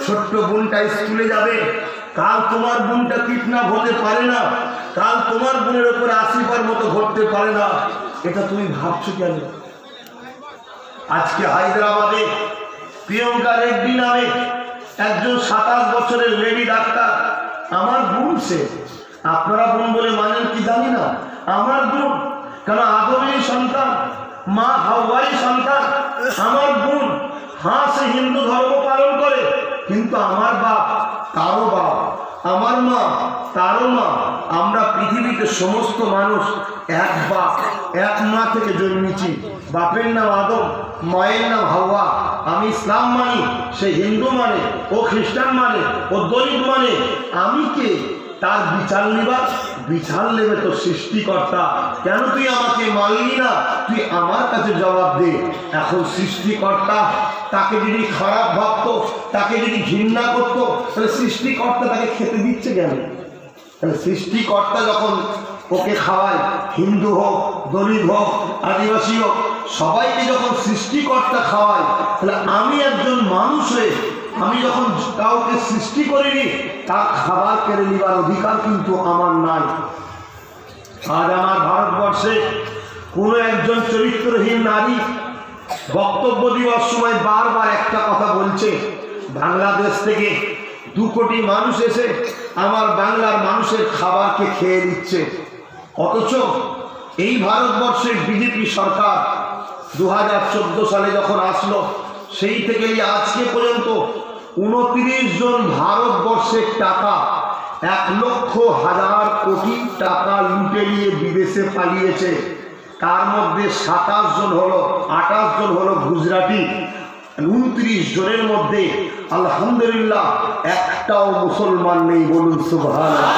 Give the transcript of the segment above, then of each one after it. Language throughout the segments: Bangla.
ছোট্ট বোনটা স্কুলে যাবে, কাল তোমার বোনটা কিডন্যাপ হতে পারে না, কাল তোমার বোনের উপরে 80 বার মতো ঘটতে পারে না, এটা তুমি ভাবছো কেন? আজকে হায়দ্রাবাদে প্রিয়ঙ্কা রেড্ডি নামে একজন 27 বছরের লেডি ডাক্তার, আমার বোন সে, আপনারা বোন বলে মানেন কি জানি না, আমার বোন, কারণ আদমের সন্তান, মা হাওয়ারই সন্তান, আমার বোন। হ্যাঁ, সে হিন্দু ধর্ম পালন করে, কিন্তু আমার বাপ তারও বাপ, আমার মা তারও মা। আমরা পৃথিবীতে সমস্ত মানুষ এক বাপ এক মা থেকে জন্মেছি। বাপের নাম আদম, মায়ের নাম হাওয়া। আমি ইসলাম মানি, সে হিন্দু মানে, ও খ্রিস্টান মানে, ও দলিত মানে। আমি কে? তার বিচার নিবা? বিচার নেবে তো সৃষ্টিকর্তা। কেন তুই আমাকে মানলি না? তুই আমার কাছে জবাব দে। এখন সৃষ্টিকর্তা তাকে যদি খারাপ ভাবতো, তাকে যদি ঘৃণা করতো, তাহলে সৃষ্টিকর্তা তাকে খেতে দিচ্ছে কেন? তাহলে সৃষ্টিকর্তা যখন ওকে খাওয়ায়, হিন্দু হোক, দলিত হোক, আদিবাসী হোক, সবাইকে যখন সৃষ্টিকর্তা খাওয়ায়, তাহলে আমি একজন মানুষ হয়ে আমি যখন কাউকে সৃষ্টি করিনি, তার খাবার কেড়ে নেবার অধিকার কিন্তু আমার নাই। আজ আমার ভারতবর্ষে কোনো একজন চরিত্রহীন নারী বক্তব্য দেওয়ার সময় বারবার একটা কথা বলছে, বাংলাদেশ থেকে 2 কোটি মানুষ এসে আমার বাংলার মানুষের খাবারকে খেয়ে দিচ্ছে। অথচ এই ভারতবর্ষের বিজেপি সরকার 2014 সালে যখন আসলো, সেই থেকে আজকে পর্যন্ত 29 জন ভারতবর্ষের টাকা 1,00,000 কোটি টাকা লুটে নিয়ে বিদেশে পালিয়েছে। তার মধ্যে 27 জন হলো, 28 জন হলো গুজরাটি। 29 জনের মধ্যে আলহামদুলিল্লাহ একটাও মুসলমান নেই, বলুন সুবহানাল্লাহ।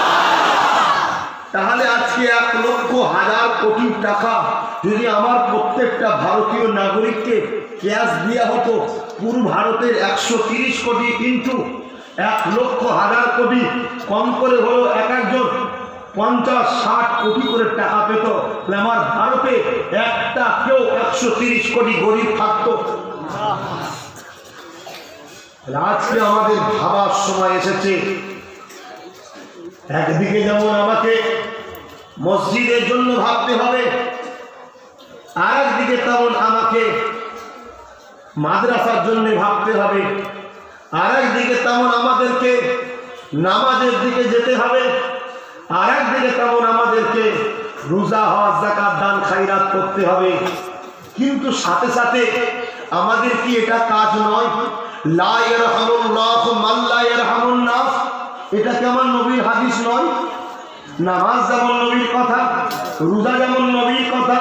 তাহলে আজকে 1,00,000 কোটি টাকা যদি আমার প্রত্যেকটা ভারতীয় নাগরিককে ক্যাশ দেওয়া হতো, পুরো ভারতের 130 কোটি কিন্তু 1,00,000 কোটি, কম করে হলো এক একজন 50-60 কোটি করে টাকা পেত। আমার ভারতে একটা কেউ 130 কোটি গরিব থাকতো? আজকে আমাদের ভাবার সময় এসেছে। একদিকে যেমন আমাকে মসজিদের জন্য ভাবতে হবে, আর একদিকে তেমন আমাকে মাদ্রাসার জন্য ভাবতে হবে, আর একদিকে তেমন আমাদেরকে নামাজের দিকে যেতে হবে, আর একদিকে তেমন আমাদেরকে রোজা, হজ, যাকাত, দান খায়রাত করতে হবে। কিন্তু সাথে সাথে আমাদের কি এটা কাজ নয়? লা ইয়ারহামুল্লাহু মান লা ইয়ারহামুন নাস, এটা কি আমার নবীর হাদিস নয়? নামাজ যেমন নবীর কথা, রোজা যেমন নবীর কথা,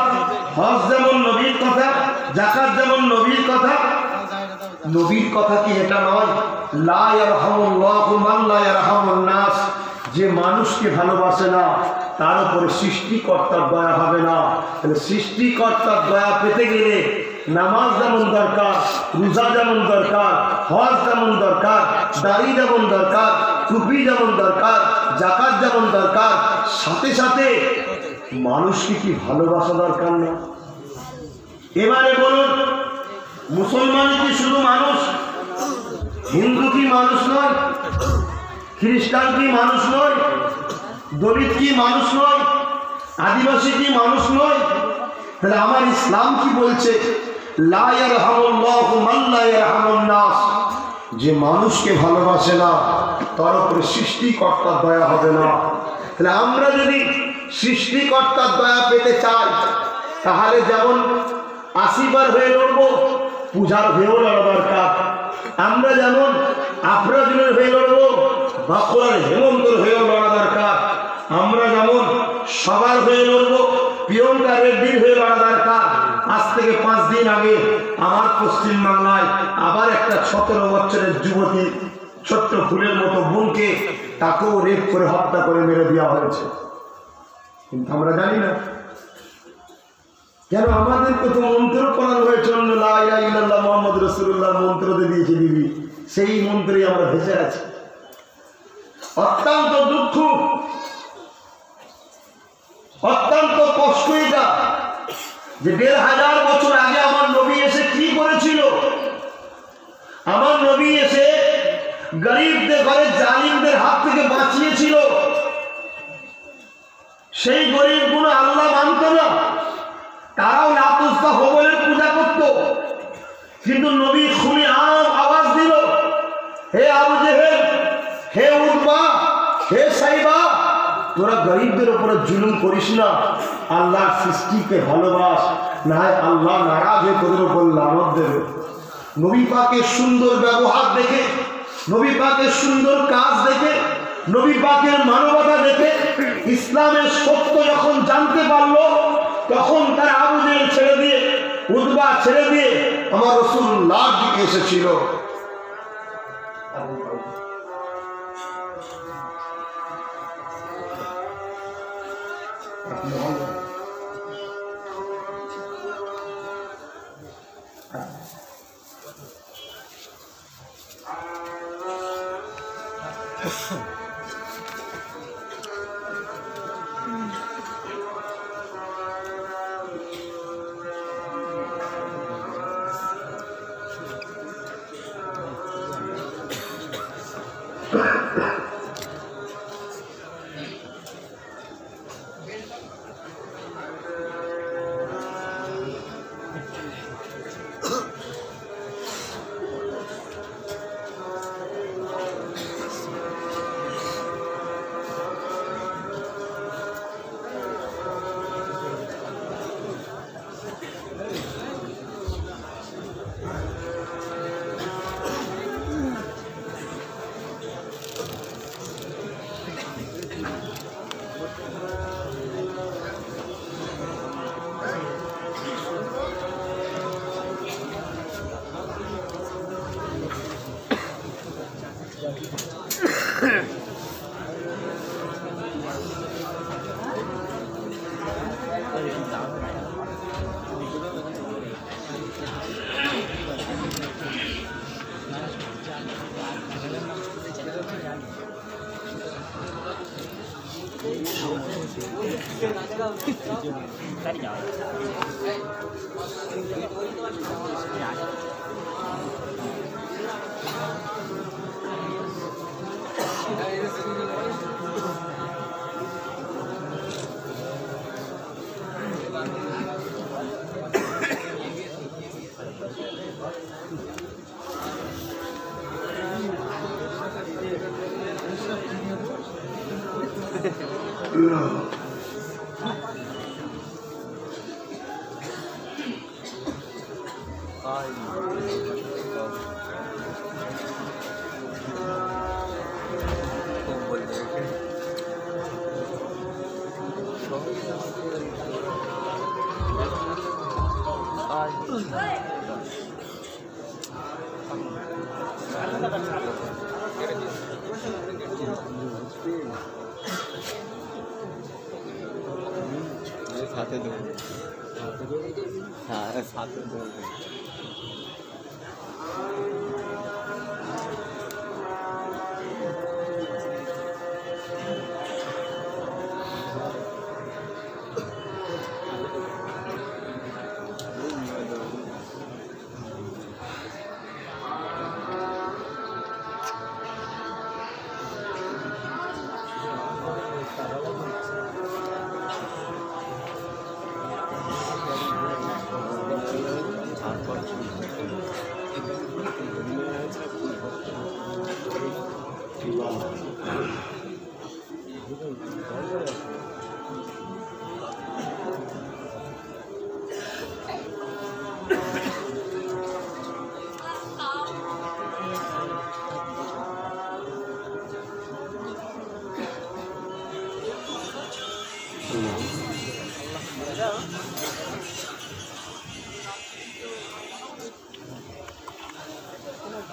হজ যেমন নবীর কথা, যাকাত যেমন নবীর কথা, নবীর কথা কি এটা নয়? লা ইয়ারহামুল্লাহু মান লা ইয়ারহামুন নাস, যে মানুষকে ভালোবাসে না তার উপরে সৃষ্টিকর্তার দয়া হবে না। তাহলে সৃষ্টিকর্তার দয়া পেতে গেলে নামাজ যেমন দরকার, রোজা যেমন দরকার, হজ যেমন দরকার, দাড়ি যেমন দরকার, টুপি যেমন দরকার, যাকাত যেমন দরকার, সাথে সাথে মানুষকে কি ভালোবাসা দরকার না? এবারে বলুন, মুসলমান কি শুধু মানুষ? হিন্দু কি মানুষ নয়? খ্রিস্টান কি মানুষ নয়? দলিত কি মানুষ নয়? আদিবাসী কি মানুষ নয়? তাহলে আমার ইসলাম কি বলছে? লা ইয়ারহামুল্লাহু মান লা ইয়ারহামুন নাস, যে মানুষকে ভালোবাসে না তার উপরে সৃষ্টিকর্তার দয়া হবে না। তাহলে আমরা যদি সৃষ্টিকর্তার দয়া পেতে চাই, তাহলে যেমন 80 বার হয়ে লড়বো, পূজার হয়েও লড়া দরকার। আমরা যেমন আফরাজুলের হয়ে লড়বো, বাঁকুড়ার হেমন্তর হয়েও লড়া দরকার। আমরা যেমন সবার হয়ে লড়বো, প্রিয়ঙ্কা রেড্ডির হয়ে লড়া দরকার। আজ থেকে 5 দিন আগে আমার পশ্চিমবাংলায় আবার একটা 17 বছরের যুবতী, ছোট্ট ফুলের মতো বোনকে, তাকেও রেপ করে হত্যা করে মেরে দেওয়া হয়েছে। কিন্তু আমরা জানি না কেন? আমাদেরকে তো মন্ত্র পড়ানো হয়েছে, লা ইলাহা ইল্লাল্লাহ মুহাম্মদ রাসূলুল্লাহ মন্ত্র দিয়েছে দিবি, সেই মন্ত্রেই আমরা ভেসে আছি। অত্যন্ত দুঃখ, অত্যন্ত কষ্ট এটা, যে 1500 বছর আগে আমার নবী এসে কি করেছিল? আমার নবী এসে গরিবদের ঘরে জালিমদের হাত থেকে বাঁচিয়েছিল, সেই গরিবগুলো আল্লাহ মানত না, তারাও লাতুস্তা হবলের পূজা করত। কিন্তু নবী খুনি আওয়াজ দিল, হে আবু জেহেল, হে উতবা, হে সাইবা, তোরা গরিবদের উপরে জুলুম করিস না, আল্লাহর সৃষ্টিকে ভালোবাস, না হয় আল্লাহ নারাজ হয়ে তোদের উপর লানত দেবে। নবী পাকের সুন্দর ব্যবহার দেখে, নবী পাকের সুন্দর কাজ দেখে, নবী পাকের মানবতা দেখে ইসলামের সত্য যখন জানতে পারলো, তখন তারা আবু জেহেল ছেড়ে দিয়ে, উতবা ছেড়ে দিয়ে আমার রাসূলুল্লাহ দিকে এসেছিল।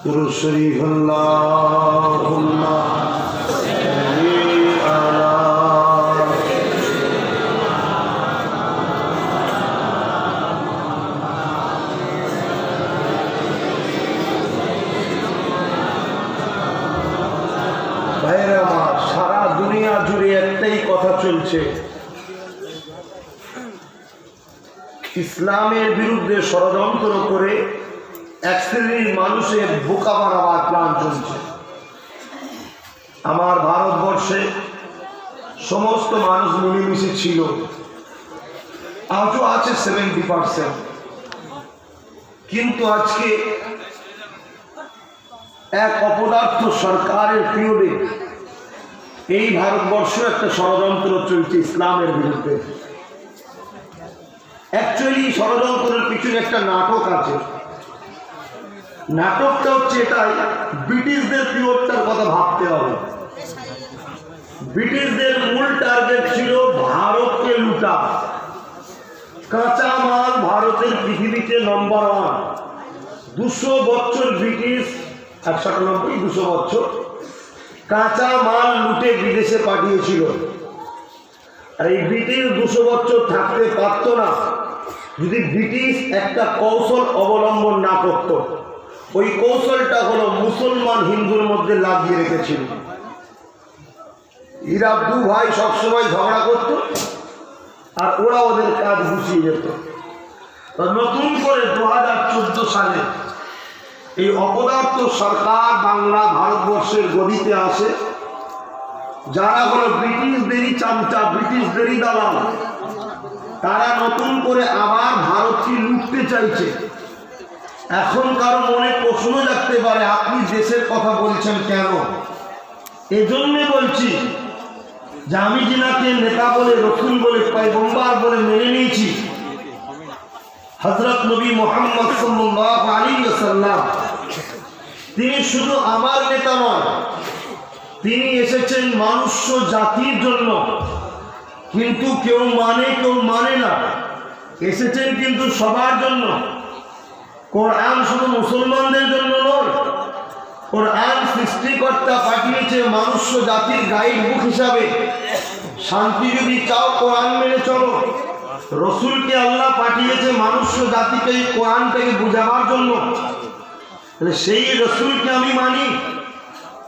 दुरूद शरीफ अल्लाहुम्मा सल्ली अला भाईरा सारा दुनिया जुड़े एकटाई कथा चलছে इस्लामेर बिरुद्धे षड़यंत्र करे एक श्रेणीर मानुषेर बोका बानाবার প্ল্যান চলছে। ভারতবর্ষে সমস্ত মানুষ মিলেমিশে ছিল, আজও আছে 70%। কিন্তু আজকে এক অপদার্থ সরকারের পিরিয়ডে এই ভারতবর্ষ একটা ষড়যন্ত্র চলছে ইসলামের বিরুদ্ধে। অ্যাকচুয়ালি ষড়যন্ত্রের পিছনে একটা নাটক আছে। নাটকটা হচ্ছে এটাই, ব্রিটিশদের পিরিয়ডটার কথা ভাবতে হবে। ব্রিটিশদের মূল টার্গেট ছিল ভারতকে লুটা। কাঁচা মাল ভারতের পৃথিবীতে নম্বর 1। 200 বছর ব্রিটিশ, 197-200 বছর কাঁচা মাল লুটে বিদেশে পাঠিয়েছিল। আর এই ব্রিটিশ 200 বছর থাকতে পারত না যদি ব্রিটিশ একটা কৌশল অবলম্বন না করত। ওই কৌশলটা হলো মুসলমান হিন্দুর মধ্যে লাগিয়ে রেখেছিল। এরা দু ভাই সবসময় ঝগড়া করত আর ওরা ওদের কাজ গুছিয়ে যেত। নতুন করে 2014 সালে এই অপদার্থ সরকার বাংলা ভারতবর্ষের গদিতে আসে। যারা হলো ব্রিটিশদেরই চামচা, ব্রিটিশদেরই দালাল, তারা নতুন করে আবার ভারতকে লুটতে চাইছে। এখন কারো মনে প্রশ্ন জাগতে পারে, আপনি দেশের কথা বলছেন কেন? এজন্যে বলছি যে আমি যিনাকে নেতা বলে, রসুল বলে, পয়গম্বর বলে মেনে নিয়েছি, হযরত নবী মুহাম্মদ সাল্লাল্লাহু আলাইহি ওয়াসাল্লাম, তিনি শুধু আমার নেতা নয়, তিনি এসেছেন মানুষ জাতির জন্য। কিন্তু কেউ মানে কেউ মানে না, এসেছেন কিন্তু সবার জন্য। কোরআন শুধু মুসলমানদের জন্য নয়, কোরআন সৃষ্টিকর্তা পাঠিয়েছে মানুষ জাতির গাইড বুক হিসাবে। শান্তি যদি চাও কোরআন মেনে চলো। রসুলকে আল্লাহ পাঠিয়েছে মানুষ জাতিকে এই কোরআনটাকে বুঝাবার জন্য। সেই রসুলকে আমি মানি।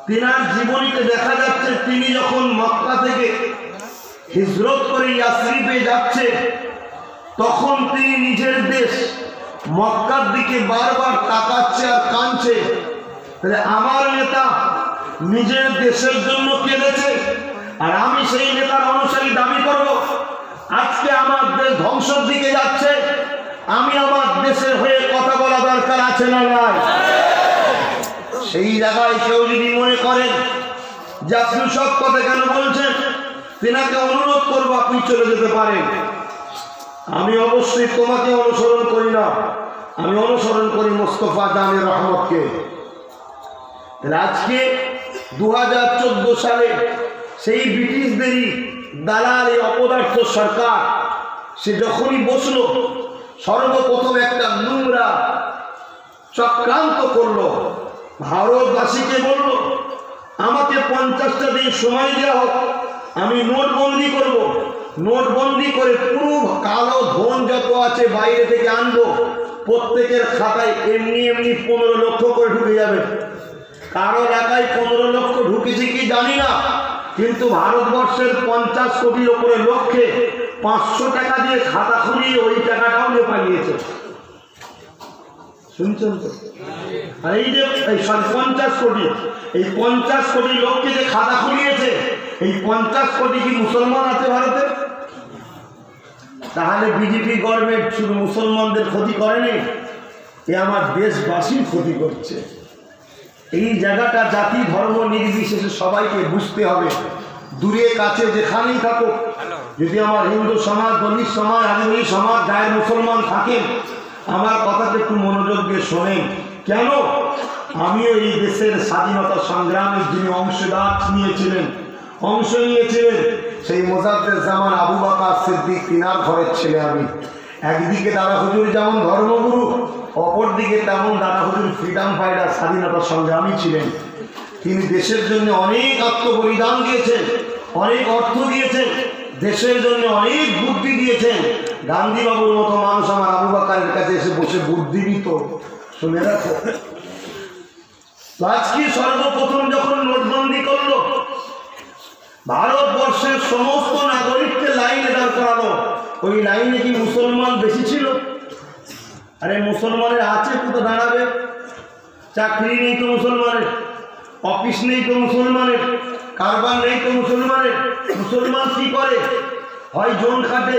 তিনার জীবনীতে দেখা যাচ্ছে তিনি যখন মক্কা থেকে হিজরত করে ইয়াসরিবে যাচ্ছে, তখন তিনি নিজের দেশ মক্কার দিকে বারবার তাকাচ্ছে আর কাঁদছে। তাহলে আমার নেতা নিজের দেশের জন্য কেঁদেছে, আর আমি সেই নেতার অনুসারী দাবি করব আজকে আমার দেশ ধ্বংসের দিকে যাচ্ছে, আমি আমার দেশের হয়ে কথা বলা দরকার আছে না নাই? সেই জায়গায় কেউ যদি মনে করেন যে আপনি সব কথা কেন বলছেন, তেনাকে অনুরোধ করবো আপনি চলে যেতে পারেন। আমি অবশ্যই তোমাকে অনুসরণ করি না, আমি অনুসরণ করি মোস্তফা জানের রহমতকে। আজকে 2014 সালে সেই ব্রিটিশদেরই দালাল এই অপদার্থ সরকার, সে যখনই বসলো, সর্বপ্রথম একটা নোংরা চক্রান্ত করলো। ভারতবাসীকে বলল আমাকে 50টা দিন সময় দেওয়া হোক, আমি নোটবন্দি করব। নোটবন্দি করে পুরো কালো ধন যত আছে বাইরে থেকে আনবো, প্রত্যেকের খাতায় এমনি এমনি 15 লক্ষ করে ঢুকে যাবে। কারো এলাকায় 15 লক্ষ ঢুকেছে কি জানি না, কিন্তু ভারতবর্ষের 50 কোটির ওপরে লক্ষ্যে 500 টাকা দিয়ে খাতা খুলিয়ে ওই টাকাটাও নিয়ে পালিয়েছে। শুনছেন তো? আর এই যে 50 কোটি, এই 50 কোটি লোককে যে খাতা খুলিয়েছে, এই 50 কোটি কি মুসলমান আছে ভারতে? তাহলে বিজেপি গভর্নমেন্ট শুধু মুসলমানদের ক্ষতি করেনি, এ আমার দেশবাসীর ক্ষতি করছে। এই জায়গাটা জাতি ধর্ম নির্বিশেষে সবাইকে বুঝতে হবে। দূরে কাছে যেখানেই থাকো, যদি আমার হিন্দু সমাজ, দলিত সমাজ, আদিবাসী সমাজ, গায়ের মুসলমান থাকেন, আমার কথাটা একটু মনোযোগ দিয়ে শোনেন। কেন? আমিও এই দেশের স্বাধীনতা সংগ্রামের যিনি অংশ নিয়েছিলেন সেই মোজাদ্দেদ জামান আবু বকর সিদ্দিক, তিনার ঘরের ছেলে আমি। একদিকে দাদা হুজুর যেমন ধর্মগুরু, অপরদিকে তেমন দাদা হুজুর ফ্রিডম ফাইটার, স্বাধীনতা সংগ্রামী ছিলেন। তিনি দেশের জন্য অনেক আত্মবলিদান দিয়েছেন, অনেক অর্থ দিয়েছেন, দেশের জন্য অনেক বুদ্ধি দিয়েছেন। গান্ধী বাবুর মতো মানুষ আমার আবু বকরের কাছে এসে বসে বুদ্ধি দিত, শুনে রাখো। আজকে সর্বপ্রথম যখন নোটবন্দি করলো, ভারতবর্ষের সমস্ত নাগরিককে লাইনে দাঁড় করানো। ওই লাইনে কি মুসলমান বেশি ছিল? আরে মুসলমানের আছে, কোথাও দাঁড়াবে? চাকরি নেই তো মুসলমানের, অফিস নেই তো মুসলমানের, কারবার নেই তো মুসলমানের। মুসলমান কি করে? হয় জোন খাটে,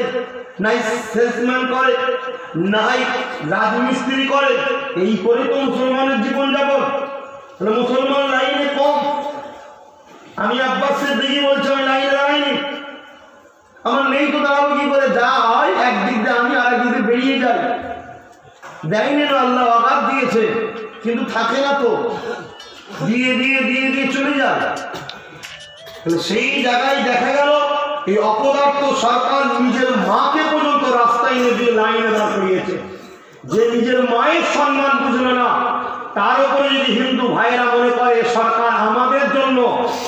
নাই সেলসম্যান করে, নাই রাজমিস্ত্রি করে। এই করে তো মুসলমানের জীবন যাপন। তাহলে মুসলমান লাইনে কম। আমি আব্বাসের দিকে বলছি আমি লাইনে দাঁড়াইনি, আমার নেই তো দাঁড়াবো কি করে? যা হয় একদিক দিয়ে আমি আরেক দিকে বেরিয়ে যাই। দেয়নি না, আল্লাহ আঘাত দিয়েছে, কিন্তু থাকে না তো, দিয়ে দিয়ে দিয়ে দিয়ে চলে যায়। সেই জায়গায় দেখা গেল এই অপদার্থ সরকার নিজের মাকে পর্যন্ত রাস্তায় এনে দিয়ে লাইনে দাঁড় করিয়েছে। যে নিজের মায়ের সম্মান বুঝলো না, তার উপরে যদি হিন্দু ভাইরা মনে করে সরকার আমাদের জন্য,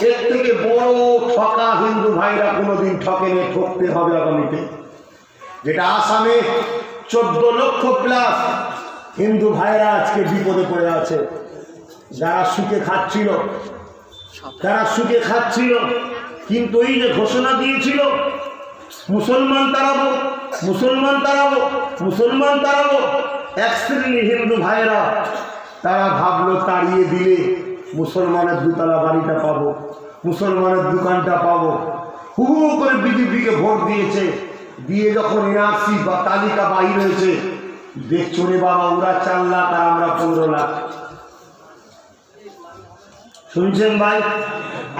এর থেকে বড় ঠকা হিন্দু ভাইরা কোনোদিন ঠকেনি, ঠকতে হবে আগামীতে। যেটা আসামে 14 লক্ষ প্লাস হিন্দু ভাইরা আজকে বিপদে পড়ে আছে। যারা সুখে খাচ্ছিল, তারা সুখে খাচ্ছিল, কিন্তু এই যে ঘোষণা দিয়েছিল মুসলমান তাড়াবো, মুসলমান তাড়াবো, মুসলমান তাড়াবো, এক শ্রেণীর হিন্দু ভাইরা তারা ভাবলো তাড়িয়ে দিলে মুসলমানের দুতলা বাড়িটা পাবো, মুসলমানের দোকানটা পাবো। হু হু করে বিজেপিকে ভোট দিয়েছে, দিয়ে যখন এনআরসি বা তালিকা বাহির হয়েছে, দেখছো রে বাবা ওরা 4 লাখ আর আমরা 15 লাখ। শুনছেন ভাই?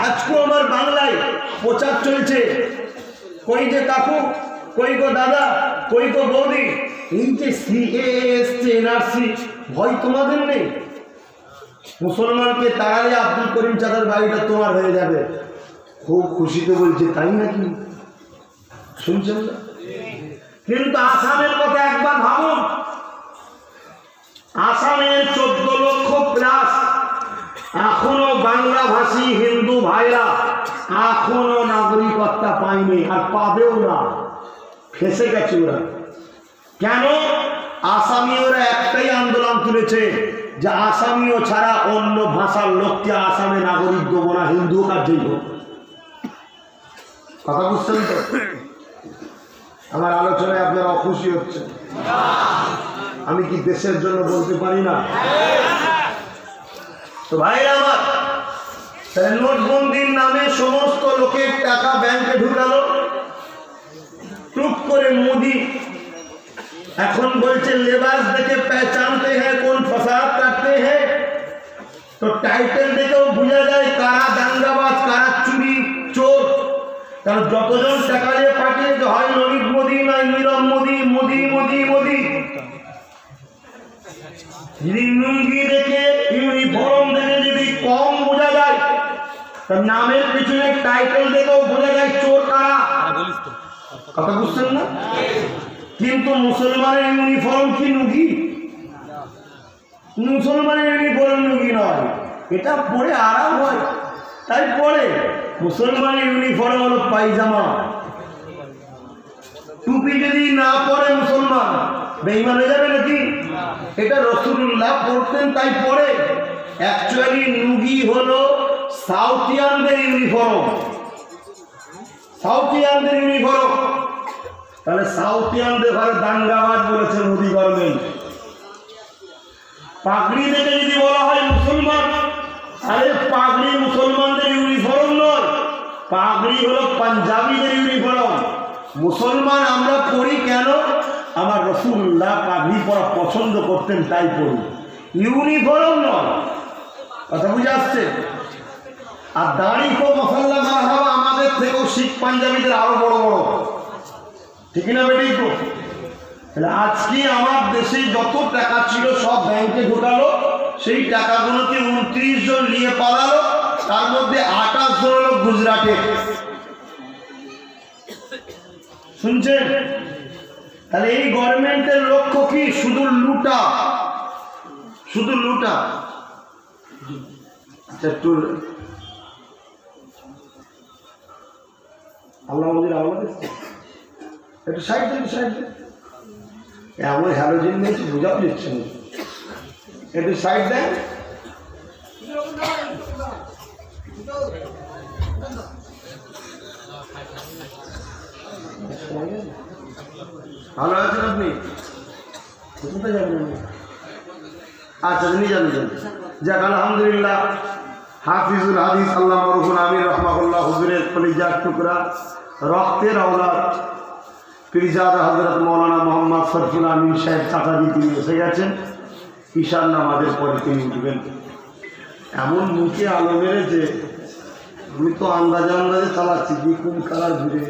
আজকেও আমার বাংলায় প্রচার চলছে, কই যে কাকু, কই গো দাদা, কই গো বৌদি, এই যে সিএ এসছে, এনআরসি, ভয় তোমাদের নেই? মুসলমানকে তাড়ালে আব্দুল করিম চাঁদের বাড়িটা তোমার হয়ে যাবে। খুব খুশিতে বলছে, তাই নাকি? শুনছেন না? কিন্তু আসামের কথা একবার ভাবুন। আসামের 14 লক্ষ প্লাস এখনো বাংলাভাষী হিন্দু ভাইরা এখনো নাগরিকত্ব পায়নি, আর পাবেও না। ফেসে গেছে ওরা। কেন? আসামিওরা একটাই আন্দোলন তুলেছে যে আসামিও ছাড়া অন্য ভাষার লোককে আসামে নাগরিক দেবো না, হিন্দু কার্যই হোক। কথা বুঝছেন তো? আমার আলোচনায় আপনারা অখুশি হচ্ছে? আমি কি দেশের জন্য বলতে পারি না? তো ভাই আমার, নোটবন্দির নামে সমস্ত লোকের টাকা ব্যাংকে ঢুকালো। টুক করে মোদি এখন বলছে লেবাস দেখে পहचानते हैं कौन फसाद करते हैं। তো টাইটেল দেখেও বোঝা যায় কারা দাঙ্গাবাজ, কারা চুরি চোর। কারণ যতজন টাকা নিয়ে পাঠিয়েছে, হয় নরেন্দ্র মোদী, নয় নীরব মোদী, মোদী মোদী মোদী। যদি লুঙ্গি দেখে, ইউনিফর্ম দেখে যদি কম বোঝা যায়, তার নামের পিছনে টাইটেল দেখেও বোঝা যায় চোর কারা। কথা বুঝছেন না? কিন্তু মুসলমানের ইউনিফর্ম কি লুঙ্গি? মুসলমানের ইউনিফর্ম লুঙ্গি নয়, এটা পরে আরাম হয় তাই পরে। মুসলমানের ইউনিফর্ম হলো পায়জামা। টুপি যদি না পরে মুসলমান, বেঈমান হয়ে যাবে নাকি? এটা রাসূলুল্লাহ পরতেন তাই পরে। অ্যাকচুয়ালি লুঙ্গি হলো সাউথিয়ানদের ইউনিফর্ম, সাউথিয়ানদের ইউনিফর্ম। তাহলে সাউথিয়ানদের ঘরে দাঙ্গাবাজ বলেছে মোদি গভর্নমেন্ট। পাগড়ি দেখে যদি বলা হয় মুসলমান, আরে পাগড়ি মুসলমানদের ইউনিফর্ম নয়, পাগড়ি হলো পাঞ্জাবিদের ইউনিফর্ম। মুসলমান আমরা পড়ি কেন? আমার রাসূলুল্লাহ পাগড়ি পরা পছন্দ করতেন তাই পড়ি, ইউনিফর্ম নয়। কথা বুঝে আসছে? আর দাড়ি কো মশাল্লা মারহাবা আমাদের থেকেও শিখ পাঞ্জাবিদের আরো বড় বড়, ঠিক না বেটি? তো তাহলে আজকে আমার দেশে যত টাকা ছিল সব ব্যাংকে ঢোকালো, সেই টাকাগুলোকে 29 জন নিয়ে পালালো, তার মধ্যে 28 জন হলো গুজরাটে। শুনছেন? তাহলে এই গভর্নমেন্টের লক্ষ্য কি? শুধু লুটা, শুধু লুটা। আচ্ছা একটু আল্লাহ মন্দির আল্লাহ একটু সাইড দেন, সাইড দেন। এমন হ্যালোজিন নিয়েছি বোঝাও দিচ্ছে না, একটু সাইড দেন। ভালো আছেন আপনি? কোথায় যাবেন? আচ্ছা নিয়ে যান, যাক আলহামদুলিল্লাহ। হাফিজুল হাদিস আল্লামা রুহুল আমিন রাহমাহুল্লাহ হুজুরের কলিজার টুকরা, রক্তের আওলাদ পীরজাদা হযরত মাওলানা মোহাম্মদ শরফুল আমিন সাহেব চাচাজি, তিনি এসে গেছেন। ঈশার নামাজের পরে তিনি উঠবেন। এমন মুখে আলো মেরেছে, আমি তো আন্দাজে আন্দাজে চালাচ্ছি যে কোন কালার ঘুরে।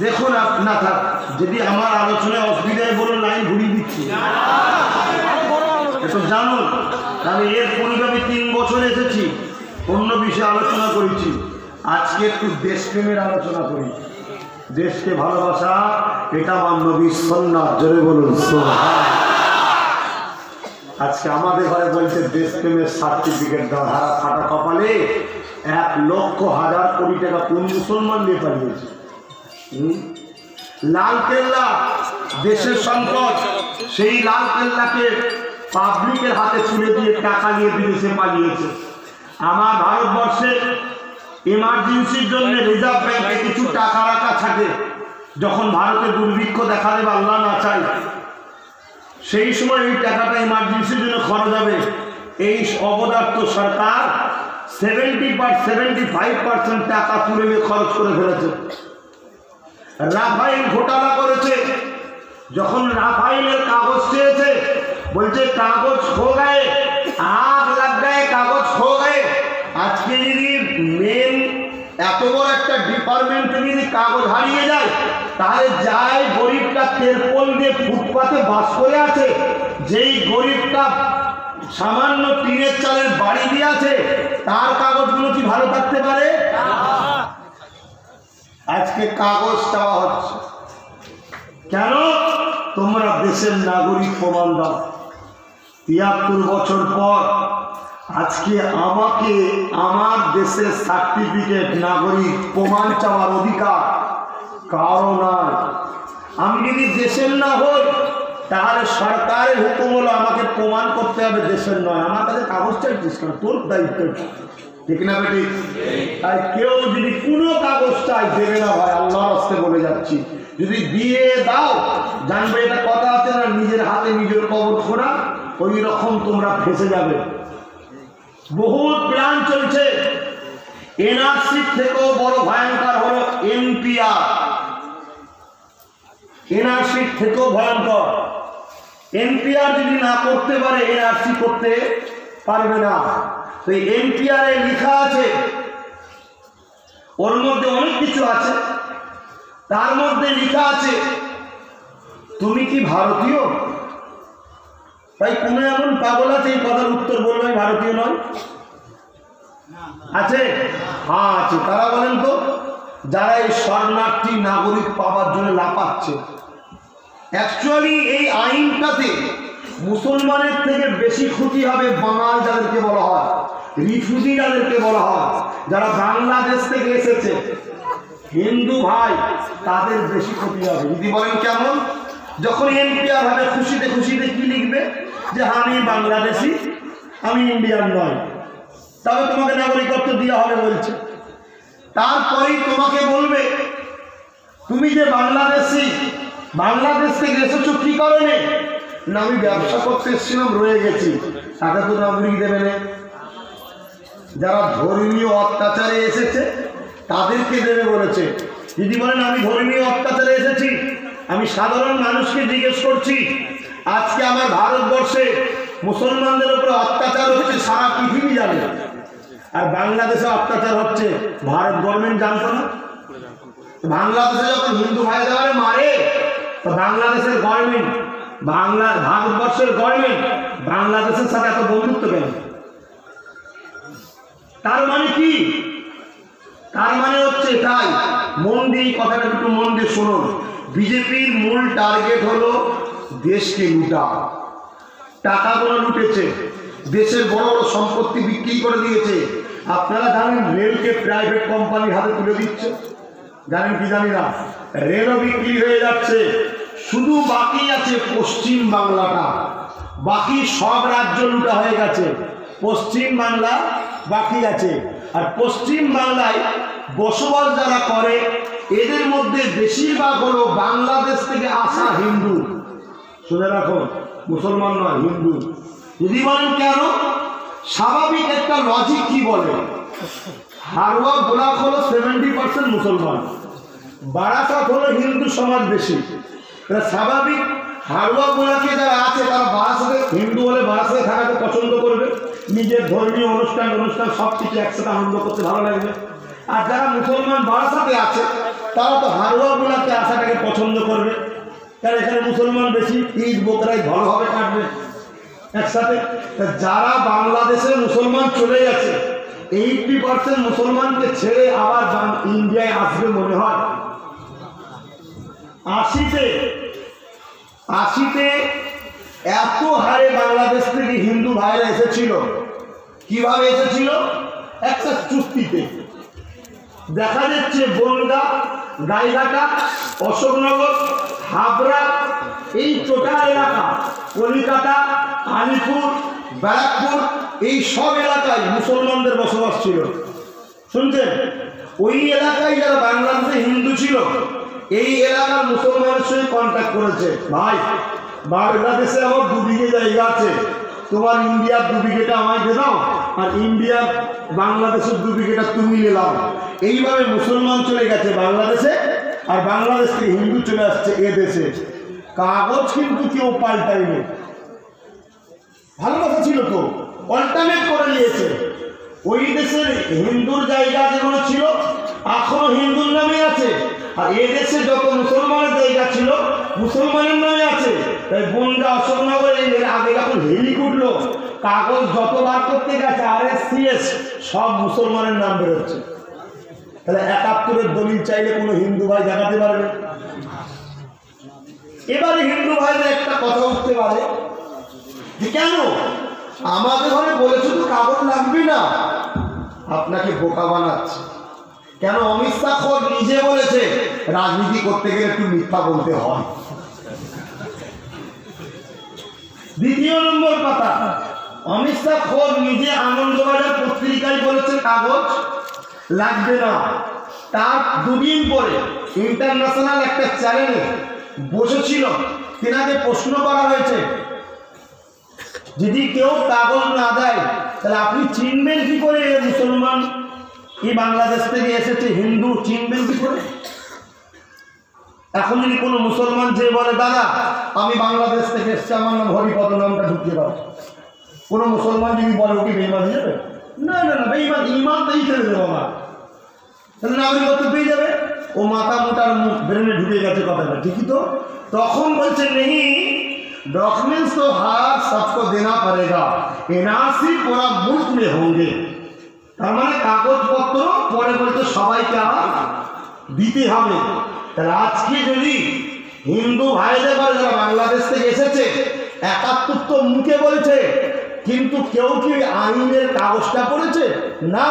দেখুন না থাক, যদি আমার আলোচনায় অসুবিধায় বলুন, লাইন ঘুরিয়ে দিচ্ছি, একটু জানুন। আমি এর পূর্বে আমি 3 বছর এসেছি, অন্য বিষয়ে আলোচনা করেছি। আজকে একটু দেশপ্রেমের আলোচনা করি। দেশকে ভালোবাসা, এটা আমার নবীর সুন্নাত। জোরে বলুন সুবহানাল্লাহ। আজকে আমাদের ঘরে বলছে দেশপ্রেমের সার্টিফিকেট দাও। হারা ফাটা কপালে 1,00,000 টাকা কোন মুসলমান দিয়ে পাঠিয়েছে? লালকেল্লা দেশের সম্পদ, সেই লালকেল্লাকে পাবলিকের হাতে তুলে দিয়ে টাকা নিয়ে বিদেশে পালিয়েছে। আমার ভারতবর্ষে ইমার্জেন্সির জন্য রিজার্ভ ব্যাংকে কিছু টাকা রাখা থাকে, যখন ভারতে দুর্ভিক্ষ দেখা দেবে, আল্লাহ না চাই, সেই সময় এই টাকাটা ইমার্জেন্সির জন্য খরচ হবে। এই অবদার্থ সরকার 75% টাকা তুলে নিয়ে খরচ করে ফেলেছে। রাফাইল ঘোটালা করেছে, যখন রাফাইলের কাগজ চেয়েছে, বলছে কাগজ খো গায়ে, আগ লাগ গায়ে, কাগজ খো গায়ে। আজকে যদি মেন এত বড় একটা ডিপার্টমেন্টে যদি কাগজ হারিয়ে যায়, তাহলে যাই গরিবটা তেরপল দিয়ে ফুটপাতে বাস করে আছে, যেই গরিবটা সামান্য টিনের চালের বাড়ি দিয়ে আছে, তার কাগজগুলো কি ভালো থাকতে পারে? আজকে কাগজ চাওয়া হচ্ছে কেন? তোমরা দেশের নাগরিক প্রমাণ দাও। 73 বছর পর আজকে আমাকে আমার দেশের সার্টিফিকেট, নাগরিক প্রমাণ চাওয়ার অধিকার কারো নাই। আমি যদি দেশের না হই, তাহলে সরকারের হুকুম হলো আমাকে প্রমাণ করতে হবে দেশের নয়। আমার কাছে কাগজ চাইছিস কেন? তোর দায়িত্ব, ঠিক না বেটি? তাই কেউ যদি কোনো কাগজ চাই, দেবে না ভাই, আল্লাহর রাস্তায় বলে যাচ্ছি। যদি দিয়ে দাও, জানবে এটা কথা আছে না, নিজের হাতে নিজের কবর খোঁড়া, ওই রকম তোমরা ফেসে যাবে। বহুত প্ল্যান চলছে। এনআরসি থেকেও বড় ভয়ঙ্কর হলো এনপিআর। এনআরসি থেকেও ভয়ঙ্কর। এনপিআর যদি না করতে পারে, এনআরসি করতে পারবে না। তো এনপিআর এ লেখা আছে, ওর মধ্যে অনেক কিছু আছে। তার মধ্যে লেখা আছে তুমি কি ভারতীয়? তাই কোন এমন পাগল আছে এই কথার উত্তর বলবে ভারতীয় নয়? আছে? হ্যাঁ আছে। তারা বলেন তো, যারা এই শরণার্থী নাগরিক পাওয়ার জন্য লাফাচ্ছে। অ্যাকচুয়ালি এই আইনটাতে মুসলমানের থেকে বেশি ক্ষতি হবে বাঙাল, যাদেরকে বলা হয় রিফিউজি, যাদেরকে বলা হয়, যারা বাংলাদেশ থেকে এসেছে, হিন্দু ভাই, তাদের বেশি ক্ষতি হবে। যদি বলেন কেমন? যখন এনপিআর হবে, খুশিতে খুশিতে কি লিখবে যে আমি বাংলাদেশি, আমি ইন্ডিয়ান নয়, তবে তোমাকে নাগরিকত্ব দেওয়া হবে বলছে। তারপরেই তোমাকে বলবে তুমি যে বাংলাদেশি, বাংলাদেশ থেকে এসেছো কি কারণে? না আমি ব্যবসা করতে এসেছিলাম, রয়ে গেছি, তাকে তো নাগরিক দেবে না। যারা ধর্মীয় অত্যাচারে এসেছে তাদেরকে দেবে বলেছে। যদি বলেন আমি ধর্মীয় অত্যাচারে এসেছি, আমি সাধারণ মানুষকে জিজ্ঞেস করছি, আজকে আমার ভারতবর্ষে মুসলমানদের উপরে অত্যাচার হচ্ছে, সারা পৃথিবী জানে, আর বাংলাদেশে অত্যাচার হচ্ছে, ভারত গভর্নমেন্ট জানতো না? বাংলাদেশে যখন হিন্দু ভাইদের মারে, তো বাংলাদেশের গভর্নমেন্ট, ভারতবর্ষের গভর্নমেন্ট বাংলাদেশের সাথে এত বন্ধুত্ব কেন? তার মানে কি? তার মানে হচ্ছে তাই, মন দিয়ে কথাটা একটু মন দিয়ে শুনুন। বিজেপির মূল টার্গেট হলো দেশকে লুটা। টাকাগুলো লুটেছে, দেশের বড় বড় সম্পত্তি বিক্রি করে দিয়েছে। আপনারা জানেন রেলকে প্রাইভেট কোম্পানির হাতে তুলে দিচ্ছে, জানেন কি জানি না? রেলও বিক্রি হয়ে যাচ্ছে। শুধু বাকি আছে পশ্চিম বাংলাটা, বাকি সব রাজ্য লুটা হয়ে গেছে, পশ্চিম বাংলা বাকি আছে। আর পশ্চিম বাংলায় বসবাস যারা করে, এদের মধ্যে বেশিরভাগ হলো বাংলাদেশ থেকে আসা হিন্দু। শুনে রাখো, মুসলমান নয়, হিন্দু। যদি বলেন কেন, স্বাভাবিক একটা লজিক কি বলে, হারওয়া ব্লক হলো 70% মুসলমান, বারাসাত হলো হিন্দু সমাজ বেশি। স্বাভাবিক হারওয়া ব্লকে যারা আছে তারা বারাসাতে হিন্দু হলে বারাসাতে থাকাকে পছন্দ করবে, নিজের ধর্মীয় অনুষ্ঠান সব কিছু একসাথে আনন্দ করতে ভালো লাগবে। আর যারা মুসলমান বারাসাতে আছে তারা তো হারওয়া ব্লকে আসাটাকে পছন্দ করবে, কারণ এখানে মুসলমান বেশি, ঈদ বকরা ভালোভাবে কাটবে একসাথে। যারা বাংলাদেশে মুসলমান চলে গেছে 80% মুসলমানকে ছেড়ে আবার ইন্ডিয়ায় আসবে মনে হয়। 80-তে এত হারে বাংলাদেশ থেকে হিন্দু ভাইরা এসেছিল। কিভাবে এসেছিল? একটা চুক্তিতে দেখা যাচ্ছে বনগা, গাইঘাটা, অশোকনগর, হাবড়া, এই টোটাল এলাকা, কলিকাতা, আলিপুর, ব্যারাকপুর, এই সব এলাকায় মুসলমানদের বসবাস ছিল। শুনছেন? ওই এলাকায় যারা বাংলাদেশে হিন্দু ছিল এই এলাকার মুসলমানের সঙ্গে কন্ট্যাক্ট করেছে, ভাই বাংলাদেশে আমার 2 বিঘে জায়গা আছে, তোমার ইন্ডিয়ার 2 বিঘেটা আমায় দিয়ে দাও, আর ইন্ডিয়ার বাংলাদেশের 2 বিঘেটা তুমি নিলাম। এইভাবে মুসলমান চলে গেছে বাংলাদেশে, আর বাংলাদেশ থেকে হিন্দু চলে আসছে এ দেশে। কাগজ কিন্তু কেউ পাল্টায়নি, ভালোবাসা ছিল তো, অল্টারনেট করে নিয়েছে। ওই দেশের হিন্দুর জায়গা যেগুলো ছিল এখনো হিন্দুর নামে আছে, আর এ দেশে যত মুসলমানের জায়গা ছিল মুসলমানের নামে আছে। তাই বনগা, অশোকনগর এর আগে যখন হেলিক উঠলো, কাগজ যত বার করতে গেছে RSCS সব মুসলমানের নাম বেরোচ্ছে। তাহলে 71-এর দলিল চাইলে কোনো হিন্দু ভাই দেখাতে পারবে? এবারে হিন্দু ভাইদের একটা কথা উঠতে পারে যে কেন আমাদের ঘরে বলেছে তো কাগজ লাগবে না, আপনাকে বোকা বানাচ্ছে। কেন অমিত শাহ খোদ নিজে বলেছে রাজনীতি করতে গেলে একটু মিথ্যা বলতে হয়। দ্বিতীয় নম্বর কথা, অমিত শাহ খোদ নিজে আনন্দবাজার পত্রিকায় বলেছে কাগজ লাগবে না। তার 2 দিন পরে ইন্টারন্যাশনাল একটা চ্যানেলে বসেছিল, তেনাকে প্রশ্ন করা হয়েছে যদি কেউ কাগজ না দেয় তাহলে আপনি চিনবেন কি করে মুসলমান এই বাংলাদেশ থেকে এসেছে, হিন্দু চিনবেন কি করে? এখন যদি কোনো মুসলমান যে বলে দাদা আমি বাংলাদেশ থেকে এসেছি, আমার নাম হরিপদ, নামটা ঢুকিয়ে দাও, কোনো মুসলমান যদি বলে ওকে বেঈমান হয়ে যাবে? না না না, বেঈমান ইমানটাই ছেড়ে দেবো আমার, তাহলে নাগরিকত্ব পেয়ে যাবে। ও মাথা মোটার ব্রেনে ঢুকে গেছে কথাটা, ঠিকই তো। তখন বলছে নেই, डॉक्यूमेंट्स तो हर सबको देना पड़ेगा, एनआरसी पूरा मुल्क में होंगे। তার মানে কাগজপত্র পরে বলতে সবাইকে আবার দিতে হবে। তাহলে আজকে যদি হিন্দু ভাইদের বলে যারা বাংলাদেশ থেকে এসেছে 71 তো মুখে বলছে, কিন্তু কেউ কি আইনের কাগজটা পড়েছে? না,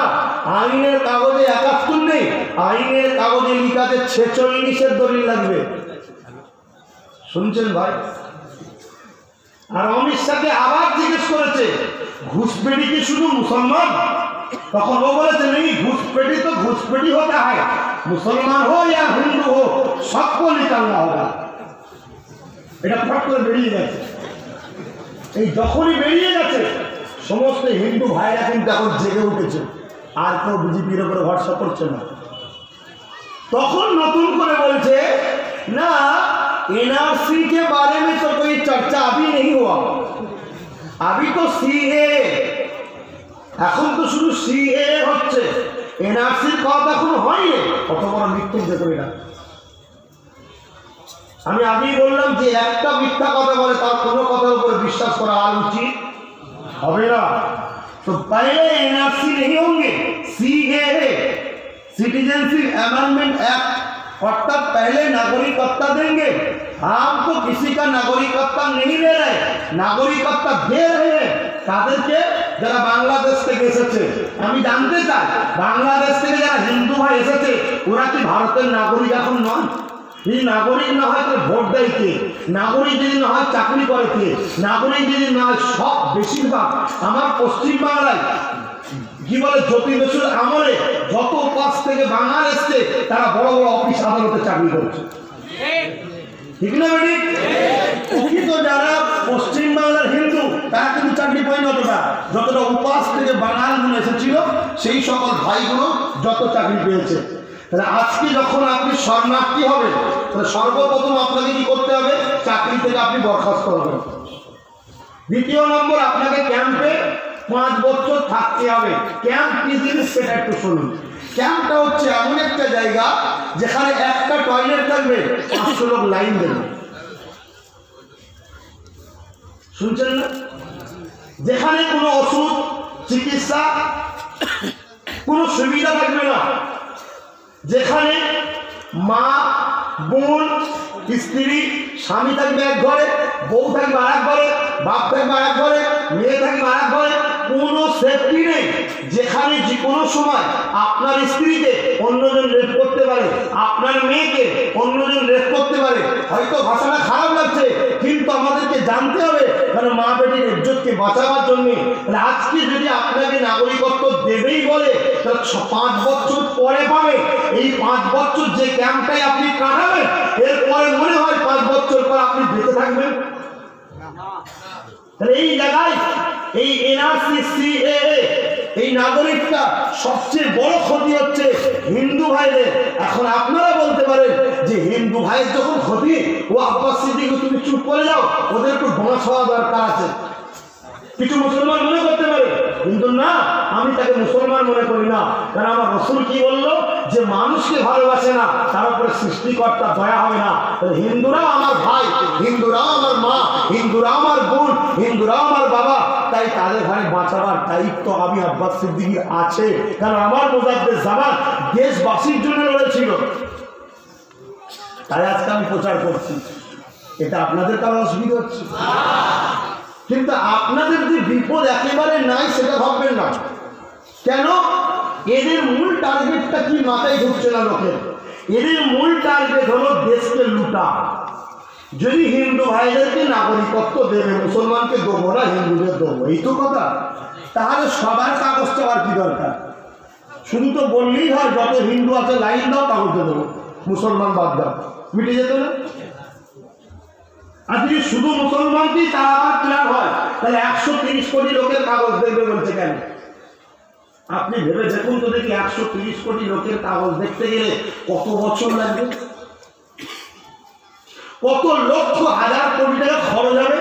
আইনের কাগজে 71 নেই, আইনের কাগজে লিখা আছে 46-এর দলিল লাগবে। শুনছেন ভাই? আর অমিত শাহকে আবার জিজ্ঞেস করেছে ঘুষপেটি কি শুধু মুসলমান? তখন ও বলেছে নেই, ঘুষপেটি তো ঘুষপেটি হতে হয়, মুসলমান हो या हिंदू हो सबको निकालना होगा। এটা ফট করে বেরিয়ে গেছে। এই যখনই বেরিয়ে গেছে সমস্ত হিন্দু ভাইরা কিন্তু এখন জেগে উঠেছে, আর কেউ বিজেপির উপরে ভরসা করছে না। তখন নতুন করে বলছে না, एनआरसी के बारे में तो कोई चर्चा अभी नहीं हुआ, अभी तो सीए, এখন তো শুধু सीए হচ্ছে, এনআরসির কথা এখন হয়নি। কত বড় মিথ্যে যেত এটা। আমি আগেই বললাম যে একটা মিথ্যা কথা বলে তার কোনো কথার উপরে বিশ্বাস করা আর উচিত হবে না। तो पहले एनआरसी नहीं होंगे, सीएए सिटीजनशिप अमेंडमेंट एक्ट, अर्थात पहले नागरिकत्व देंगे। हम तो किसी का नागरिकत्व नहीं ले रहे, नागरिकत्व दे रहे हैं তাদেরকে যারা বাংলাদেশ থেকে এসেছে। আমি জানতে চাই বাংলাদেশ থেকে যারা হিন্দু ভাই এসেছে ওরা কি ভারতের নাগরিক এখন নয়? যদি নাগরিক না হয় তাহলে ভোট দেয় কে? নাগরিক যদি না হয় চাকরি করে কে? নাগরিক যদি না হয় সব বেশিরভাগ আমার পশ্চিমবাংলায় কি বলে জ্যোতি বসুর আমলে যত পাশ থেকে বাঙাল এসছে তারা বড় বড় অফিস আদালতে চাকরি করছে, ঠিক না বেটি? তো যারা পশ্চিমবাংলার হিন্দু তারা কিন্তু চাকরি যতটা উপাস থেকে বাঙালগুলো এসেছিল সেই সকল ভাইগুলো যত চাকরি পেয়েছে। তাহলে আজকে যখন আপনি শরণার্থী হবেন, তাহলে সর্বপ্রথম আপনাকে কি করতে হবে? চাকরি থেকে আপনি বরখাস্ত হবেন। দ্বিতীয় নম্বর, আপনাকে ক্যাম্পে 5 বছর থাকতে হবে। ক্যাম্প কি জিনিস সেটা একটু শুনুন। ক্যাম্পটা হচ্ছে এমন একটা জায়গা যেখানে একটা টয়লেট থাকবে, 500 লোক লাইন দেবে। শুনছেন না? যেখানে কোনো ওষুধ, চিকিৎসা, কোনো সুবিধা থাকবে না, যেখানে মা, বোন, স্ত্রী, স্বামী থাকবে এক ঘরে, বউ থাকবে আর এক ঘরে, বাপ থাকবে আর এক ঘরে, মেয়ে থাকবে আর এক ঘরে, কোনো সেফটি নেই। যেখানে যে কোনো সময় আপনার স্ত্রীকে অন্যজন রেপ করতে পারে, আপনার মেয়েকে অন্যজন রেপ করতে পারে। হয়তো ভাষাটা খারাপ লাগছে, কিন্তু আমাদেরকে জানতে হবে, কারণ মা বেটির ইজ্জতকে বাঁচাবার জন্যে। আজকে যদি আপনাকে নাগরিকত্ব দেবেই বলে, তাহলে 5 বছর পরে পাবে। এই 5 বছর যে ক্যাম্পটাই আপনি কাটাবেন, এরপরে মনে হয় 5 বছর পর আপনি বেঁচে থাকবেন। তাহলে এই জায়গায় এই এনআরসি, সিএএ, এই নাগরিকটা সবচেয়ে বড় ক্ষতি হচ্ছে হিন্দু ভাইদের। এখন আপনারা বলতে পারেন যে হিন্দু ভাইয়ের যখন ক্ষতি, ও আব্বাস সিদ্দিকী তুমি চুপ করে যাও, ওদের একটু বাঁশ হওয়া দরকার আছে। কিছু মুসলমান মনে করতে পারে, কিন্তু না, আমি তাকে মুসলমান মনে করি না। কারণ আমার রাসূল কি বললো, যে মানুষকে ভালোবাসে না তার উপরে সৃষ্টিকর্তা দয়া হবে না। হিন্দুরা আমার ভাই, হিন্দুরা আমার মা, হিন্দুরা আমার বোন, হিন্দুরা আমার বাবা, তাই তাদের ঘরে বাঁচাবার দায়িত্ব আমি আব্বাস সিদ্দিকীর আছে। কারণ আমার মুজাদ্দেদ জামান দেশবাসীর জন্য লড়েছিল, তাই আজকে আমি প্রচার করছি। এটা আপনাদের কারো অসুবিধা হচ্ছে? কিন্তু আপনাদের যে বিপদ একেবারে নাই সেটা ভাববেন না। কেন? এদের মূল টার্গেটটা কি মাথায় ঢুকছে না লোকের। এদের মূল টার্গেট হলো দেশকে লুটা। যদি হিন্দু ভাইদেরকে নাগরিকত্ব দেবে, মুসলমানকে দেবো না, হিন্দুদের দেবো, এই তো কথা। তাহলে সবার কাগজ চাওয়ার কি দরকার? শুধু তো বললেই হয় যত হিন্দু আছে লাইন দাও, কাগজে দেবো, মুসলমান বাদ দাও, মিটে যেত না? আর যদি শুধু মুসলমানকেই তার আবার প্ল্যান হয়, তাহলে 130 কোটি লোকের কাগজ দেখবে বলছে কেন? আপনি ভেবে দেখুন তো দেখি, 130 কোটি লোকের কাগজ দেখতে গেলে কত বছর লাগবে? কত লক্ষ হাজার কোটি টাকা খরচ হবে?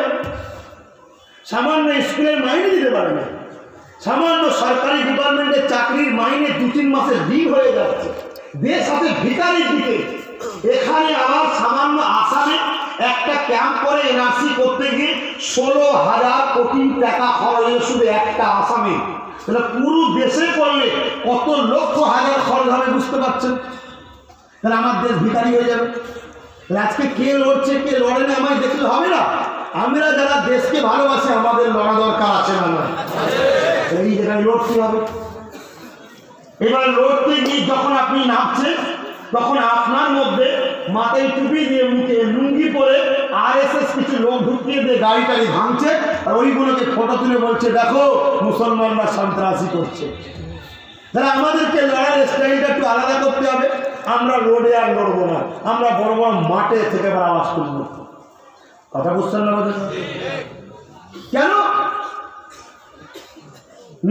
সামান্য স্কুলের মাইনে দিতে পারে না, সামান্য সরকারি ডিপার্টমেন্টের চাকরির মাইনে 2-3 মাসের বিল হয়ে যাচ্ছে। দেশ আছে ভিখারির দিকে। এখানে আবার সামান্য আসামে একটা ক্যাম্প করে এনআরসি করতে গিয়ে 16,000 কোটি টাকা খরচ হয়ে শুধু একটা আসামে। তাহলে পুরো দেশে করলে কত লক্ষ হাজার খরচ হবে বুঝতে পারছেন? তাহলে আমার দেশ ভিখারি হয়ে যাবে। আজকে কে লড়ছে কে লড়ে না আমায় দেখলে হবে না। আমরা যারা দেশকে ভালোবাসি আমাদের লড়া দরকার আছে না নয়? এই জায়গায় লড়তে হবে। এবার লড়তে গিয়ে যখন আপনি নামছেন, তখন আপনার মধ্যে মাথায় টুপি দিয়ে মুখে লুঙ্গি পরে আরএসএস কিছু লোক ঢুকিয়ে দিয়ে গাড়ি টাড়ি ভাঙছে, আর ওইগুলোকে ফটো তুলে বলছে দেখো মুসলমানরা সন্ত্রাসী করছে। তাহলে আমাদেরকে লড়ার স্টাইলটা একটু আলাদা করতে হবে। আমরা রোডে আর লড়বো না, আমরা বড় বড় মাঠে থেকে আওয়াজ তুলব। কথা বুঝছেন না? কেন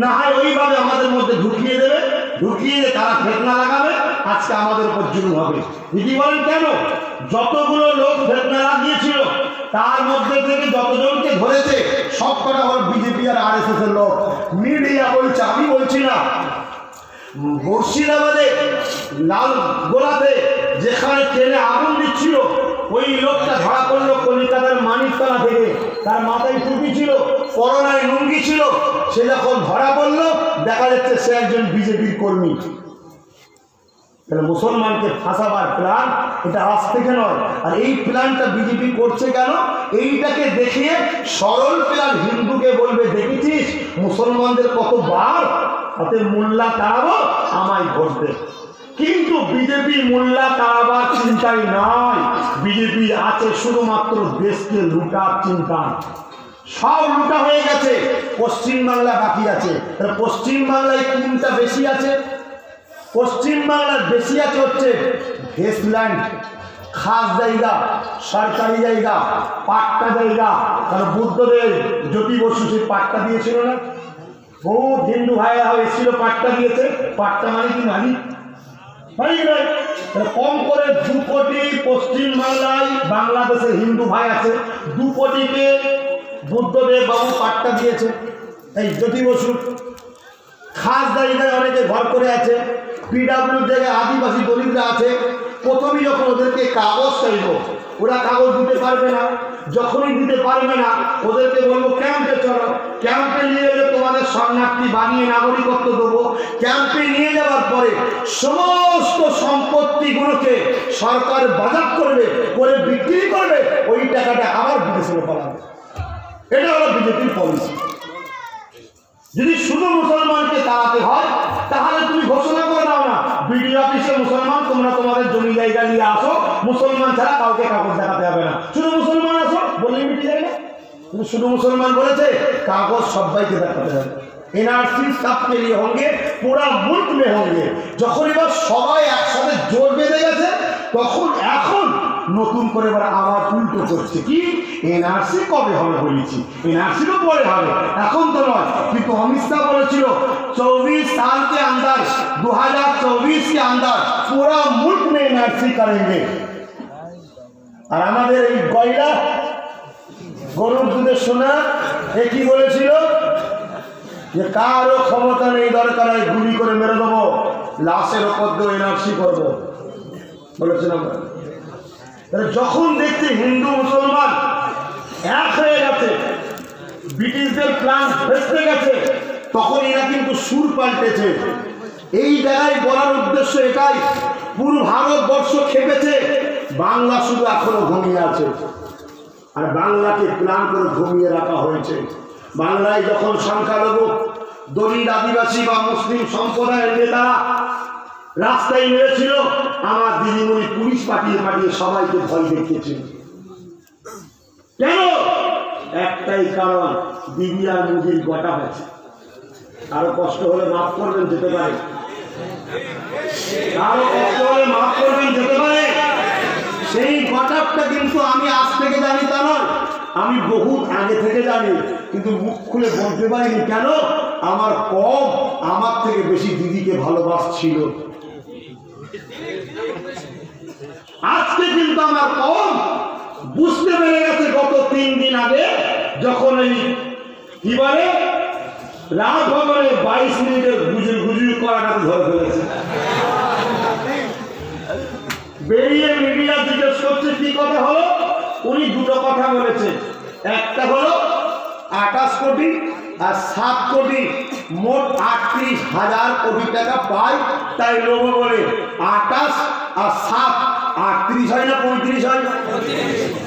না হয় ওইভাবে আমাদের মধ্যে ঢুকিয়ে দেবে, ঢুকিয়ে তারা ফেতনা লাগাবে, আজকে আমাদের উপর জুলুম হবে। দিদি বলেন কেন? যতগুলো লোক ফেতনা লাগিয়েছিল তার মধ্যে থেকে যতজনকে ধরেছে সব কটা হল বিজেপি আর আরএসএস এর লোক। মিডিয়া বলছে, আমি বলছি না। মুর্শিদাবাদে লাল গোলাতে যেখানে ট্রেনে আগুন দিচ্ছিল, ওই লোকটা ধরা পড়লো কলকাতার মানিকতলা থেকে। তার মাথায় টুপি ছিল, করোনায় লুঙ্গি ছিল। সে যখন ধরা পড়লো দেখা যাচ্ছে সে একজন বিজেপির কর্মী। তাহলে মুসলমানকে ফাঁসাবার প্ল্যান এটা আজ থেকে নয়। আর এই প্ল্যানটা বিজেপি করছে কেন? এইটাকে দেখিয়ে সরল প্ল্যান হিন্দুকে বলবে দেখেছিস মুসলমানদের কতবার হাতে মোল্লা তাড়াবো, আমায় ভোট দে। কিন্তু বিজেপি মোল্লা তাড়াবার চিন্তাই নয়, বিজেপি আছে শুধুমাত্র দেশকে লুটার চিন্তা। সব লুটা হয়ে গেছে, পশ্চিমবাংলা বাকি আছে। পশ্চিমবাংলায় কোনটা বেশি আছে? পশ্চিমবাংলার বেশি আছে হচ্ছে ভেস্টল্যান্ড, খাস জায়গা, সরকারি জায়গা, পাট্টা জায়গা। কারণ বুদ্ধদেব জ্যোতি বসু সেই পাট্টা দিয়েছিল না? বহুত হিন্দু ভাইরা এসেছিল, পাট্টা দিয়েছে। পাট্টা মানে কি মালিক? মালিক নয়। কম করে 2 কোটি পশ্চিম বাংলায় বাংলাদেশের হিন্দু ভাই আছে, 2 কোটিকে বুদ্ধদেব বাবু পাট্টা দিয়েছে। এই জ্যোতি বসু খাস জায়গায় অনেকে ঘর করে আছে, পিডাব্লিউ জায়গায় আদিবাসী দলিতরা আছে। প্রথমেই যখন ওদেরকে কাগজ চাইব, ওরা কাগজ দিতে পারবে না। যখনই দিতে পারবে না, ওদেরকে বলবো ক্যাম্পে চলো। ক্যাম্পে নিয়ে গেলে তোমাদের শরণার্থী বানিয়ে নাগরিকত্ব দেবো। ক্যাম্পে নিয়ে যাওয়ার পরে সমস্ত সম্পত্তিগুলোকে সরকার বাজার করবে, করে বিক্রি করবে, ওই টাকাটা আবার বিদেশে পাঠাবে। এটা হলো বিজেপির পলিসি। যদি শুধু মুসলমানকে তাড়াতে হয়, তাহলে তুমি ঘোষণা করে দাও না, বিডিও অফিসে মুসলমান, তোমরা তোমাদের জমি জায়গা নিয়ে আসো, মুসলমান ছাড়া কাউকে কাগজ দেখাতে হবে না, শুধু মুসলমান আসো, বলেই মিটে যায় না। কিন্তু শুধু মুসলমান বলেছে, কাগজ সবাইকে দেখাতে হবে। एनआरसी सबके लिए होंगे, पूरा मुल्क में होंगे। যখন এবার সবাই একসাথে জোর বেঁধে গেছে, তখন এখন নতুন করে এবার আবার উল্টো করছে কি, এনআরসি কবে হবে বলেছি, एनआरसी তো পরে হবে, এখন তো নয়। কিন্তু অমিত শাহ বলেছিল 24 साल के अंदर 2024 के अंदर पूरा मुल्क में एनआरसी करेंगे। আর আমাদের এই গয়লা গরুর দুধের সোনা এ কি বলেছিল যে কারো ক্ষমতা নেই, দরকার হয় গুলি করে মেরে দেবো, লাশের ওপর দিয়ে এনআরসি করবো বলেছিলাম। যখন দেখছে হিন্দু মুসলমান এক হয়ে গেছে, ব্রিটিশদের প্ল্যান ভেস্তে গেছে, তখন এরা কিন্তু সুর পাল্টেছে। এই জায়গায় বলার উদ্দেশ্য এটাই, পুরো ভারতবর্ষ খেপেছে, বাংলা শুধু এখনো ঘুমিয়ে আছে। আর বাংলাকে প্ল্যান করে ঘুমিয়ে রাখা হয়েছে। বাংলায় যখন সংখ্যালঘু দলিত আদিবাসী বা মুসলিম সম্প্রদায়ের নেতারা রাস্তায় নেমেছিল, আমার দিদিমণি পুলিশ পাঠিয়ে পাঠিয়ে সবাইকে ভয় দেখিয়েছিল। কেন? একটাই কারণ, দিদি আর মুদির গোটা হয়েছে। আরো কষ্ট হলে মাফ করবেন, যেতে পারে। আরো কষ্ট হলে মাফ করবেন, যেতে পারে। সেই গোটাপটা কিন্তু আমি আজ থেকে জানি তা নয়, আমি বহুত আগে থেকে জানি, কিন্তু মুখ খুলে বলতে পারিনি। কেন? আমার কম আমার থেকে বেশি দিদিকে ভালোবাসছিল। আজকে কিন্তু আমার কম বুঝতে পেরে গেছে গত 3 দিন আগে, যখন এই কি বলে রাজভবনে 22 মিনিটের গুজুর করাটাকে ধরে ফেলেছে। বেরিয়ে মিডিয়া জিজ্ঞেস করছে কি কথা হলো, উনি দুটো কথা বলেছে। একটা হলো 28 কোটি আর 7 কোটি, মোট 38,000 কোটি টাকা পায়, তাই লোক বলে 28 আর 7 38 হয় না 35 হয়?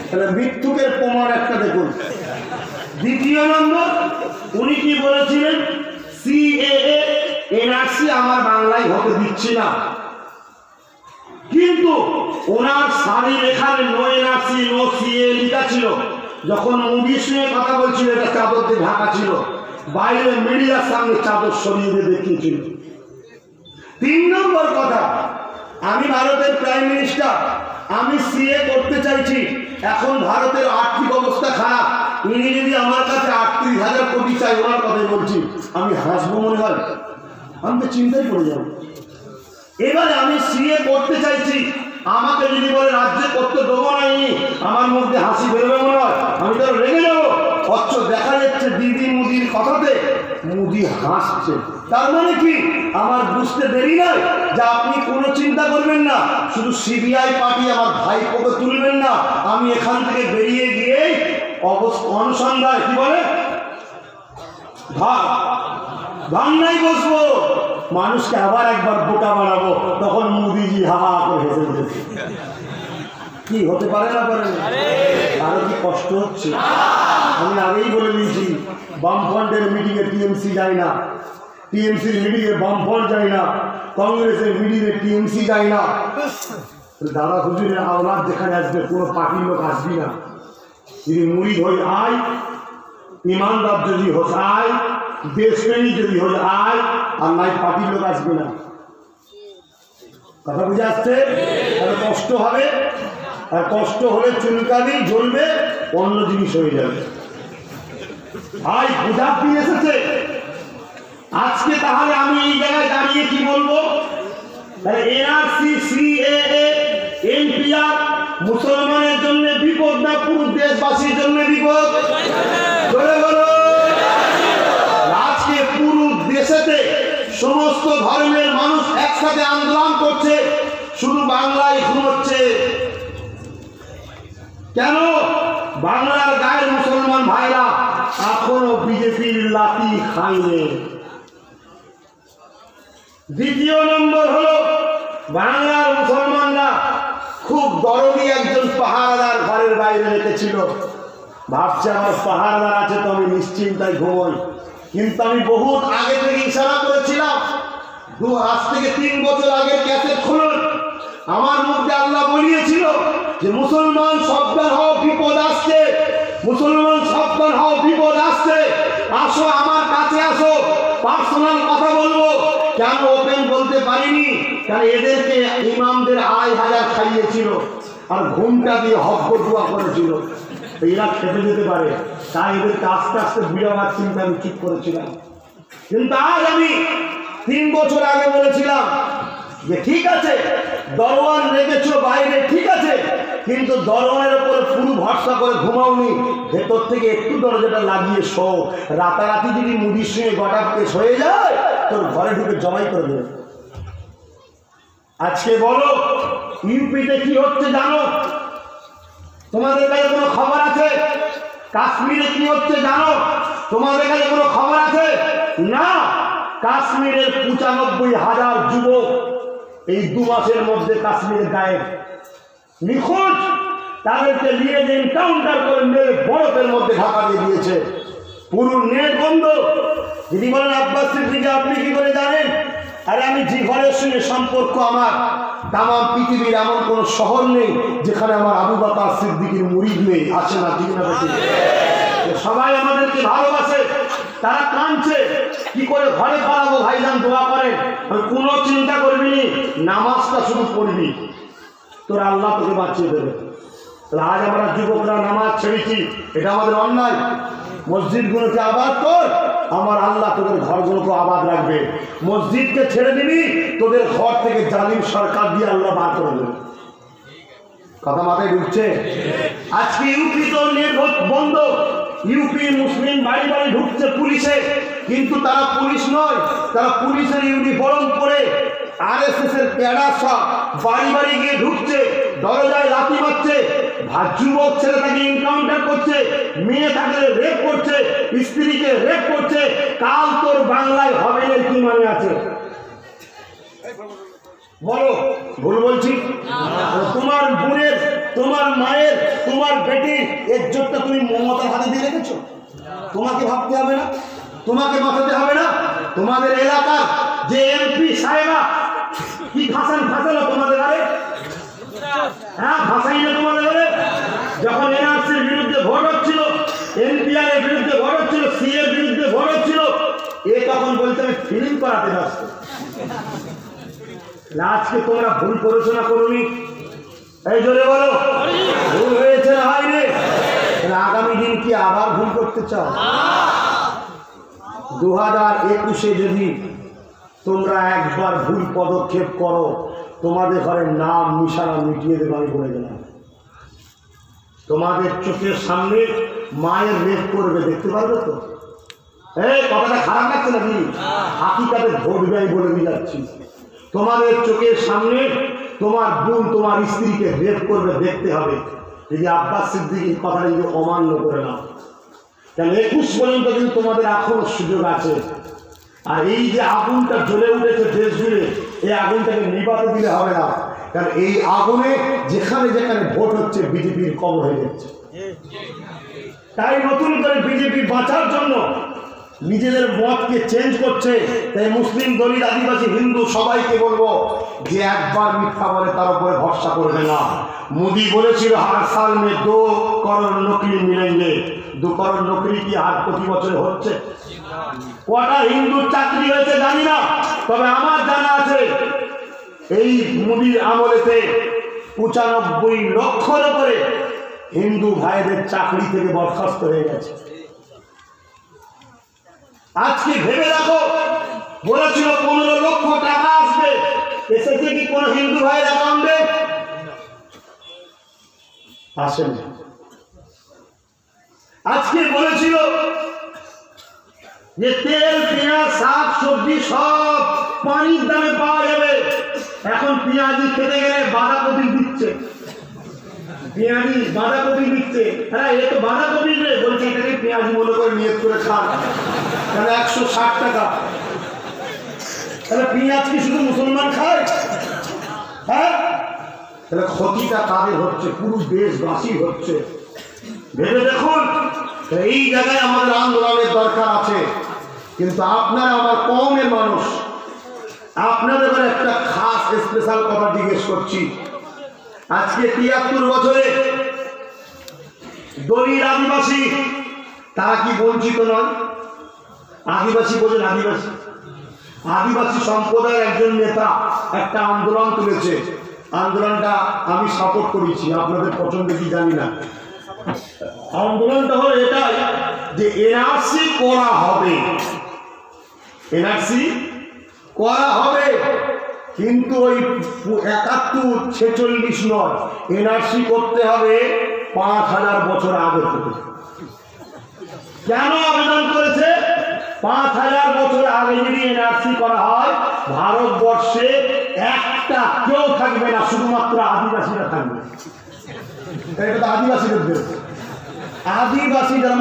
তাহলে মৃত্যুকের প্রমাণ একটা দেখুন। দ্বিতীয় নম্বর, উনি কি বলেছিলেন, সিএএ এনআরসি আমার বাংলায় হতে দিচ্ছি না, কিন্তু ওনার শাড়ির এখানে নো এনআরসি নো সিএ লেখা ছিল। যখন মোদির সঙ্গে কথা বলছিল, এটা চাদর দিয়ে ঢাকা ছিল, বাইরে মিডিয়ার সামনে চাদর সরিয়ে দিয়ে দেখিয়েছিল। 3 নম্বর কথা, আমি ভারতের প্রাইম মিনিস্টার, আমি সিএ করতে চাইছি, এখন ভারতের আর্থিক অবস্থা খারাপ, ইনি যদি আমার কাছে 38,000 কোটি চাই, ওনার কথাই বলছি, আমি হাসবো মনে হয়? আমি তো চিন্তাই পড়ে যাবো। এবারে আমি সিএ করতে চাইছি, আমাকে যদি বলে রাজ্যে করতে দেবো নাই, আমার মধ্যে হাসি বেরোবে মনে হয়, আমি তো রেগে যাবো। অথচ দেখা যাচ্ছে দিদি মুদির কথাতে মুদি হাসছে। তার মানে কি, আমার বুঝতে দেরি নয় যে আপনি কোনো চিন্তা করবেন না, শুধু সিবিআই পাঠিয়ে আমার ভাইপোকে তুলবেন না, আমি এখান থেকে বেরিয়ে গিয়ে অনুসন্ধান কি বলে ভাঙনাই বসবো, মানুষকে আবার একবার বোকা বানাবো, তখন মোদিজি হা হা করে হেসে উঠেছে। কি হতে পারে না পারে না? আরো কি কষ্ট হচ্ছে? আমি আগেই বলে দিয়েছি, বামফ্রন্টের মিটিংয়ে টিএমসি যায় না, টিএমসির মিটিংয়ে বামফ্রন্ট যায় না, কংগ্রেসের মিটিংয়ে টিএমসি যায় না। দাদা হুজুরের আওলাদ যেখানে আসবে, কোনো পার্টির লোক আসবি না। যদি মুরিদ হয়ে আয়, ইমানদার যদি হয়ে আয়, দেশপ্রেমী যদি হয়ে আয়, আর নাই পার্টির লোক আসবে না। কথা বুঝে আসছে? তাহলে কষ্ট হবে, আর কষ্ট হলে চুলকানি জ্বলবে, অন্য জিনিস হয়ে যাবে। ভাই বোঝার দিন এসেছে, আজকে তাহলে আমি এই জায়গায় দাঁড়িয়ে কি বলবো? এনআরসি, সিএএ, এনপিআর মুসলমানের জন্য বিপদ না পুরো দেশবাসীর জন্য বিপদ? বলে বলো। আজকে পুরো দেশেতে সমস্ত ধর্মের মানুষ একসাথে আন্দোলন করছে, শুধু বাংলায় ঘুমোচ্ছে কেন? বাংলার গায়ের মুসলমান ভাইরা এখনো বিজেপির লাঠি খায়নি। দ্বিতীয় নম্বর হলো, বাংলার মুসলমানরা খুব দরদি একজন পাহারাদার ঘরের বাইরে রেখেছিল। ভাবছে আমার পাহারাদার আছে তো আমি নিশ্চিন্তায় ঘুমোই। কিন্তু আমি বহুত আগে থেকে ইশারা করেছিলাম, আজ থেকে 3 বছর আগের ক্যাসেট খুলুন, আমার মুখে আল্লাহ বলিয়েছিল যে মুসলমান সাবধান হও, বিপদ আসছে, মুসলমান সাবধান হও, বিপদ আসছে, আসো আমার কাছে আসো, পার্সোনাল কথা বলবো। কেন ওপেন বলতে পারিনি? কারণ এদেরকে ইমামদের 2,500 খাইয়েছিল আর ঘুমটা দিয়ে হব্ব দোয়া করেছিল, এরা খেতে যেতে পারে, তাই এদেরকে আস্তে আস্তে বুঝাবার চিন্তা আমি ঠিক করেছিলাম। কিন্তু আজ আমি 3 বছর আগে বলেছিলাম যে ঠিক আছে দরওয়ান রেখেছো বাইরে, ঠিক আছে, কিন্তু দরওয়ানের উপরে পুরো ভরসা করে ঘুমাওনি, ভেতর থেকে একটু দরজাটা লাগিয়ে শো। রাতারাতি যদি মুদির সঙ্গে গটা কেস হয়ে যায় তোর ঘরে ঢুকে জমাই করে দেবে। আজকে বলো ইউপিতে কি হচ্ছে জানো? তোমাদের কাছে কোনো খবর আছে? কাশ্মীরে কি হচ্ছে জানো? তোমাদের কাছে কোনো খবর আছে? না। কাশ্মীরের 95,000 যুবক এই 2 মাসের মধ্যে কাশ্মীরে গায়েব, নিখোঁজ। তাদেরকে নিয়ে যে এনকাউন্টার করে মেরে বরফের মধ্যে ঢাকা দিয়ে দিয়েছে, পুরো নেট বন্ধ। যদি বলেন আব্বাস সিদ্দিকী আপনি কি করে জানেন? আরে আমি যে ঘরের সঙ্গে সম্পর্ক আমার, তাম পৃথিবীর এমন কোন শহর নেই যেখানে আমার আবু বকর সিদ্দিকীর মুরিদ নেই, আছে না? ঠিক না? সবাই আমাদেরকে ভালোবাসে, তারা কাঁদছে কি করে ঘরে পালাবো। ভাইজান দোয়া করেন, কোনো চিন্তা করবি নি, নামাজটা শুধু পড়বি, তোর আল্লাহ তোকে বাঁচিয়ে দেবে। আজ আমরা যুবকরা নামাজ ছেড়েছি, এটা আমাদের অন্যায়। মসজিদগুলোকে আবাদ কর, আমার আল্লাহ তোদের ঘরগুলোকে আবাদ রাখবে। মসজিদকে ছেড়ে দিবি, তোদের ঘর থেকে জালিম সরকার দিয়ে আল্লাহ বার করে দেবে। কথা মাথায় ঢুকছে? আজকে ইউপি তো নেট বন্ধ, ইউপি মুসলিম বাড়ি বাড়ি ঢুকছে পুলিশে, কিন্তু তারা পুলিশ নয়, তারা পুলিশের ইউনিফর্ম পরে আরএসএস এর প্যাডা সব বাড়ি বাড়ি গিয়ে ঢুকছে, দরজায় লাথি মারছে, যুবক ছেলেটাকে এনকাউন্টার করছে, মেয়ে থাকলে রেপ করছে, স্ত্রীকে রেপ করছে। কাল তোর বাংলায় হবে না, কি মানে আছে বলো? ভুল বলছি? তোমার বোনের, তোমার মায়ের, তোমার বেটির ইজ্জতটা তুমি মমতার হাতে দিয়ে রেখেছো। তোমাকে ভাবতে হবে না? তোমাকে বাঁচাতে হবে না? তোমাদের এলাকার যে এমপি সাহেবা কি ফাঁসালো তোমাদের ঘরে? হ্যাঁ, ফাঁসাইলে তোমাদের ঘরে। যখন এনআরসির বিরুদ্ধে ভোট হচ্ছিল, এনপিআর এর বিরুদ্ধে ভোট হচ্ছিল, সি এর বিরুদ্ধে ভোট হচ্ছিল, এ তখন বলতে আমি ফিলিং করাতে ব্যস্ত। আজকে তোমরা ভুল করেছো না করোনি? এই জোরে বলো, ভুল হয়েছে না হয়নি? আগামী দিন কি আবার ভুল করতে চাও? 2021-এ যদি তোমরা একবার ভুল পদক্ষেপ করো, তোমাদের ঘরের নাম নিশানা মিটিয়ে দেবে। আমি বলে গেলাম, তোমাদের চোখের সামনে মায়ের রেপ করবে, দেখতে পারবে তো? এই কথাটা খারাপ লাগছে নাকি? হাকিকাতে ভোট ব্যয় বলে দিয়ে যাচ্ছি। তোমাদের চোখের সামনে তোমার বোন তোমার স্ত্রীকে রেপ করবে, দেখতে হবে। যদি আব্বাস সিদ্দিকীর কথাটা যদি অমান্য করে নাও, কারণ 21 পর্যন্ত কিন্তু তোমাদের এখনো সুযোগ আছে। আর এই যে আগুনটা জ্বলে উঠেছে দেশ জুড়ে, এই আগুনটাকে নিভাতে দিলে হবে না। কারণ এই আগুনে যেখানে যেখানে ভোট হচ্ছে বিজেপির কবর হয়ে যাচ্ছে। তাই নতুন করে বিজেপি বাঁচার জন্য নিজেদের মতকে চেঞ্জ করছে। তাই মুসলিম, দলিত, আদিবাসী, হিন্দু সবাইকে বলবো যে একবার মিথ্যা বলে তার উপরে ভরসা করবে না। মোদি বলেছিল হার সাল মে 2 করোড় নকরি মিলেঙ্গে। 2 করোড় নকরি কি আর প্রতি বছরে হচ্ছে? কটা হিন্দুর চাকরি হয়েছে জানি না, তবে আমার জানা আছে এই মোদির আমলেতে 95 লক্ষের উপরে হিন্দু ভাইদের চাকরি থেকে বরখাস্ত হয়ে গেছে। আজকে ভেবে রাখো বলেছিল 15 লক্ষ টাকা আসবে, এসেছে কি কোন হিন্দু ভাইয়ের অ্যাকাউন্টে? আসেনি। আজকে বলেছিল যে তেল, পেঁয়াজ, শাক সবজি সব পানির দামে পাওয়া যাবে। এখন পেঁয়াজি খেতে গেলে বাঁধাকপি দিচ্ছে, পেঁয়াজি বাঁধাকপি দিচ্ছে। হ্যাঁ, এ তো বাঁধাকপি রে, বলছে এটাকে পেঁয়াজি মনে করে নিয়ত করে খান, তাহলে 160 টাকা। তাহলে পেঁয়াজ কি শুধু মুসলমান খায়? হ্যাঁ, তাহলে ক্ষতিটা কাদের হচ্ছে? পুরো দেশবাসী হচ্ছে। ভেবে দেখুন, এই জায়গায় আমাদের আন্দোলনের দরকার আছে। কিন্তু আপনারা আমার কমের মানুষ, আপনাদের একটা খাস স্পেশাল কথা জিজ্ঞেস করছি। আজকে 73 বছরে দলিত আদিবাসী তারা কি বঞ্চিত নয়? আদিবাসী বলেন, আদিবাসী আদিবাসী সম্প্রদায়ের একজন নেতা একটা আন্দোলন তুলেছে। আন্দোলনটা আমি সাপোর্ট করেছি, আপনাদের পছন্দ কি জানি না। আন্দোলনটা হলো এটাই যে এনআরসি করা হবে, এনআরসি করা হবে, কিন্তু ওই 71, 46 নয়, এনআরসি করতে হবে 5000 বছর আগে থেকে। কেন আবেদন করেছে? 5000 বছর আগে যদি এনআরসি করা হয়, ভারতবর্ষে একটা কেউ থাকবে না, শুধুমাত্র আদিবাসীরা থাকবে। এটা তো আদিবাসীদের দেশ। আদিবাসী যারা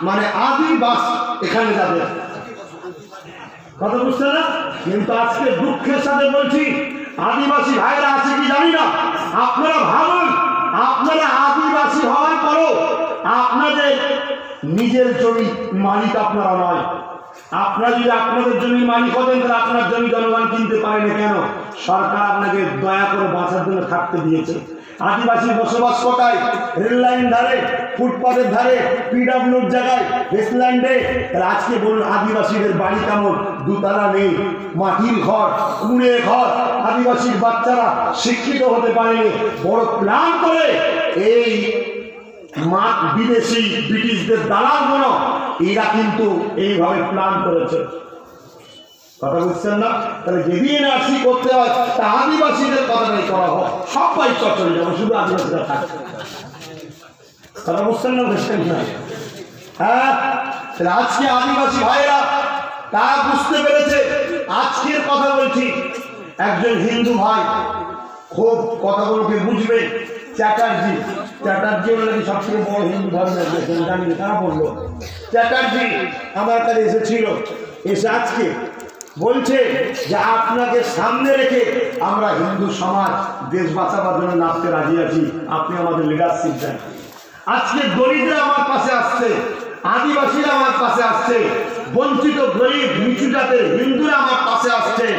মানে আদিবাস এখানে যাবে, কথা বুঝছে না? কিন্তু আজকে দুঃখের সাথে বলছি, আদিবাসী ভাইরা আছে কি জানি না। আপনারা ভাবুন, আপনারা আদিবাসী হওয়ার পরও আপনাদের নিজের জমি মালিক আপনারা নয়। আপনারা যদি আপনাদের জমির মালিক হতেন, তাহলে আপনার জমি জনগণ কিনতে পারে না কেন? সরকার আপনাকে দয়া করে বাঁচার জন্য থাকতে দিয়েছে। আদিবাসী বসবাস কোথায়? রেল লাইন ধারে, ফুটপাথের ধারে, পিডব্লিউর জায়গায়, রেস্টল্যান্ডে। আজকে বলুন, আদিবাসীদের বাড়ি কেমন? দুতলা নেই, মাটির ঘর, কুড়ে ঘর। আদিবাসীর বাচ্চারা শিক্ষিত হতে পারেনি। বড় প্ল্যান করে এই বিদেশি ব্রিটিশদের দালালগুলো এরা কিন্তু এইভাবে প্ল্যান করেছে, কথা বুঝছেন না? তাহলে যদি এনআরসি করতে হয়, তা আদিবাসীদের কথাটাই করা হোক, সবাই চলে যাবো, শুধু আদিবাসীরা থাকবে, কথা বুঝছেন না? বুঝছেন না? হ্যাঁ, তাহলে আজকে আদিবাসী ভাইরা তারা বুঝতে পেরেছে। আজকের কথা বলছি, একজন হিন্দু ভাই খুব কথাগুলোকে বুঝবে, চ্যাটার্জি। চ্যাটার্জি হলো নাকি সবথেকে বড় হিন্দু ধর্মের, জানি না কারা বললো। চ্যাটার্জি আমার কাছে এসেছিল, এসে আজকে বলছে যে আপনাকে সামনে রেখে আমরা হিন্দু সমাজ দেশ বাঁচাবার জন্য নাচতে রাজি আছি, আপনি আমাদের লিডারশিপ দেন। আজকে দরিদ্র আমার পাশে আসছে, আদিবাসীরা আমার পাশে আসছে, বঞ্চিত গরিব নিচু জাতের হিন্দুরা আমার পাশে আসছে।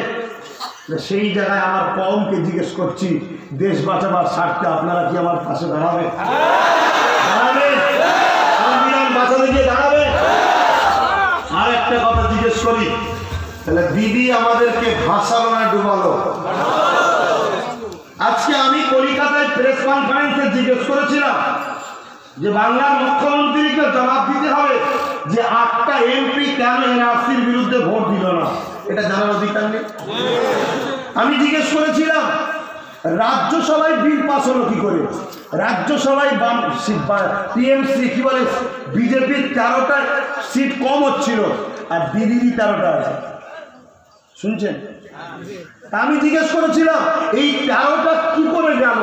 সেই জায়গায় আমার কওমকে জিজ্ঞেস করছি, দেশ বাঁচাবার স্বার্থে আপনারা কি আমার পাশে দাঁড়াবে? দাঁড়াবেন? সংবিধান বাঁচাতে গিয়ে দাঁড়াবে? আর একটা কথা জিজ্ঞেস করি, তাহলে দিদি আমাদেরকে ভাসালো না ডুবালো? আজকে আমি কলকাতায় প্রেস কনফারেন্সে জিজ্ঞেস করেছিলাম যে বাংলার মুখ্যমন্ত্রীকে জবাব দিতে হবে যে 8টা এমপি কেন এনআরসির বিরুদ্ধে ভোট দিল না, এটা জানার অধিকার নেই। আমি জিজ্ঞেস করেছিলাম রাজ্যসভায় বিল পাস হলো কি করে? রাজ্যসভায় টিএমসি কি বলে বিজেপির 13টা সিট কম হচ্ছিল, আর দিদিরই 13টা আছে, শুনছেন? আমি জিজ্ঞেস করেছিলাম এই 13টা কি করে গেল?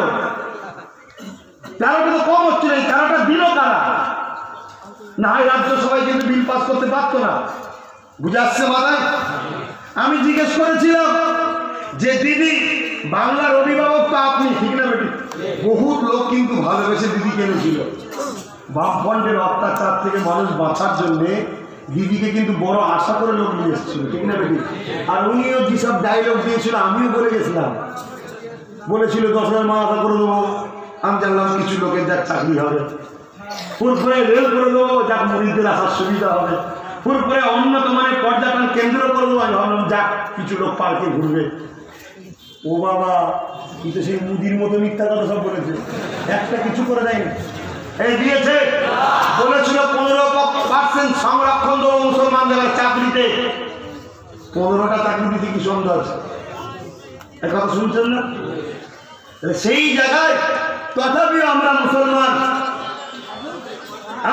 13টা তো কম হচ্ছিল, এই 13টা দিল কারা? না হয় রাজ্যসভায় কিন্তু বিল পাস করতে পারতো না, বুঝে আসছে মাথায়? আমি জিজ্ঞেস করেছিলাম যে দিদি বাংলার অভিভাবক তো আপনি, ঠিক না বেটি? বহুত লোক কিন্তু ভালোবেসে দিদি কেনেছিল, বামফ্রন্টের অত্যাচার থেকে মানুষ বাঁচার জন্যে দিদিকে কিন্তু বড় আশা করে লোক নিয়ে এসেছিল, ঠিক না বেটি? আর উনিও যেসব ডায়লগ দিয়েছিল আমিও বলে গেছিলাম, বলেছিল 10,000 মাথা করে দেবো, আমি জানলাম কিছু লোকের যাক চাকরি হবে, পুরপুরে রেল করে দেবো যাক মরিচদের আসার সুবিধা হবে, পুরপুরে উন্নত মানের পর্যটন কেন্দ্র করে দেবো, আমি ভাবলাম যাক কিছু লোক পার্কে ঘুরবে। ও বাবা, কিন্তু সেই মুদির মতো মিথ্যা কথা সব বলেছে, একটা কিছু করে দেয়নি। এই দিয়েছে, বলেছিল 15% সংরক্ষণ দেবো মুসলমানদের চাকরিতে, 15টা চাকরি দিতে কি সন্দেহ আছে? এক কথা শুনছেন না? সেই জায়গায় তথাপিও আমরা মুসলমান,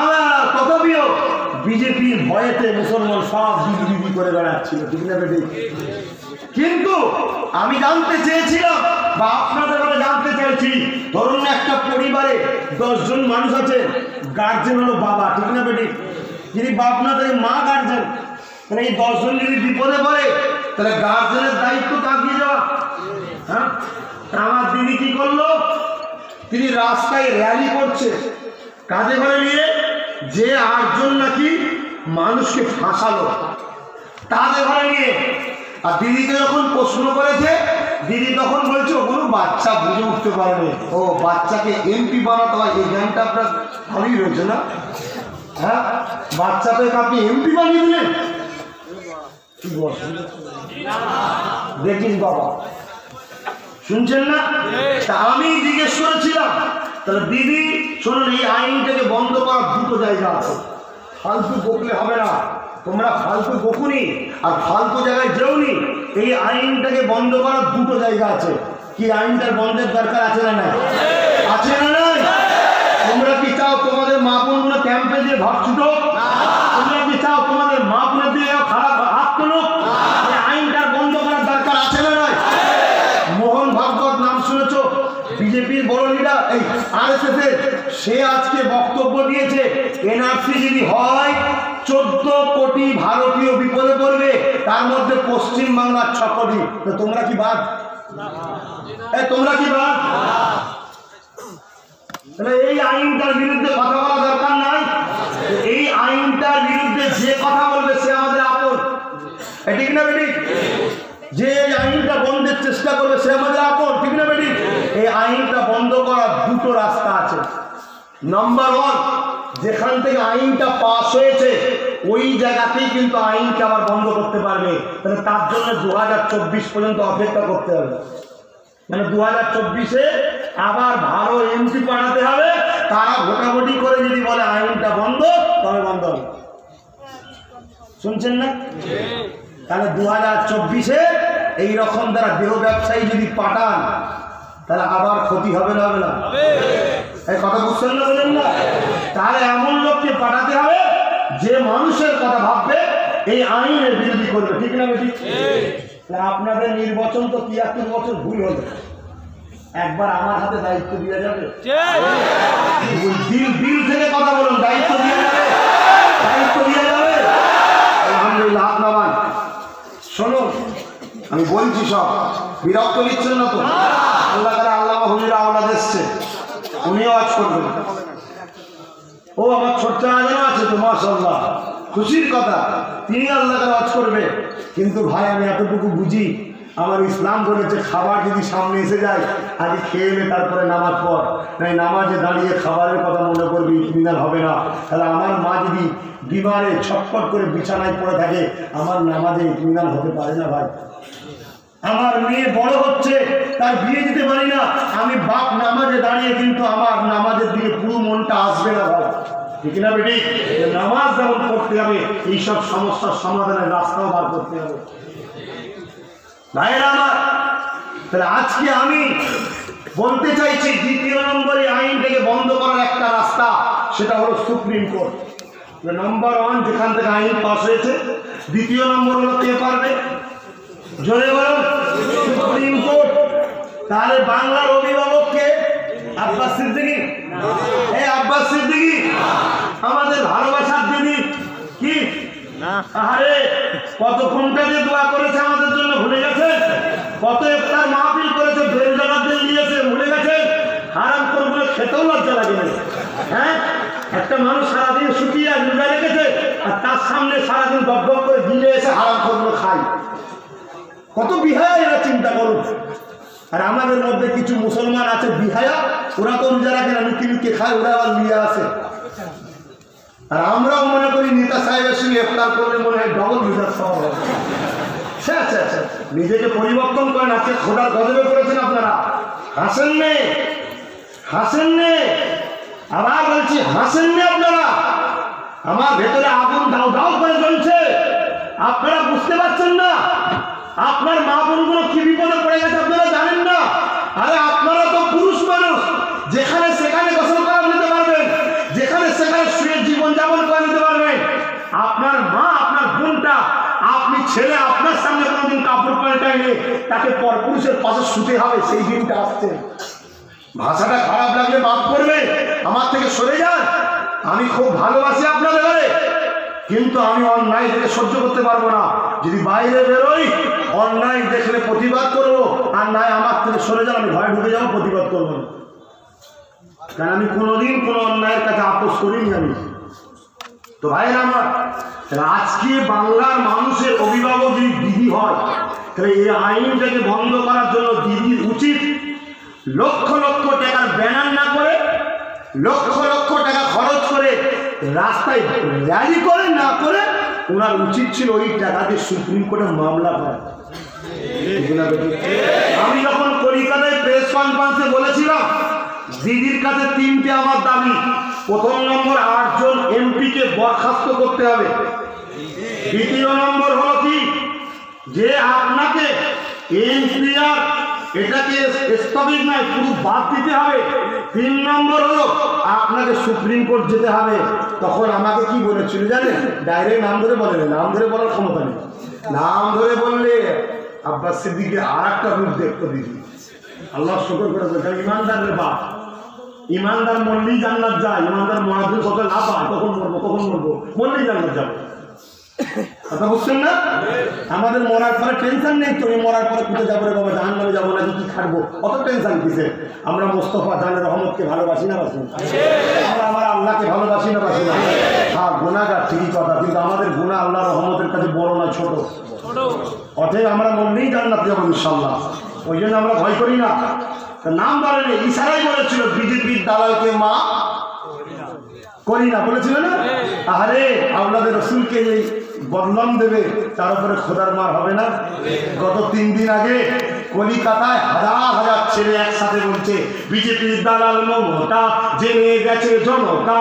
আমরা তথাপিও বিজেপির ভয়েতে মুসলমান সব বিধি করে বেড়াচ্ছিল, ঠিক না বেটি? কিন্তু আমি জানতে চেয়েছিলাম বা আপনাদের কাছে জানতে চাইছি, ধরুন একটা পরিবারে 10 জন মানুষ আছে, গার্জেন হলো বাবা, ঠিক না বেটি? যদি বাপ না থাকে মা গার্জেন, তাহলে এই 10 জন যদি বিপদে পড়ে তাহলে গার্জেনের দায়িত্ব কাটিয়ে যাওয়া। হ্যাঁ, আমার দিদি কি করলো, তিনি রাস্তায় র্যালি করছে, কাঁধে করে নিয়ে যে 8 জন নাকি মানুষকে ফাঁসালো তাদের ঘরে নিয়ে। আর দিদিকে যখন প্রশ্ন করেছে, দিদি তখন বলছে ওগুলো বাচ্চা বুঝে উঠতে পারবে, ও বাচ্চাকে এমপি বানাতে হয়, এই জ্ঞানটা আপনার ভালোই রয়েছে না? হ্যাঁ, বাচ্চাটাকে আপনি এমপি বানিয়ে দিলেন, কি বলছেন? দেখিস বাবা, শুনছেন না? তা আমি জিজ্ঞেস করেছিলাম, তাহলে দিদি শোনুন, এই আইনটাকে বন্ধ করার 2টো জায়গা আছে, ফালতু বকলে হবে না, তোমরা ফালতু বকুনি আর ফালতু জায়গায় যেওনি। এই আইনটাকে বন্ধ করার 2টো জায়গা আছে। কি আইনটার বন্ধের দরকার আছে না নাই? আছে না নাই? তোমরা কি চাও তোমাদের মা বোনগুলো ক্যাম্পে দিয়ে ভাবছুট? তোমরা কি চাও তোমাদের মা বোনের দিয়ে খারাপ হাত তুলুক? আইনটার বন্ধ করার দরকার আছে না নাই? মোহন ভাগবত নাম শুনেছো? বিজেপির বড় লিডার, এই আরএসএস এর, সে আজকে বক্তব্য দিয়েছে এনআরসি যদি হয় 14 কোটি ভারতীয় বিপদে পড়বে, তার মধ্যে পশ্চিম বাংলার 6 কোটি। তো তোমরা কি বাদ? তোমরা কি বাদ? তাহলে এই আইনটার বিরুদ্ধে কথা বলা দরকার নাই? এই আইনটার বিরুদ্ধে যে কথা বলবে সে আমাদের আপন, ঠিক না বেটি? যে আইনটা বন্ধের চেষ্টা করবে সে আমাদের আপন, ঠিক না বেটি? এই আইনটা বন্ধ করার 2টো রাস্তা আছে। নাম্বার 1, যেখান থেকে আইনটা পাস হয়েছে ওই জায়গাতেই কিন্তু আইনকে আবার বন্ধ করতে পারবে। তাহলে তার জন্য 2024 পর্যন্ত অপেক্ষা করতে হবে। মানে 2024-এ আবার ভালো এমপি পাঠাতে হবে, তারা ভোটাভুটি করে যদি বলে আইনটা বন্ধ, তবে বন্ধ হবে। শুনছেন না? তাহলে 2024-এ এইরকম যারা দেহ ব্যবসায়ী যদি পাঠান তাহলে আবার ক্ষতি হবে না? হবে না? এই কথা বুঝছেন না? বলেন না? তাহলে এমন লোককে পাঠাতে হবে যে মানুষের কথা ভাববে, এই আইনের বিরোধী করবে, ঠিক না বেশি? আপনাদের নির্বাচন তো 73 বছর ভুল হলো, একবার আমার হাতে দায়িত্ব দিয়ে যাবে। দিল থেকে কথা বলুন, দায়িত্ব দিয়ে যাবে, দায়িত্ব দিয়ে যাবে। আলহামদুলিল্লাহ, হাত নামান। শোনো, আমি বলছি, সব বিরক্ত নিচ্ছেন না তো? আল্লাহ তাআলা আল্লামা হুজুর আওলাদ এসছে, উনিও আজ করবেন। ও আমার ছোট্ট আয়োজন আছে তো, মাশাআল্লাহ, খুশির কথা, তিনি আল্লাহ তাআলা আজ করবে। কিন্তু ভাই আমি এতটুকু বুঝি, আমার ইসলাম বলেছে খাবার যদি সামনে এসে যায় আগে খেয়ে নে, তারপরে নামাজ পড়, নাই নামাজে দাঁড়িয়ে খাবারের কথা মনে করবি, ইতমিনান হবে না। তাহলে আমার মা যদি বিমারে ছটফট করে বিছানায় পড়ে থাকে, আমার নামাজে ইতমিনান হতে পারে না ভাই। আমার মেয়ে বড় হচ্ছে, তার বিয়ে দিতে পারি না, আমি বাপ নামাজে দাঁড়িয়ে কিন্তু আমার নামাজের দিকে পুরো মনটা আসবে না ভাই, ঠিক না বেটি? নামাজ যেমন পড়তে হবে, এইসব সমস্যার সমাধানের রাস্তাও বার করতে হবে ভাইয়েরা আমার। তাহলে আজকে আমি বলতে চাইছি, 2 নম্বরে আইনটাকে বন্ধ করার একটা রাস্তা, সেটা হলো সুপ্রিম কোর্ট। নাম্বার 1 যেখান থেকে আইন পাস হয়েছে। 2 নম্বর হলো কে পারবে? জোরে বলুন, সুপ্রিম কোর্ট। তাহলে বাংলার অভিভাবককে আব্বাস সিদ্দিকী, এই আব্বাস সিদ্দিকী আমাদের ভালোবাসার দিদি কি? আরে কত ঘন্টা দিয়ে দোয়া করেছে আমাদের জন্য, ভুলে গেছে? কত ইফতার মাহফিল করেছে, বেল জানাতে নিয়েছে, ভুলে গেছে? হারাম করে খেতেও লজ্জা লাগে না? হ্যাঁ, একটা মানুষ সারাদিন শুকিয়ে রোজা রেখেছে, আর তার সামনে সারাদিন বক বক করে দিলে এসে হারাম করে খায়। কত বিহায়া এরা, চিন্তা করুন। আর আমাদের মধ্যে কিছু মুসলমান আছে বিহায়া, ওরা তো রোজা রাখে না, লুকিয়ে লুকিয়ে খায়, ওরা আবার নিয়ে আসে। আর আমরাও মনে করি নেতা সাহেবের সঙ্গে ইফতার করলে মনে হয় ডবল রোজা খাওয়া হবে। আচ্ছা, নিজেকে পরিবর্তন করেন। আজকে খোদার গজবে করেছেন আপনারা, হাসেন নে, হাসেন নে, আবার বলছি হাসেন নে আপনারা। আমার ভেতরে আগুন দাও দাও করে জ্বলছে, আপনারা বুঝতে পারছেন না? আপনার মা বোনগুলো কি বিপদে পড়ে গেছে আপনারা জানেন না? আরে আপনারা তো পুরুষ মানুষ, যেখানে সেখানে গোসল করে নিতে পারবেন, যেখানে সেখানে শুয়ে জীবন যাপন করে নিতে পারবেন। আপনার মা, আপনার বোনটা, আপনি ছেলে আপনার সামনে কোনোদিন কাপড় পাল্টাইলে তাকে পরপুরুষের পাশে শুতে হবে, সেই দিনটা আসছে। ভাষাটা খারাপ লাগলে মাফ করবে, আমার থেকে সরে যান। আমি খুব ভালোবাসি আপনাদের ঘরে, কিন্তু আমি অন্যায় দেখে সহ্য করতে পারবো না। যদি বাইরে বেরোই, অন্যায় দেখলে প্রতিবাদ করবো, আর নাই আমার থেকে সরে যান, আমি ভয় ঢুকে যাবো, প্রতিবাদ করবো না। কারণ আমি কোনোদিন কোনো অন্যায়ের কাছে আপোষ করিনি আমি। তো ভাইয়ের আমার, আজকে বাংলার মানুষের অভিভাবক যদি দিদি হয়, তাহলে এই আইনটাকে বন্ধ করার জন্য দিদির উচিত লক্ষ লক্ষ টাকার ব্যানার না করে, লক্ষ লক্ষ টাকা খরচ করে রাস্তায় র্যালি করে না করে, ওনার উচিত ছিল ওই টাকা দিয়ে সুপ্রিম কোর্টে মামলা করা। আমি যখন কলকাতায় প্রেস কনফারেন্সে বলেছিলাম, দিদির কাছে তিনটে আমার দাবি। প্রথম নম্বর, 8 জন এমপিকে বরখাস্ত করতে হবে। দ্বিতীয় নম্বর হলো কি, যে আপনাকে এনপিআর এটাকে স্থগিত নয়, পুরো বাদ দিতে হবে। 3 নম্বর হলো আপনাকে সুপ্রিম কোর্ট যেতে হবে। তখন আমাকে কি বলেছিল জানেন? ডাইরেক্ট নাম ধরে বলে, নাম ধরে বলার ক্ষমতা নেই। নাম ধরে বললে আব্বাস সিদ্দিকীর আর একটা রূপ দেখতে দিদি। আল্লাহ শুকর করে বলছে, ইমানদারের বাপ, ইমানদার মরলেই জান্নাত যায়। ইমানদার মরার জন্য কত লাভ হয়, কখন মরবো কখন মরবো, মরলেই জান্নাত যাবে। কথা বুঝছেন না? আমাদের মরার পরে টেনশন নেই, তুমি মরার পরে কোথায় যাবো রে বাবা, জাহান্নামে যাবো নাকি কি খাটবো, অত টেনশন কিসে? আমরা মোস্তফা জানের রহমতকে ভালোবাসি না বাসি? আমরা আমার আল্লাহকে ভালোবাসি না বাসি না? হ্যাঁ, গুনাহগার ঠিকই কথা, কিন্তু আমাদের গুনাহ আল্লাহর রহমতের কাছে বড় না ছোট। অতএব আমরা মরলেই জান্নাত যাবো ইনশাআল্লাহ, ওই জন্য আমরা ভয় করি না। নাম বলেনি, ইশারাই বলেছিল বিজেপির দালালকে মা করি না, বলেছিল না? আরে আওলাদের রসুলকে এই বদনাম দেবে, তার উপরে খোদার মার হবে না? গত 3 দিন আগে কলিকাতায় হাজার হাজার ছেলে একসাথে বলছে, বিজেপির দালাল মমতা জেনে গেছে জনতা।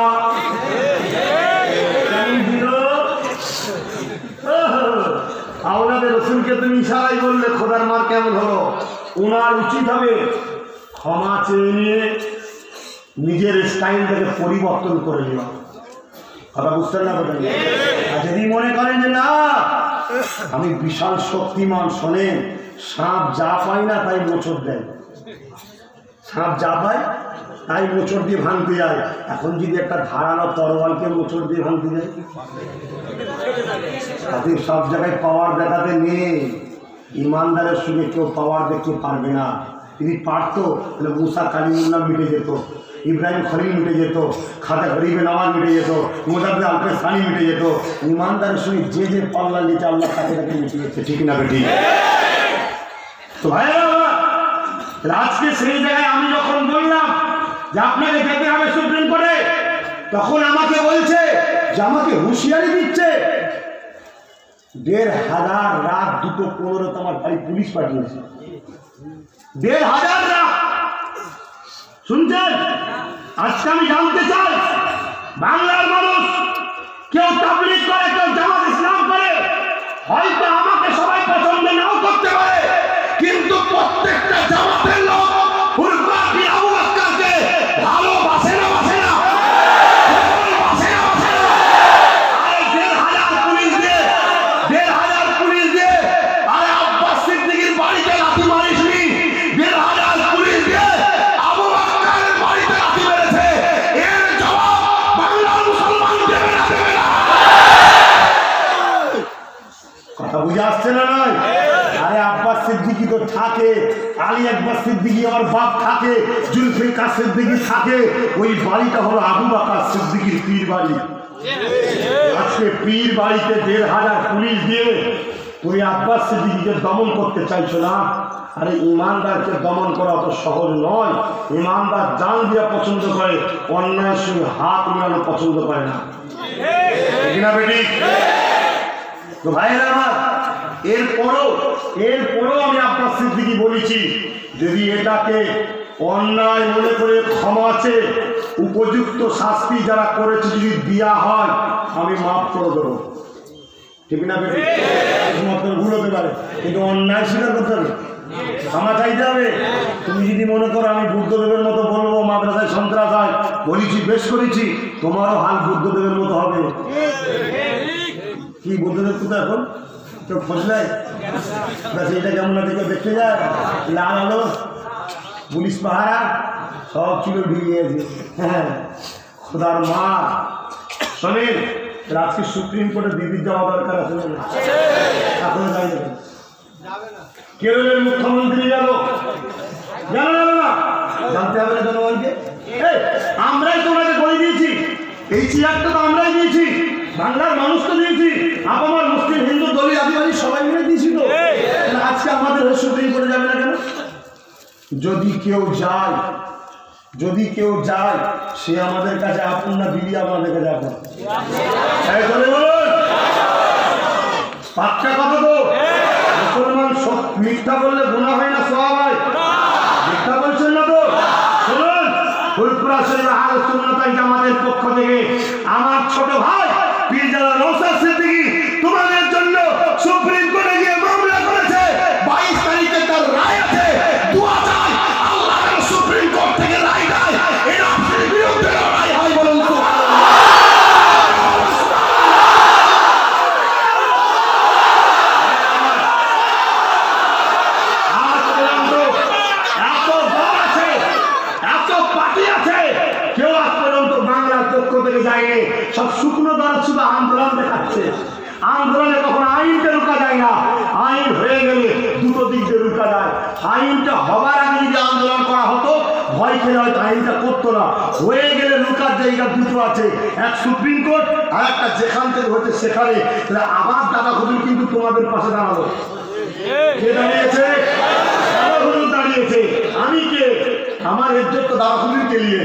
আওলাদের রসুলকে তুমি ইশারাই বললে, খোদার মার কেমন হলো? ওনার উচিত হবে ক্ষমা চেয়ে নিয়ে নিজের স্টাইলটাকে পরিবর্তন করে নেওয়া। কথা বুঝতেন না? কথা। আর যদি মনে করেন যে না আমি বিশাল শক্তিমান, শোনেন, সাপ যা পায় না তাই মোচড় দেয়। সাপ যা পায় তাই মোচড় দিয়ে ভাঙতে যায়। এখন যদি একটা ধারালো তরোয়ালকে মোচড় দিয়ে ভাঙতে যায়, তাদের সব জায়গায় পাওয়ার দেখাতে নেই। ইমানদারের সঙ্গে কেউ পাওয়ার দেখতে পারবে না। যদি পারতো তাহলে মুসা কালিমুল্লাহ মিটে যেত, ইব্রাহিম খলিল মিটে যেত, খাজা গরিবে নওয়াজ মিটে যেত, মুজাদ্দিদ আল কাসানি মিটে যেত। ইমানদারের সঙ্গে যে যে পাল্লা নিচে আল্লাহ তাকে তাকে মিটে যেতে, ঠিক না বেটি? তো ভাইরা, আজকে সেই জায়গায় আমি যখন বললাম যে আপনাকে যেতে হবে সুপ্রিম কোর্টে, তখন আমাকে বলছে যে আমাকে হুঁশিয়ারি দিচ্ছে ১,৫০০ রাত 2:15 আমার বাড়ি পুলিশ পাঠিয়েছে। ১,৫০০ রাত শুনছেন? আজকে আমি জানতে চাই, বাংলার মানুষ কেউ তাবলীগ করে, কেউ জামাত ইসলাম করে, হয়তো আমাকে সবাই পছন্দ নাও করতে পারে, কিন্তু প্রত্যেকটা জামাতের লোক হুরবাকি আবু বকরকে ভালোবাসে না, বাসে না? বুঝে আসছে না? নয়? আরে আব্বাস সিদ্দিকী তো থাকে, আলী আকবর সিদ্দিকী আমার বাপ থাকে, জুলফিকার সিদ্দিকী থাকে। ওই বাড়িটা হলো আবু বকর সিদ্দিকীর পীর বাড়ি। আজকে পীর বাড়িতে ১,৫০০ পুলিশ দিয়ে তুমি আব্বাস সিদ্দিকীকে দমন করতে চাইছো না? আরে ইমানদারকে দমন করা অত সহজ নয়। ইমানদার জান দিয়া পছন্দ করে, অন্যায়ের সঙ্গে হাত মিলানো পছন্দ করে না, ঠিক না বেটি? তো ভাইরা আমার, এরপরও আমি আব্বাস সিদ্দিকী বলেছি, যদি এটাকে অন্যায় মনে করে ক্ষমা চেয়ে উপযুক্ত শাস্তি যারা করেছে যদি দেওয়া হয়, আমি মাফ করে দেবো। ঠিক না বেশি একমাত্র ভুল হতে পারে, কিন্তু অন্যায় স্বীকার করতে হবে, ক্ষমা চাইতে হবে। তুমি যদি মনে করো আমি বুদ্ধদেবের মতো বলবো মাদ্রাসায় সন্ত্রাস হয়, বলেছি বেশ করেছি, তোমারও হাল বুদ্ধদেবের মতো হবে। কি বুদ্ধদেব কোথায় এখন কেউ খোঁজ নেয়? এটা কেমন আছে কেউ দেখতে যায়? লাল আলো, পুলিশ পাহারা সব চুলো ঢুকে গেছে। হ্যাঁ, খোদার মা শোনেন, আজকে সুপ্রিম কোর্টে দিদির যাওয়া দরকার আছে, এখনো যাই না। কেরলের মুখ্যমন্ত্রী গেল, জানো না, জানতে হবে না জনগণকে। আমরাই তোমাকে বলে দিয়েছি, এই চেয়ারটা তো আমরাই দিয়েছি, বাংলার মানুষ তো দিয়েছি, আপামার মুসলিম হিন্দু দলিত আদিবাসী সবাই মিলে দিয়েছি তো। আজকে আমাদের সুপ্রিম কোর্টে যাবে না কেন? যদি কেউ যায় সে আমাদের কাছে আপন না, দিদি আমাদের কাছে আপন। বলুন পাক্কা কথা তো। মুসলমান মিথ্যা বললে গুনাহ হয় না, সওয়াব হয়। মিথ্যা বলছেন না তো? শুনুন, ফুলপুরা শরীফ আহলে সুন্নাত ওয়াল জামাতের পক্ষ থেকে আমার ছোট ভাই পীরজাদা নওশাদ সিদ্দিকী তোমাদের জন্য সুপ্রিম কোর্টে গিয়ে মামলা করেছে। 22 তারিখে তার রায় আছে, দোয়া চাই আল্লাহ যেন সুপ্রিম কোর্ট থেকে রায় দেয়, এই রাষ্ট্রের বিরুদ্ধে লড়াই হয়। বলুন তো যায়নি, সব শুকনো দরদ শুধু আন্দোলন দেখাচ্ছে। আন্দোলনে কখনো আইনটা রুকা যায় না, আইন হয়ে গেলে দুটো দিক দিয়ে রুকা যায়। আইনটা হবার আগে যদি আন্দোলন করা হতো ভয় খেলে হয়তো আইনটা করতো না, হয়ে গেলে রুকার জায়গা দুটো আছে, এক সুপ্রিম কোর্ট আর একটা যেখান থেকে হচ্ছে সেখানে। তাহলে আবার দাদা হুজুর কিন্তু তোমাদের পাশে দাঁড়ালো। কে দাঁড়িয়েছে? দাদা হুজুর দাঁড়িয়েছে। আমি কে? আমার ইজ্জত তো দাদা হুজুরকে নিয়ে।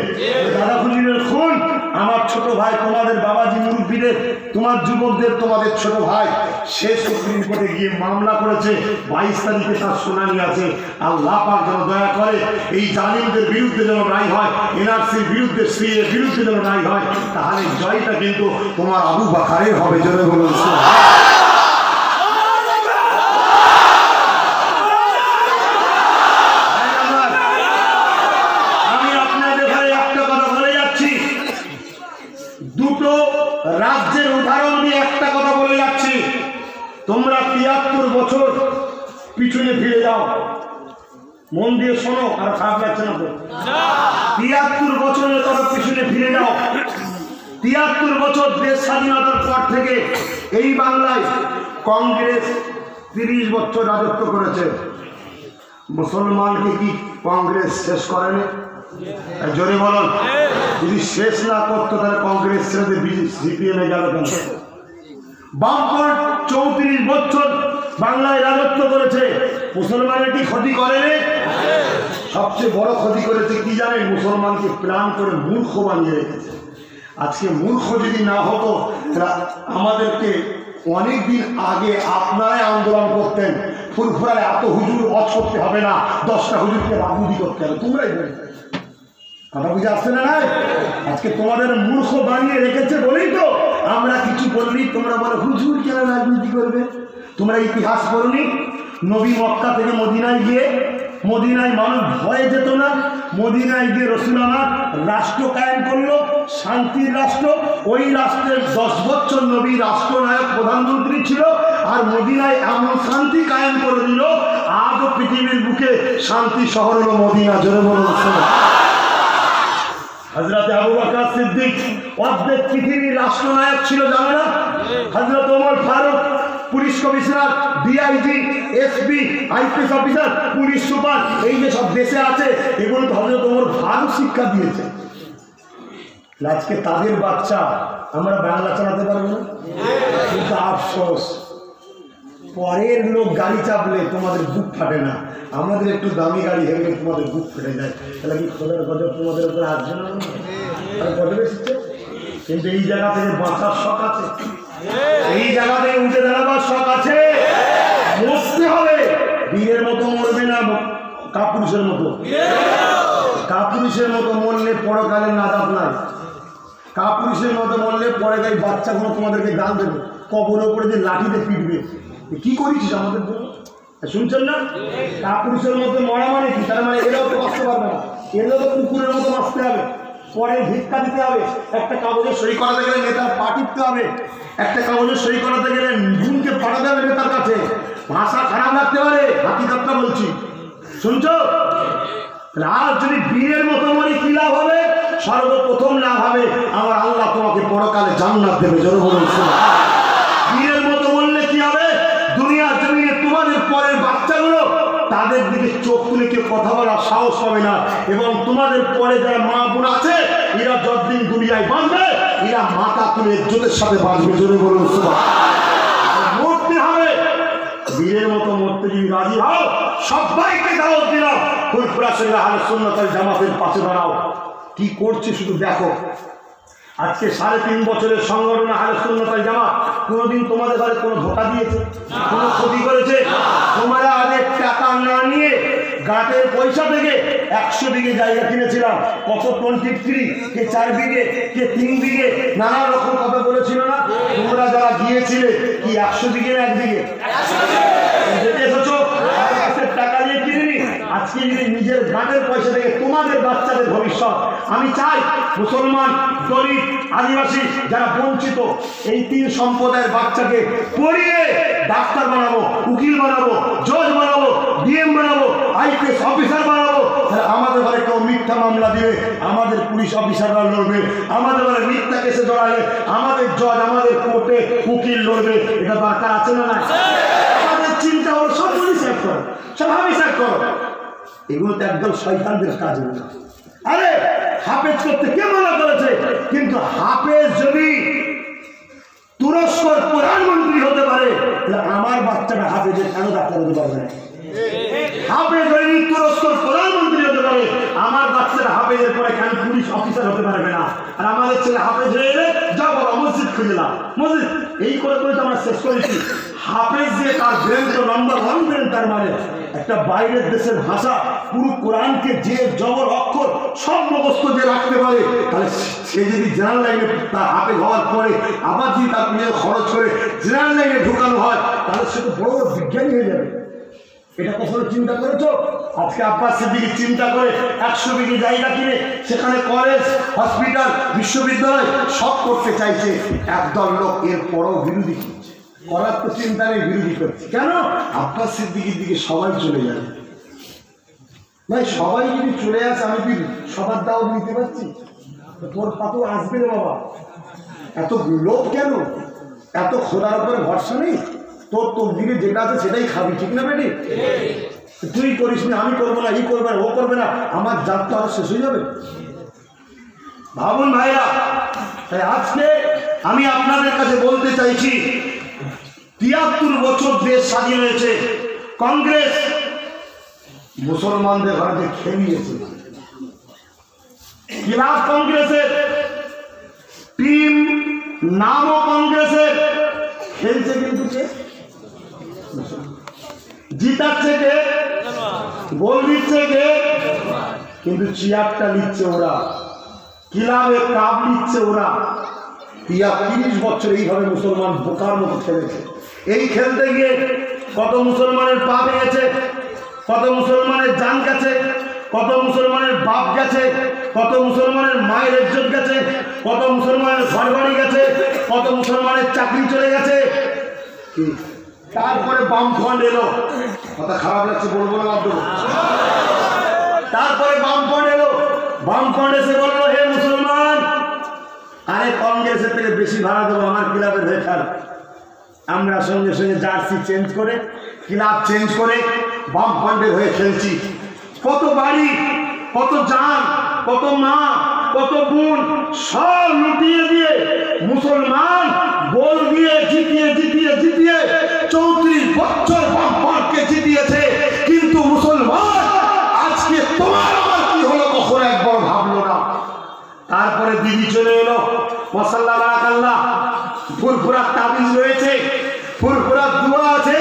দাদা হুজুরের খুন আমার ছোট ভাই, তোমাদের বাবাজি মুরব্বীদের, তোমার যুবকদের, তোমাদের ছোট ভাই সে সুপ্রিম কোর্টে গিয়ে মামলা করেছে। 22 তারিখে তার শুনানি আছে। আল্লাহ পাক যেন দয়া করে এই জালিমদের বিরুদ্ধে যেন রায় হয়, এনআরসির বিরুদ্ধে, সিএর বিরুদ্ধে যেন রায় হয়, তাহলে জয়টা কিন্তু তোমার আবু বকরের হবে। জোরে বলুন রাজ্যের উদাহরণ দিয়ে একটা কথা বলে যাচ্ছি। তোমরা 73 বছর পিছনে ফিরে যাও, মন দিয়ে শোনো, আর খারাপ লাগছে না তো? 73 বছরের কথা পিছনে ফিরে যাও। 73 বছর দেশ স্বাধীনতার পর থেকে এই বাংলায় কংগ্রেস 30 বছর রাজত্ব করেছে। মুসলমানকে কি কংগ্রেস শেষ করেনি? জোরে বলুন। যদি শেষ না করতো তাহলে কংগ্রেস ছেড়ে সিপিএমে গেল কেন? বামফ্রন্ট 34 বছর বাংলায় রাজত্ব করেছে, মুসলমানের কি ক্ষতি করেনি? সবচেয়ে বড় ক্ষতি করেছে কি জানেন? মুসলমানকে প্ল্যান করে মূর্খ বানিয়ে রেখেছে। আজকে মূর্খ যদি না হতো আমাদেরকে অনেকদিন আগে আপনারাই আন্দোলন করতেন, ফুলফুরায় এত হুজুর ওয়াজ করতে হবে না, 10টা হুজুরকে রাজনীতি করতে হবে, তোমরাই বলতে। কথা বুঝে আসছে না? আজকে তোমাদের মূর্খ বানিয়ে রেখেছে বলেই তো আমরা কিছু বললি তোমরা বলো হুজুর কেন রাজনীতি করবে। তোমরা ইতিহাস পড়নি? নবী মক্কা থেকে মদিনায় গিয়ে, মদিনায় মানুষ ভয়ে যেত না, মদিনায় গিয়ে রাসূল আমার রাষ্ট্র কায়েম করলো, শান্তির রাষ্ট্র। ওই রাষ্ট্রের 10 বছর নবী রাষ্ট্রনায়ক প্রধানমন্ত্রী ছিল, আর মদিনায় এমন শান্তি কায়েম করে দিল আজও পৃথিবীর বুকে শান্তি শহর হলো মদিনা। জোরে বলুন। হযরত আবু বকর সিদ্দিক অর্ধেক পৃথিবীর রাষ্ট্রনায়ক ছিল, জানো না? হযরত Omar Faruk police commissioner, DIG, SP, IPS officer, police super, এই যে সব দেশে আছে এগুলো তো হযরত ওমর ফারুক শিক্ষা দিয়েছে। আজকে তাদের বাচ্চা আমরা বাংলা চালাতে পারবো না, কিন্তু আফসোস পরের লোক গাড়ি চাপলে তোমাদের বুক ফাটে না, আমাদের একটু দামি গাড়ি হেলে তোমাদের বুক ফেটে যায়। তাহলে কি খোলার গজব তোমাদের উপরে আসবে না? গজব এসেছে, কিন্তু এই জায়গা থেকে বাঁচার শখ আছে, এই জায়গা থেকে উঠে দাঁড়াবার শখ আছে। মরতে হবে, বীরের মতো মরবে না, কাপুরুষের মতো। কাপুরুষের মতো মরলে পরকালে নাজাত নাই, কাপুরুষের মতো মরলে পরে গাই বাচ্চাগুলো তোমাদেরকে গান দেবে। কবরের উপরে যে লাঠিতে পিটবে, কি করেছিস আমাদের জন্য? শুনছেন না? কাপুরুষের মধ্যে মরা মানে কি? তার মানে এরাও তো বাঁচতে পারবে না, এরাও তো কুকুরের মতো বাঁচতে হবে, পরে ভিক্ষা দিতে হবে, একটা কাগজে সই করাতে গেলে নেতার পা টিপতে হবে, একটা কাগজে সই করাতে গেলে বোনকে পাঠাতে হবে নেতার কাছে। ভাষা খারাপ লাগতে পারে, হাকিকতটা বলছি, শুনছো? আর যদি বীরের মতো মনে কি লাভ হবে? সর্বপ্রথম লাভ হবে আমার আল্লাহ তোমাকে পরকালে জান্নাত দেবে। জোরে বলুন সুবহানাল্লাহ। বীরের মতো বললে কি হবে? দুনিয়ার জমিনে তোমাদের পরের বাচ্চাগুলো তাদের দিকে চোখ তুলে কেউ কথা বলার সাহস পাবে না, এবং তোমাদের পরে যারা মা বোন আছে এরা যতদিন দুনিয়ায় বাঁচবে এরা মাথা তুলে ইজ্জতের সাথে বাঁচবে। জোরে বলুন সুবহানাল্লাহ। মরতে হবে, বীরের মতো মরতে যদি রাজি হও, সবাইকে দাওয়াত দিলাম ফুরফুরা শরীফ আহলে সুন্নাত ওয়াল জামাতের পাশে দাঁড়াও। কি করছে শুধু দেখো। আজকে 3.5 বছরের সংগঠন আহলে সুন্নাত ওয়াল জামাত কোনোদিন তোমাদের ঘরে কোনো ধোঁকা দিয়েছে? কোনো ক্ষতি করেছে? তোমরা আগে টাকা না নিয়ে গাঁটের পয়সা থেকে 100 বিঘে জায়গা কিনেছিলাম, কত 23, কে 4 বিঘে, কে 3 বিঘে, নানা রকম কথা বলেছিল না? তোমরা যারা গিয়েছিলে কি 100 বিঘে না 1 বিঘে যেতে এসেছো? টাকা দিয়ে কিনিনি। আজকে যদি নিজের গাঁটের পয়সা থেকে তোমাদের বাচ্চাদের ভবিষ্যৎ, আমি চাই মুসলমান, গরিব, আদিবাসী যারা বঞ্চিত এই 3 সম্প্রদায়ের বাচ্চাকে পড়িয়ে ডাক্তার বানাবো, উকিল বানাবো, জজ বানাবো, ডিএম বানাবো, আইপিএস অফিসার বানাবো। আমাদের ঘরে কেউ মিথ্যা মামলা দিলে আমাদের পুলিশ অফিসাররা লড়বে, আমাদের ঘরে মিথ্যা কেসে জড়ালে আমাদের জজ, আমাদের কোর্টে উকিল লড়বে। এটা দরকার আছে না? না, আমাদের চিন্তা হলো সব হিসাব করো, সব হিসাব করো। এগুলো তো একদম শয়তানদের কাজ। আরে হাফেজ করতে কে মানা করেছে? কিন্তু হাফেজ যদি তুরস্কর প্রধানমন্ত্রী হতে পারে তাহলে আমার বাচ্চাটা হাফেজের কেন ডাক্তার হতে পারবে না? হাফেজ যদি তুরস্কর প্রধানমন্ত্রী হতে পারে আমার বাচ্চাটা হাফেজের পরে কেন পুলিশ অফিসার হতে পারবে না? আর আমাদের ছেলে হাফেজ হয়ে এলে যাও বলো মসজিদ খুঁজে নাও, মসজিদ এই করে করে তো আমরা শেষ করেছি। হাফেজ যে তার ব্রেন তো নম্বর 1 ব্রেন, তার মানে একটা বাইরের দেশের ভাষা পুরো কোরআনকে যে জবর অক্ষর সব মুখস্থ যে রাখতে পারে, তাহলে সে যদি জেনারেল লাইনে তার হাফেজ হওয়ার পরে আবার যদি তার নিজের খরচ করে জেনারেল লাইনে ঢুকানো হয় তাহলে সে তো বড় বড় বিজ্ঞানী হয়ে যাবে। এটা কখনো চিন্তা করেছো? আজকে আব্বাস সিদ্দিকী চিন্তা করে 100 বিঘে জায়গা কিনে সেখানে কলেজ, হসপিটাল, বিশ্ববিদ্যালয় সব করতে চাইছে। একদল লোক এর পরও বিরোধী করছে, করার তো চিন্তা নেই, বিরোধী করছে। কেন? আব্বাস সিদ্দিকীর দিকে সবাই চলে যাবে। ভাই সবাই যদি চলে আসে আমি কি সবার দাও নিতে পারছি? তোর পাতো আসবে না বাবা। এত লোক কেন? এত খোদার উপরে ভরসা নেই? তোর দিকে যেটা আছে সেটাই খাবি, ঠিক না বেটি? তুই করিস না, আমি করবো না, ই করবে না, ও করবে না, আমার জাত তো আরো শেষ হয়ে যাবে। ভাবুন ভাইরা, তাই আজকে আমি আপনাদের কাছে বলতে চাইছি 73 বছর দেশ স্বাধীন হয়েছে, কংগ্রেস মুসলমানদের ঘরে খেলিয়েছে। খিলাফ কংগ্রেসের টিম, নামও কংগ্রেসের, খেলছে কিন্তু কে? জিতাচ্ছে কে? গোল দিচ্ছে কে? কিন্তু চেয়ারটা নিচ্ছে ওরা, ক্লাবে কাপ নিচ্ছে ওরা। 30 বছর এইভাবে মুসলমান বোকার মতো খেলেছে। এই খেলতে গিয়ে কত মুসলমানের পা ভেঙেছে, কত মুসলমানের জান গেছে, কত মুসলমানের বাপ গেছে, কত মুসলমানের মায়ের ইজ্জত গেছে, কত মুসলমানের ঘর বাড়ি গেছে, কত মুসলমানের চাকরি চলে গেছে। তারপরে বামফ্রন্ট এলো, কথা খারাপ লাগছে বলবো না বাধ্য। তারপরে বামফ্রন্ট এলো, বামফ্রন্ট এসে বললো হে মুসলমান, আরে কংগ্রেসের থেকে বেশি ভাড়া দেবো, আমার ক্লাবের হয়ে খেল। আমরা সঙ্গে সঙ্গে জার্সি চেঞ্জ করে, ক্লাব চেঞ্জ করে বামফ্রন্টের হয়ে খেলছি। কত বাড়ি, কত জান, কত মা, কত বোন সব লুটিয়ে দিয়ে মুসলমান গোল দিয়ে জিতিয়ে জিতিয়ে জিতিয়ে 34 বছর বামফ্রন্টকে জিতিয়েছে। কিন্তু মুসলমান আজকে তোমার আমার কি হলো কখনো একবার ভাবলো না। তারপরে দিদি চলে এলো, মাশাআল্লাহ বারাকাল্লাহ, ফুরফুরার তাবিজ রয়েছে, ফুরফুরার দোয়া আছে,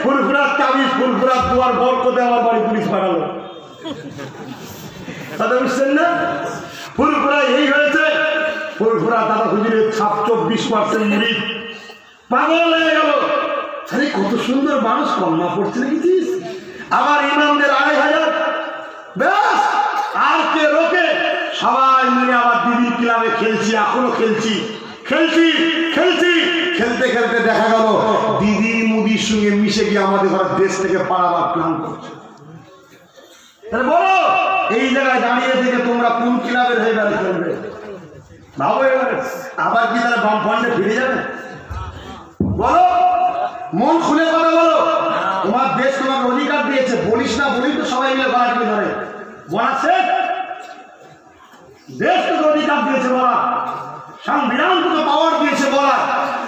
ফুরফুরার তাবিজ, ফুরফুরার দোয়ার বরকতে আমার বাড়ি পুলিশ পাঠালো। দাদা বুঝছেন না? ফুরফুরা এই হয়েছে, ফুরফুরা দাদা হুজুরের 24% মুরিদ, পাগল হয়ে গেল। আরে কত সুন্দর মানুষ, কলমা পড়ছে দেখেছিস? আবার ইমামদের 2,500, ব্যাস আর কে রোকে? সবাই মিলে আবার দিদির ক্লাবে খেলছি, এখনো খেলছি খেলছি খেলছি খেলতে খেলতে দেখা গেল দিদি মুদির সঙ্গে মিশে গিয়ে আমাদের ঘরের দেশ থেকে পালাবার প্ল্যান করছে। তাহলে বলো এই জায়গায় দাঁড়িয়ে থেকে তোমরা কোন ক্লাবের হয়ে গেলে খেলবে? ভাবো এবারে আবার কি তারা বাম ফন্ডে ফিরে যাবে? বলো, মন খুলে কথা বলো। তোমার দেশ তোমার অধিকার দিয়েছে, বলিস না বলি তো সবাই মিলে গলাটি ধরে বলাচ্ছে। দেশ তোকে অধিকার দিয়েছে বলা, সংবিধান তোকে পাওয়ার দিয়েছে বলা।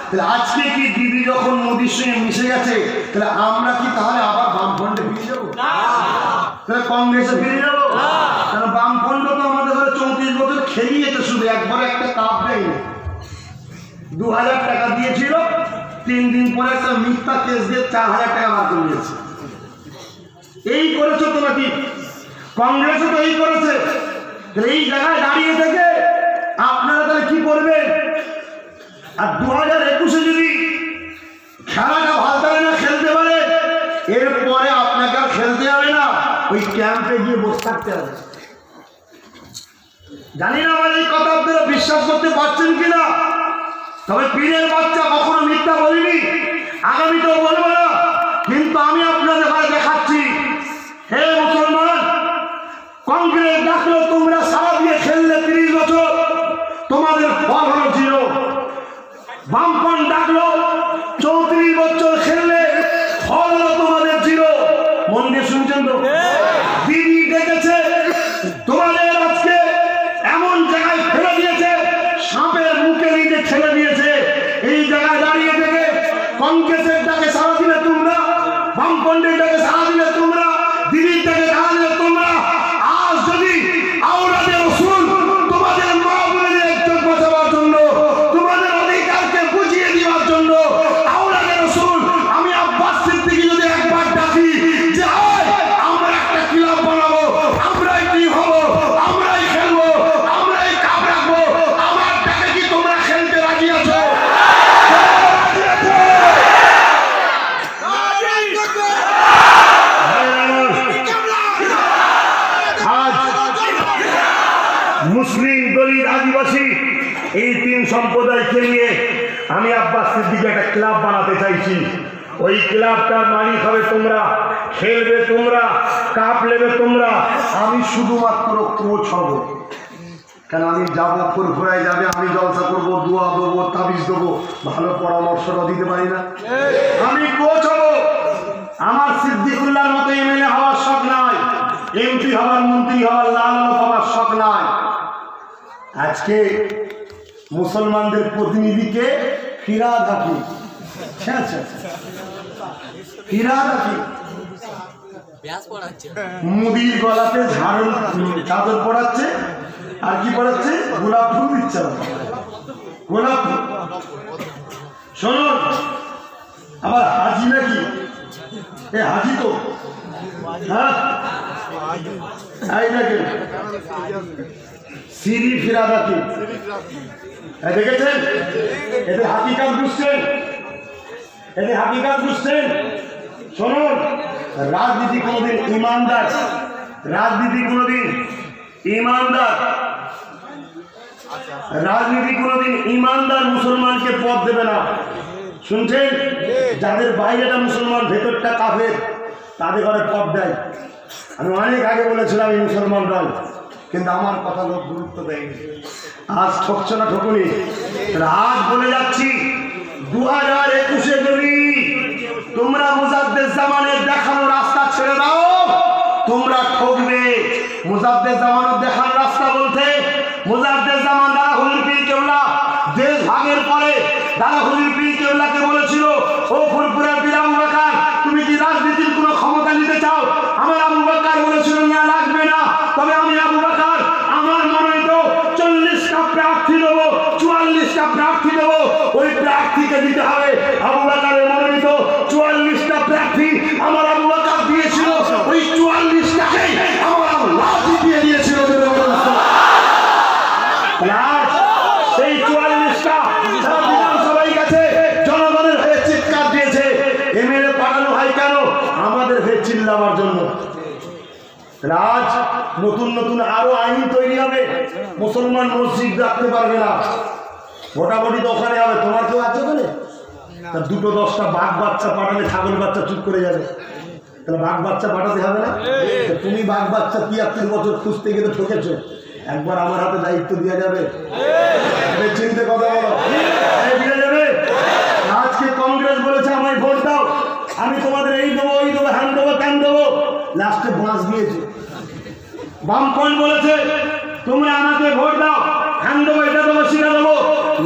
তাহলে আজকে কি দিদি যখন মোদির সঙ্গে মিশে গেছে, তাহলে আমরা কি তাহলে আবার বামফ্রন্টে ফিরে যাবো? তাহলে কংগ্রেসে ফিরে যাবো? কারণ বামফ্রন্ট তো আমাদের ধরে 34 বছর খেলিয়েছে, শুধু একবারে একটা কাপ দেয়নি। 2,000 টাকা দিয়েছিল, 3 দিন পরে একটা মিথ্যা কেস দিয়ে 4,000 টাকা বার করে নিয়েছে। এই করেছো তো নাকি? কংগ্রেসও তো এই করেছে। এই জায়গায় দাঁড়িয়ে থেকে আপনারা তাহলে কি করবেন? আর 2021-এ যদি খেলাটা ভালো না খেলতে পারে, এরপরে আপনাকে আর খেলতে হবে না, ওই ক্যাম্পে গিয়ে বসে থাকতে হবে। জানি না আমার এই কথা আপনারা বিশ্বাস করতে পারছেন কিনা, তবে পীরের বাচ্চা কখনো মিথ্যা বলিনি, আগামীতেও বলবো না। কিন্তু আমি আপনাদের ঘরে দেখাচ্ছি, হে মুসলমান, কংগ্রেস ডাকলো তোমরা সারা দিয়ে খেললে 30 বছর, তোমাদের ফল হলো 0। বামফ্রন্ট ডাকলো 34 বছর খেললে, ফল হলো তোমাদের 0। মন দিয়ে শুনছেন তো? দিদি ডেকেছে তোমাদের, আজকে এমন জায়গায় ফেলে দিয়েছে, সাপের মুখে নিজে ঠেলে দিয়েছে। এই জায়গায় দাঁড়িয়ে থেকে কংগ্রেসের ডাকে সারা দিলে তোমরা, বামফ্রন্টের ডাকে সারা দিলে তোমরা, দিদির ডাকে সারা দিলে তোমরা। আজ যদি আওলাদে রাসূল তোমাদের মা বোনদের একজন বাঁচাবার জন্য, তোমাদের অধিকারকে বুঝিয়ে দেওয়ার জন্য, আওলাদে রাসূল আমি আব্বাস সিদ্দিকী যদি একবার ডাকি যে আমরা একটা ক্লাব বানাবো, আমরাই কি হবো, আমরাই খেলবো, আমরাই কাপ রাখবো, আমার ডাকে কি তোমরা খেলতে রাজি আছো? মুসলিম, দলিত, আদিবাসী এই 3 সম্প্রদায়কে নিয়ে আমি আব্বাস সিদ্দিকী একটা ক্লাব বানাতে চাইছি। ওই ক্লাবটার মালিক হবে তোমরা, খেলবে তোমরা, কাপ নেবে তোমরা, আমি শুধুমাত্র কোচ হব। কেন আমি যাবো, ফুরফুরায় যাবে, আমি জলসা করবো, দোয়া দেবো, তাবিজ দেবো, ভালো পরামর্শটা দিতে পারি না? আমি কোচ হব। আমার সিদ্দিকুল্লাহর মতো এমএলএ হওয়ার শখ নাই, এমপি হওয়ার, মন্ত্রী হওয়ার, লাল হওয়ার শখ নাই। আজকে মুসলমানদের প্রতিনিধিকে ফিরাদ হাফি, ফিরাদ হাফি মুদির গলাতে ঝাড়ু চাদর পড়াচ্ছে, আর কি পড়াচ্ছে? গোলাপ ফুল দিচ্ছে। গোলাপ ফুল শুনুন, আবার হাজি নাকি? এ হাজি তো, হ্যাঁ এই দেখেন সিরি ফিরাদাতি, দেখেছেন? এদের হাকিকাত বুঝছেন? এদের হাকিকাত বুঝছেন? শুনুন, রাজনীতি কোনোদিন ইমানদার, রাজনীতি কোনোদিন ইমানদার, রাজনীতি কোনোদিন ইমানদার মুসলমানকে পথ দেবে না। শুনছেন? যাদের বাইরেটা মুসলমান, ভেতরটা কাফের, তাদের ঘরে পথ দেয়। আমি অনেক আগে বলেছিলাম এই মুসলমান নয়, কিন্তু আমার কথা লোক গুরুত্ব দেয়নি। আজ ঠকছে না, ঠকুনি। আজ বলে যাচ্ছি, 2021-এ যদি তোমরা মুজাদ্দেদ জামানের দেখানো রাস্তা ছেড়ে দাও, তোমরা ঠকবে। মুজাদ্দেদ জামানের দেখানো রাস্তা বলতে, মুজাদ্দেদ জামান দাদা হুজুর পীর কেবলা দেশ ভাগের পরে দাদা হুজুর পীর কেবলাকে বলেছিল, ও ফুরফুরার পীর আবু বকর, তুমি কি রাজনীতির কোনো ক্ষমতা নিতে চাও? আমার আবু বকর বলেছিল, না লাগবে না, তবে আমি আবু বকর আমার মনোনীত 40টা প্রার্থী দেবো, 44টা প্রার্থী দেবো, ওই প্রার্থীকে দিতে হবে। আবু বকরের মনোনীত 44টা প্রার্থী আমার আবু বকর দিয়েছিল, ওই 44টাকেই আমার আল্লাহ জিতিয়ে দিয়েছিল। সেই 44টা বিধানসভায় গেছে, জনগণের চিল্লাবার জন্য। আজ নতুন নতুন আরো আইন তৈরি হবে, মুসলমান মসজিদ রাখতে পারবে না, ভোটাভুটি তো ওখানে হবে। তোমার কেউ আছে ওখানে? তা দুটো 10টা বাঘ বাচ্চা পাঠালে ছাগল বাচ্চা চুপ করে যাবে, তাহলে বাঘ বাচ্চা পাঠাতে হবে না? তুমি বাঘ বাচ্চা 73 বছর খুঁজতে গিয়ে তো ঠকেছো, একবার আমার হাতে দায়িত্ব দেওয়া যাবে? চিনতে কথা বলো, দেওয়া যাবে? আজকে কংগ্রেস বলেছে আমায় ভোট দাও, আমি তোমাদের এই দেবো ওই দেবো হ্যান দেবো ত্যান দেবো, লাস্টে বাঁশ দিয়েছে। বামফ্রন্ট বলেছে তোমরা আমাকে ভোট দাও, হ্যান দেবো এটা দেবো সেটা দেবো,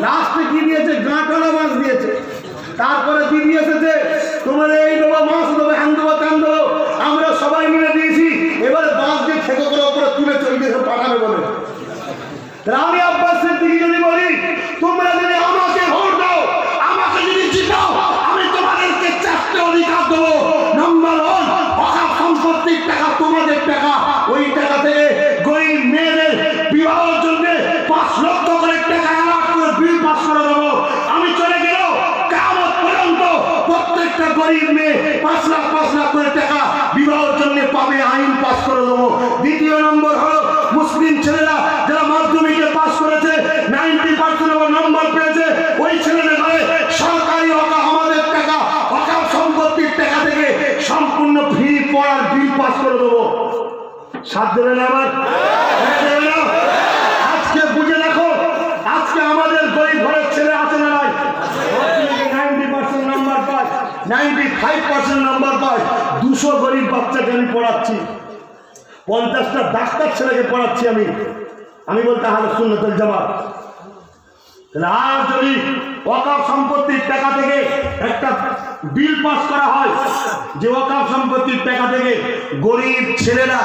লাস্টে কি দিয়েছে? গাঁটলা বাঁশ দিয়েছে। তারপরে কি দিয়েছে? তোমার এই দেবো মাছ দেবো হ্যান দেবো ত্যান দেবো, আমরা সবাই মিলে দিয়েছি, এবারে বাঁশ দিয়ে খেতে করে ওপরে তুলে চলে দেশে পাঠাবে বলে। আমি আব্বাস সিদ্দিকী যদি বলি তোমরা যদি আমাকে ভোট দাও, আমাকে যদি জিতাও, আমি তোমাদেরকে 4টে অধিকার দেবো। নাম্বার 1, অকাপ সম্পত্তির টাকা তোমাদের টাকা, ওই টাকা থেকে গরিব মেয়েদের বিবাহের জন্য 5 লক্ষ করে টাকা অ্যালার্ট করে বিল পাস করে দেবো। আমি চলে গেলেও কিয়ামত পর্যন্ত প্রত্যেকটা গরিব মেয়ে 5 লাখ করে টাকা বিবাহের জন্য পাবে, আইন পাস করে দেবো। দ্বিতীয় নম্বর হলো মুসলিম ছেলেরা যারা মাধ্যমিকে পাস করেছে 90% নম্বর পেয়েছে, ওই ছেলেদের ঘরে সরকারি আমাদের টাকা অকাপ সম্পত্তির টাকা থেকে সম্পূর্ণ ফ্রি পড়ার বিল পাস করে দেবো। সাথ দেবে না আমার? আজকে বুঝে দেখো, আজকে আমাদের গরিব ঘরের ছেলে আছে না নাই? 90% নাম্বার পায়, 95% নাম্বার পায়। 200 গরিব বাচ্চাকে আমি পড়াচ্ছি, 50টা ডাক্তার ছেলেকে পড়াচ্ছি আমি বলতে আহলে সুন্নাতুল জামাত। আর যদি ওয়াকফ সম্পত্তির টাকা থেকে একটা বিল পাস করা হয় যে ওয়াকফ সম্পত্তির টাকা থেকে গরিব ছেলেরা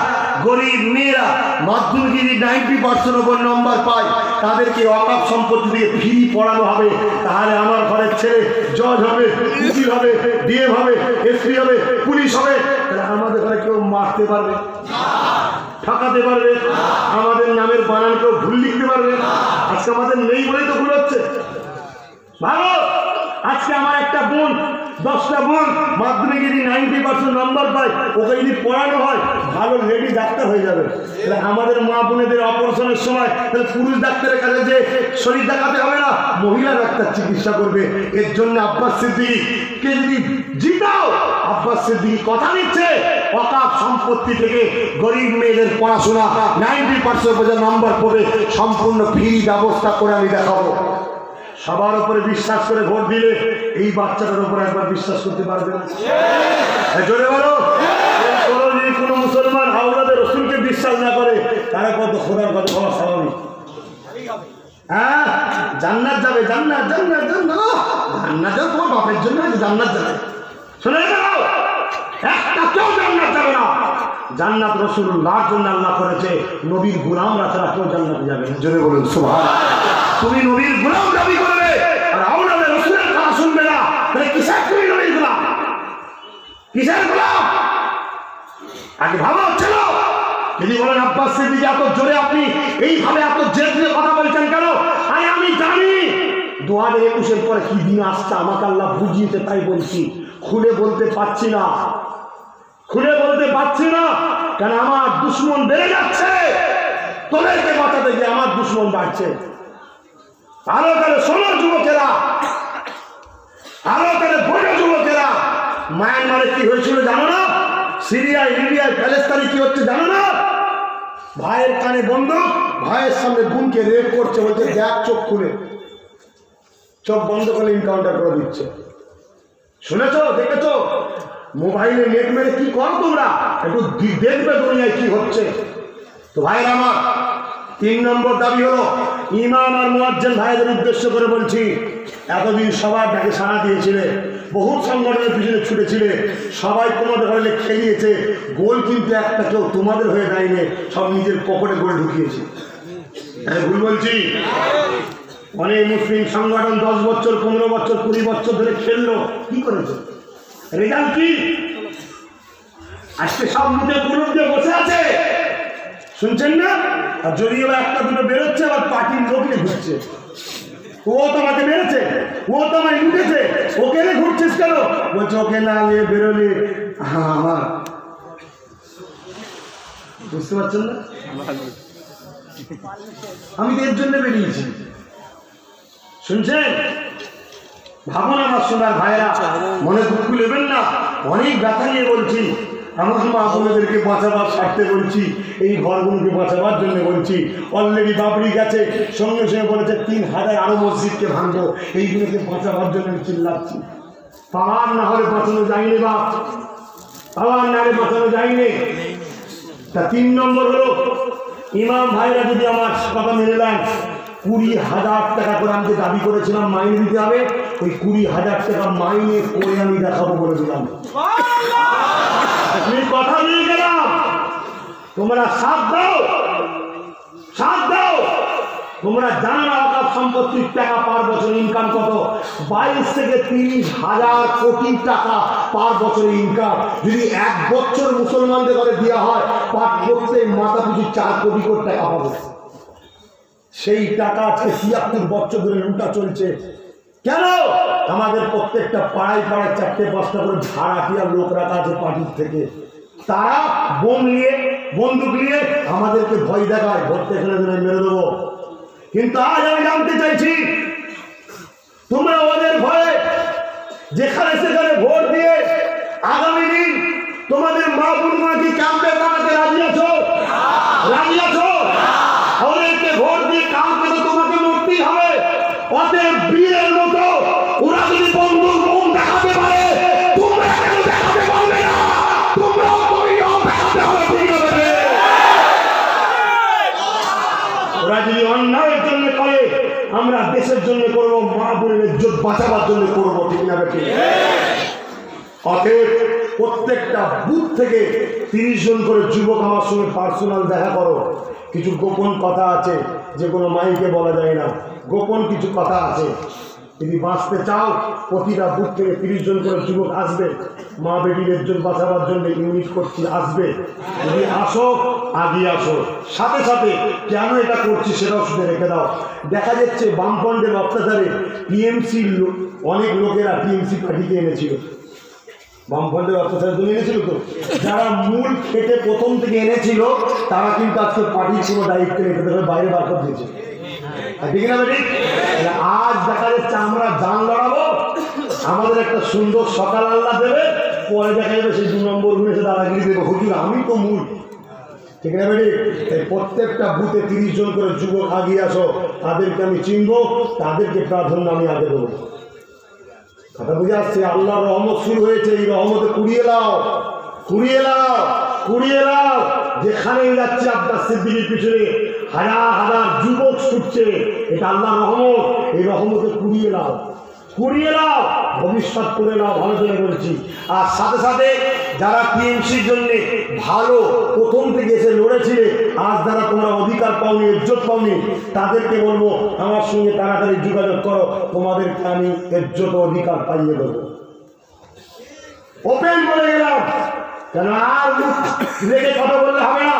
গরিব মেয়েরা মাধ্যমিকে যদি 90% উপর নম্বর পায়, তাদেরকে ওয়াকফ সম্পত্তি থেকে ফ্রি পড়ানো হবে, তাহলে আমার ঘরের ছেলে জজ হবে, উকিল হবে, ডিএম হবে, এসপি হবে, পুলিশ হবে, তাহলে আমাদের ঘরে কেউ মারতে পারবে? ঠকাতে পারবে? আমাদের নামের বানান কেউ ভুল লিখতে পারবে? আজকে আমাদের নেই বলেই তো ভুল হচ্ছে। ভালো, আজকে আমার একটা বোন 10টা বোন মাধ্যমিকে যদি 90% নম্বর পায়, ওকে যদি পড়ানো হয় ভালো লেডি ডাক্তার হয়ে যাবে। তাহলে আমাদের মা বোনেদের অপারেশনের সময় তাহলে পুরুষ ডাক্তারের কাছে যে শরীর দেখাতে হবে না, মহিলা ডাক্তার চিকিৎসা করবে। এর জন্য আব্বাস সিদ্দিকীকে যদি জিতাও, আব্বাস সিদ্দিকী কথা দিচ্ছে ওয়াকফ সম্পত্তি থেকে গরিব মেয়েদের পড়াশোনা 90% নম্বর পড়ে সম্পূর্ণ ফ্রি ব্যবস্থা করে আমি দেখাবো। সবার উপরে বিশ্বাস করে ভোট দিলে এই বাচ্চাটার উপর একবার বিশ্বাস করতে পারবে না? জোরে বলো। যদি কোনো মুসলমান আওলাদে রসুলকে বিশ্বাস না করে, তারা কত খোদার কথা বলা স্বাভাবিক। হ্যাঁ, জান্নাত যাবে, জান্নাত জান্নাত জান্নাত জান্নাত যাবে, তোমার বাপের জন্য জান্নাত যাবে। শুনে যাও, একটা কেউ জান্নাত যাবে না। জান্নাত রাসূলুল্লাহর জন্য আল্লাহ করেছে, নবীর গোলামরা ছাড়া কেউ জান্নাতে যাবে না। জোরে বলুন সুবহানাল্লাহ। তুমি নবীর গোলাম দাবি করবে আর আওলাদে রাসূলের কথা শুনবে না, তাহলে কিসের তুমি নবীর গোলাম? কিসের গোলাম? আগে ভালো ছিল। যদি বলেন আব্বাস সিদ্দিকী এত জোরে আপনি এইভাবে এত জেদ দিয়ে কথা বলছেন কেন? আমি জানি 2021-এর পরে কি দিন আসছে, আমাকে আল্লাহ বুঝিয়েছে, তাই বলছি। খুলে বলতে পারছি না, খুলে বলতে পারছি না, কেন আমার দুশ্মন বেড়ে যাচ্ছে। তোদেরকে বাঁচাতে গিয়ে আমার দুশ্মন বাড়ছে। আরো তাহলে শোনো যুবকেরা, আরো তাহলে বোঝো যুবকেরা, মায়ানমারে কি হয়েছিল জানো না? সিরিয়ায়, লিবিয়ায়, প্যালেস্তাইনে কি হচ্ছে জানো না? ভাইয়ের কানে বন্দুক, ভাইয়ের সামনে বোনকে রেপ করছে, বলছে দেখ চোখ খুলে, চোখ বন্ধ করে এনকাউন্টার করে দিচ্ছে। শুনেছো, দেখেছো? মোবাইলে নেট মেরে কি করো তোমরা? একটু দেখবে দুনিয়ায় কি হচ্ছে। তো ভাইয়ের আমার 3 নম্বর দাবি হলো, ইমাম আর মুয়াজ্জিন ভাইদের উদ্দেশ্য করে বলছি, এতদিন সবার ডাকে সাড়া দিয়েছিলে, বহু সংগঠনের পিছনে ছুটেছিলে, সবাই তোমাদের হলে খেলিয়েছে, গোল কিন্তু একটা কেউ তোমাদের হয়ে দাঁড়িয়ে সব নিজের পকেটে গোল ঢুকিয়েছে। ভুল বলছি? অনেক মুসলিম সংগঠন 10 বছর, 15 বছর, 20 বছর ধরে খেললো, কি করেছে? রেজাল্ট কি? আজকে সব মুখে গুরুপ দিয়ে বসে আছে, শুনছেন না? আর যদিও একটা দুটো বেরোচ্ছে, আবার পার্টির লোক নিয়ে ঘুরছে। ও তো আমাকে মেরেছে, ও তো আমায় লুটেছে, ওকে নিয়ে ঘুরছিস কেন? বলছে ওকে না নিয়ে বেরোলে আমার বুঝতে পারছেন না? আমি তো এর জন্য বেরিয়েছি, শুনছেন? ভাবুন আমার সোনার ভাইরা, মনে দুঃখ নেবেন না, অনেক ব্যথা নিয়ে বলছি। আমার মা বোনেদেরকে বাঁচাবার স্বার্থে বলছি, এই ঘরগুলোকে বাঁচাবার জন্য বলছি। অলরেডি বাবরি গেছে, সঙ্গে সঙ্গে বলেছে 3000 আরো মসজিদকে ভাঙবো, এইগুলোকে বাঁচাবার জন্য চিল্লাচ্ছি। পাওয়ার না হলে বাঁচানো যায়নি, বাপ পাওয়ার না হলে বাঁচানো যায়নি। তা 3 নম্বর হলো, ইমাম ভাইরা যদি আমার কথা মেনে নেন, 20,000 টাকা করে আমি যে দাবি করেছিলাম মাইনে দিতে হবে, ওই 20,000 টাকা মাইনে করে আমি দেখাবো বলে দিলাম। আমি কথা নিয়ে গেলাম, তোমরা সাথ দাও, সাথ দাও। তোমরা জানো না অকাপ সম্পত্তির টাকা পার বছর ইনকাম কত? 22 থেকে 30,000 কোটি টাকা পার বছরে ইনকাম। যদি 1 বছর মুসলমানদের ঘরে দেওয়া হয়, পার প্রত্যেক মাথা পিছু 4 কোটি করে টাকা পাবে। সেই টাকা আজকে 73 বছর ধরে লুটা চলছে। কেন? আমাদের প্রত্যেকটা পাড়ায় পাড়ায় 4-5টা করে ভাড়াটিয়া লোক রাখা আছে পার্টির থেকে। তারা বোম নিয়ে, বন্দুক নিয়ে আমাদেরকে ভয় দেখায়, ভোটতে এখানে মেরে দেবো। কিন্তু আজ আমি জানতে চাইছি, তোমরা ওদের ভয়ে যেখানে সেখানে ভোট দিয়ে আগামী দিন তোমাদের মা বোনরা কি ক্যাম্পে বানাতে রাজি আছো? রাজি আছো? ওদেরকে ভোট দিয়ে কাউকে তো তোমাকে মরতেই হবে। অতএব বীরের মতো ওরা যদি বন্দুক বোম দেখাতে পারে, তোমরা কেন দেখাতে পারবে না? তোমরাও দেখাতে হবে, ঠিক হবে। ওরা যদি অন্যায়ের জন্য করে, আমরা দেশের জন্য করবো, মা বোনের ইজ্জত বাঁচাবার জন্য করবো, ঠিক না বেঠিক? অতএব প্রত্যেকটা বুথ থেকে 30 জন করে যুবক আমার সঙ্গে পার্সোনাল দেখা করো। কিছু গোপন কথা আছে যেগুলো মাইকে বলা যায় না, গোপন কিছু কথা আছে। যদি বাঁচতে চাও, প্রতিটা বুথ থেকে 30 জন করে যুবক আসবে, মা বেটির ইজ্জত বাঁচাবার জন্য ইউনিট করছি, আসবে। যদি আসো, আগে আসো। সাথে সাথে কেন এটা করছি সেটাও শুনে রেখে দাও। দেখা যাচ্ছে বামফ্রন্টের অত্যাচারে টিএমসির অনেক লোকেরা টিএমসি পার্টিকে এনেছিল, বামফ্রন্টের অত্যাচার জন্য এনেছিল। তো যারা মূল খেটে প্রথম থেকে এনেছিল, তারা কিন্তু আজকে পার্টির কোনো দায়িত্ব নেই, তাদের বাইরে বার করে দিয়েছে, ঠিক না বেটি? আজ দেখা যাচ্ছে আমরা জান লড়াবো, আমাদের একটা সুন্দর সকাল আল্লাহ দেবে, পরে দেখা যাবে সেই 2 নম্বর গুলো এসে দাদাগিরি দেবো, হুজুর আমি তো মূল, ঠিক না বেটি? এই প্রত্যেকটা বুথে 30 জন করে যুবক আগিয়ে আসো, তাদেরকে আমি চিনবো, তাদেরকে প্রাধান্য আমি আগে দেবো। কথা বুঝে আসছে? আল্লাহর রহমত শুরু হয়েছে, এই রহমতে কুড়িয়ে লাও, কুড়িয়ে লাও, কুড়িয়ে লাও। যেখানেই যাচ্ছে আব্বাস সিদ্দিকীর পিছনে হাজার হাজার যুবক ছুটছে, এটা আল্লাহর রহমত। এই রহমতে কুড়িয়ে লাও, কুড়িয়ে লাও, ভবিষ্যৎ করে নাও, ভালো করে বলছি। আর সাথে সাথে যারা টিএমসির জন্য ভালো প্রথম থেকে এসে লড়েছিলে, আজ যারা তোমরা অধিকার পাওনি, ইজ্জত পাওনি, তাদেরকে বলবো আমার সঙ্গে তাড়াতাড়ি যোগাযোগ করো, তোমাদেরকে আমি ইজ্জত অধিকার পাইয়ে দেবো। ওপেন বলে গেলাম, কেন আর মুখ রেখে কথা বললে হবে না।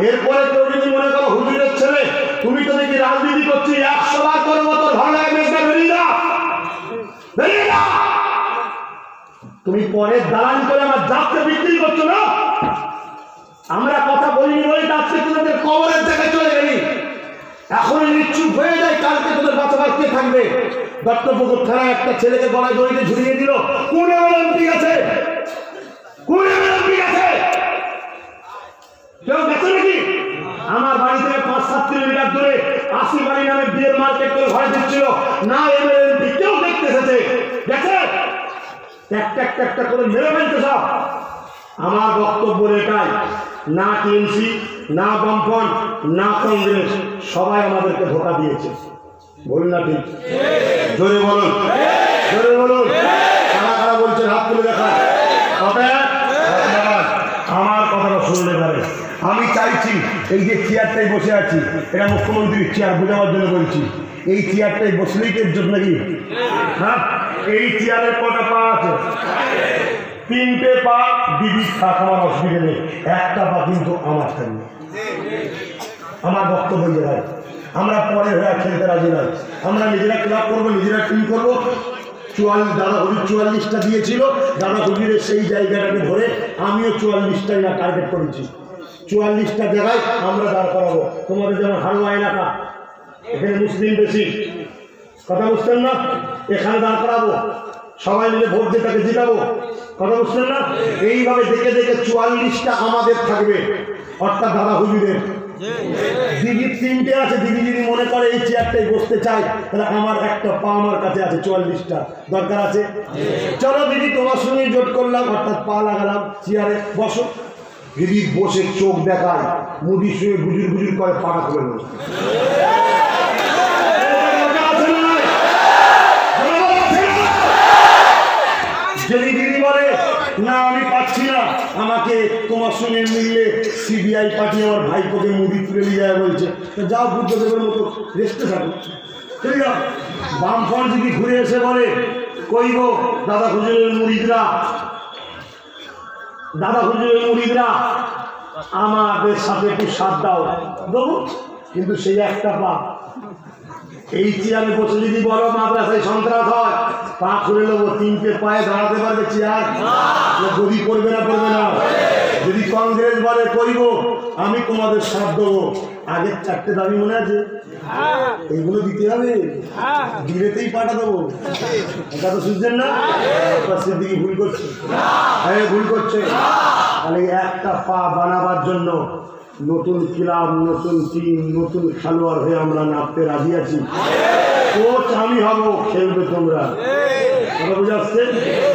এরপরে কেউ যদি মনে করো হুজুরের ছেলে, তুমি তো দেখি রাজনীতি করছি, 100 বার করবো, তোর ভালো লাগে বেরিয়ে যা, বেরিয়ে যা। তুমি পরে দালালি করে আমার জাতকে বিক্রি করছো না। আমরা কথা বলিনি বলে আজকে তোমাদের কবরের জায়গায় চলে গেলি। এখন নিশ্চুপ হয়ে যায়, কালকে তোদের বাঁচাবার কে থাকবে? দত্তপুকুর থানায় একটা ছেলেকে গলায় দড়িতে ঝুলিয়ে দিল, কোন এমএলএ আছে? কোন এমএলএ আছে? কেউ গেছে নাকি? আমার বাড়ি থেকে 5-7 কিলোমিটার দূরে 80 বাড়ি নামে বিয়ের মার্কেট করে ঘরে দিচ্ছিল না, এমএলএ কেউ দেখতে এসেছে? গেছে? একটা করে মেরে ফেলতে সব। আমার বক্তব্য এটাই, না টিএমসি, না বামফ্রন্ট, না কংগ্রেস, সবাই আমাদেরকে ধোঁকা দিয়েছে। বলুন না ঠিক? জোরে বলুন, জোরে বলুন। কারা কারা বলছেন হাত তুলে দেখা। আমার কথাটা শুনলে পারে। আমি চাইছি এই যে চেয়ারটাই বসে আছি, এটা মুখ্যমন্ত্রীর চেয়ার, বোঝাবার জন্য বলছি। এই চেয়ারটাই বসলেই তো ইজ্জত নাকি? হ্যাঁ, এই চেয়ারের কটা পা আছে? 3টে পা দিদি থাক, আমার অসুবিধা নেই, একটা পা কিন্তু আমার থাকবে। আমার বক্তব্য ভাই, আমরা পরে হয়ে খেলতে রাজি নয়। আমরা নিজেরা ক্লাব করবো, নিজেরা টিম করবো। 44 দাদা হুজুর 44টা দিয়েছিল, দাদা হুজুরের সেই জায়গাটাকে ধরে আমিও 44টাই না টার্গেট করেছি। 44টা জায়গায় আমরা দাঁড় করাবো। তোমাদের যেমন হারোয়া এলাকা, এখানে মুসলিম বেশি, কথা বুঝতেন না, এখানে দাঁড় করাবো, সবাই মিলে ভোট দিয়ে তাকে জিতাবো, কথা বুঝতেন না। এইভাবে দেখে দেখে 44টা আমাদের থাকবে, অর্থাৎ দাদা হুজুরের। দিদির 3টে আছে, দিদি যদি মনে করে এই চেয়ারটাই বসতে চাই, তাহলে আমার একটা পা আমার কাছে আছে, 44টা দরকার আছে। চলো দিদি, তোমার সঙ্গে জোট করলাম, অর্থাৎ পা লাগালাম, চেয়ারে বসো। দিদি বসে চোখ দেখায়, মুদি শুয়ে গুজুর গুজুর করে পাড়া করে নেয়। যদি দিদি বলে না আমি পাচ্ছি না, আমাকে তোমার সঙ্গে মিললে সিবিআই পাঠিয়ে আমার ভাইপোকে মুড়ি তুলে নিয়ে যায় বলছে, তো যাও বুদ্ধদেবের মতো রেস্টে থাকো, ঠিক আছে। বামফ্রন্ট যদি ঘুরে এসে বলে কই গো দাদা হুজুরের মুড়িদরা, দাদা হুজুরের মুড়িদরা আমাদের সাথে একটু সাথ দাও, দেবো, কিন্তু সেই একটা পা। এই চেয়ারে বসে যদি বলো মাদ্রাসায় সন্ত্রাস হয়, পা খুলে নেবো, 3টে পায়ে দাঁড়াতে পারবে চেয়ার? গদি করবে না, করবে না। যদি কংগ্রেস বলে করিব আমি তোমাদের সাথ দেবো, আগের 4টে দাবি মনে আছে, এইগুলো দিতে হবে, দিলেতেই পাঠা দেবো। এটা তো শুনছেন না, দিকে ভুল করছে, হ্যাঁ ভুল করছে। তাহলে একটা পা বানাবার জন্য নতুন ক্লাব, নতুন টিম, নতুন খেলোয়াড় হয়ে আমরা নামতে রাজি আছি। কোচ আমি হব, খেলবে তোমরা, কথা বুঝে আসছে।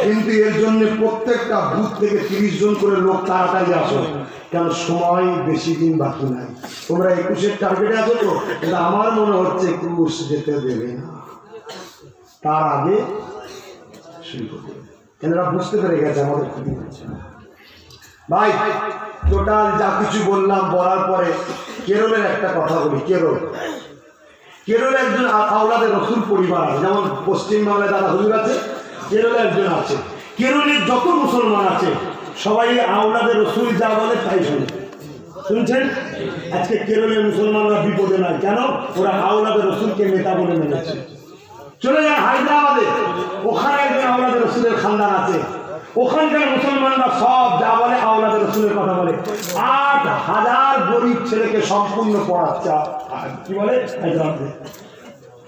কিন্তু এর জন্য প্রত্যেকটা বুথ থেকে 30 জন করে লোক তাড়াতাড়ি আসো, কেন সময় বেশি দিন বাকি নাই। তোমরা 21-এর টার্গেটে আছো তো, কিন্তু আমার মনে হচ্ছে 21 যেতে দেবে না, তার আগে শুরু করবে, কেন এরা বুঝতে পেরে গেছে আমাদের ক্ষতি হচ্ছে। ভাই টোটাল যা কিছু বললাম, বলার পরে কেরলের একটা কথা বলি। কেরলে একজন আওলাদে রসুল পরিবার আছে, যেমন পশ্চিমবাংলায় দাদা হুজুর আছে, কেরলে একজন আছে। কেরলের যত মুসলমান আছে সবাই আওলাদে রসুল যা বলে তাই শুনে, শুনছেন? আজকে কেরলের মুসলমানরা বিপদে নাই, কেন? ওরা আওলাদে রসুলকে নেতা বলে মেনেছে। চলে যায় হায়দ্রাবাদে, ওখানে একজন আওলাদে রসুলের খানদান আছে, ওখানকার মুসলমানরা সব যা বলে আওলাদে রসুলের কথা বলে। 8,000 গরিব ছেলেকে সম্পূর্ণ পড়াচ্ছে, কি বলে, হায়দ্রাবাদে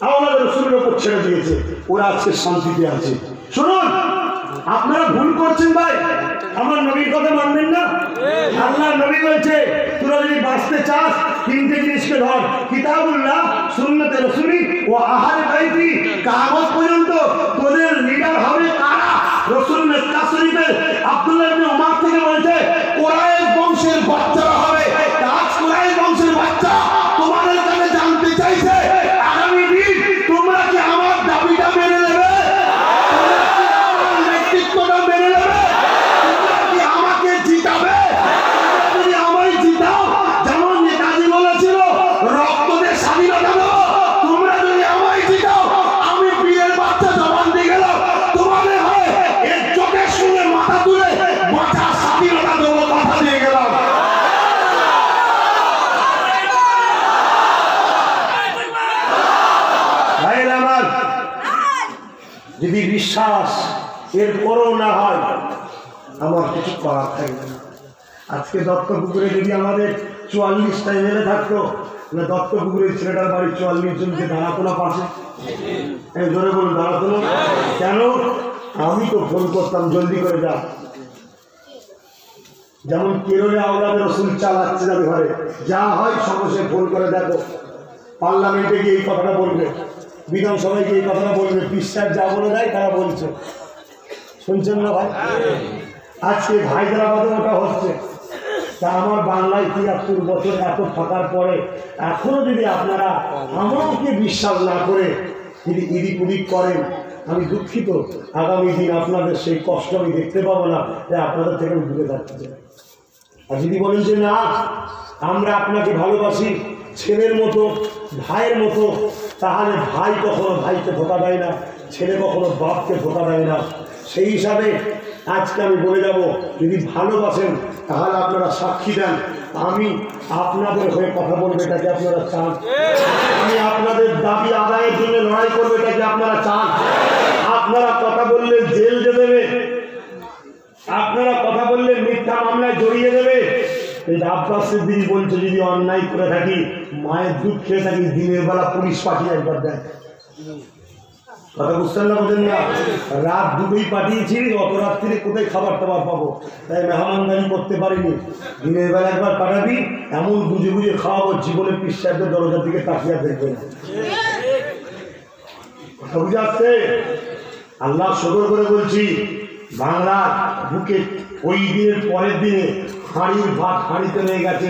আওলাদে রসুলের উপর ছেড়ে দিয়েছে, ওরা আজকে শান্তিতে আছে। শুনুন, আপনারা ভুল করছেন ভাই, আমার নবীর কথা মানবেন না। আল্লাহ নবী বলছে তোরা যদি বাঁচতে চাস 3টে জিনিসকে ধর, কিতাবুল্লাহ, সুন্নতে রাসূলি ও আহলে বাইতি। কিয়ামত পর্যন্ত তোদের লিডার হবে কারা? রাসূল মেক্কা শরীফে আব্দুল্লাহ ইবনে উমর থেকে বলছে কুরাইশ বংশের বাচ্চারা হবে। আজ কুরাইশ বংশের বাচ্চা তোমাদের কাছে জানতে চাইছে আগামী দিন তোমরা কি আমার দাবিটা মেনে নেবে? নেতৃত্বটা মেনে নেবে? তোমরা কি আমাকে জিতাবে? যদি আমায় জিতাও, যেমন নেতাজি বলেছিল রক্ত দিয়ে স্বাধীনতা দেবো, তোমরা যদি আমায় জিতাও, আমি বীরের বাচ্চা জবান দিয়ে গেলাম, তোমাদের হয় এর চোখের সঙ্গে মাথা তুলে বাঁচার স্বাধীনতা দেবো, কথা দিয়ে গেলাম। ভাইরা আমার, যদি বিশ্বাস এর পরও না হয়, আমার কিছু করার থাকবে না। আজকে দত্তপুকুরে যদি আমাদের 44টা এমএলএ থাকতো, না দত্তপুকুরের ছেলেটার বাড়ি 44 জনকে দাঁড়াতো না পাশে? জোরে বলুন, দাঁড়াতো না কেন? আমি তো ফোন করতাম জলদি করে যা। যেমন কেরলে আওলাদে রসুল চালাচ্ছে যাদের ঘরে, যা হয় সমস্যায় ফোন করে দেখো, পার্লামেন্টে গিয়ে এই কথাটা বলবে, বিধানসভায় গিয়ে এই কথাটা বলবে, পিসার যা বলে দেয় তারা বলছে, শুনছেন না ভাই? আজকে হায়দ্রাবাদে ওটা হচ্ছে। তা আমার বাংলায় 73 বছর এত থাকার পরে এখনো যদি আপনারা আমাকে বিশ্বাস না করে যদি ইদিক উদিক করেন, আমি দুঃখিত। আগামী দিন আপনাদের সেই কষ্ট আমি দেখতে পাবো না, তাই আপনাদের থেকে আমি দূরে থাকতে চাই। আর যদি বলেন যে না আমরা আপনাকে ভালোবাসি ছেলের মতো, ভাইয়ের মতো, তাহলে ভাই কখনো ভাইকে ধোকা দেয় না, ছেলে কখনো বাপকে ধোকা দেয় না। সেই হিসাবে আজকে আমি বলে যাব, যদি ভালোবাসেন তাহলে আপনারা সাক্ষী দেন, আমি আপনাদের হয়ে কথা বলবো, এটাকে আপনারা চান? আমি আপনাদের দাবি আদায়ের জন্য লড়াই করবো, এটাকে আপনারা চান? আপনারা কথা বললে জেল দিয়ে দেবে, আপনারা কথা বললে মিথ্যা মামলায় জড়িয়ে দেবে, এই আব্বাস সিদ্দিকী বলছে যদি অন্যায় করে থাকি, মায়ের দুধ খেয়ে থাকি, দিনের বেলা পুলিশ পাঠিয়ে একবার দেয়। কথা বুঝতেন না, বোঝেন না? রাত দুটোই পাঠিয়েছি, অত রাত্রিরে কোথায় খাবার টাবার পাবো, তাই মেহমানদারি করতে পারিনি। দিনের বেলা একবার পাঠাবি, এমন বুঝে বুঝে খাওয়াবো, জীবনে পীর সাহেবের দরজার দিকে তাকিয়ে দেখবে না। কথা বুঝে আসছে? আল্লাহ সদর করে বলছি, বাংলার বুকে ওই দিনের পরের দিনে হাঁড়ির ভাত হাঁড়িতে রয়ে গেছে,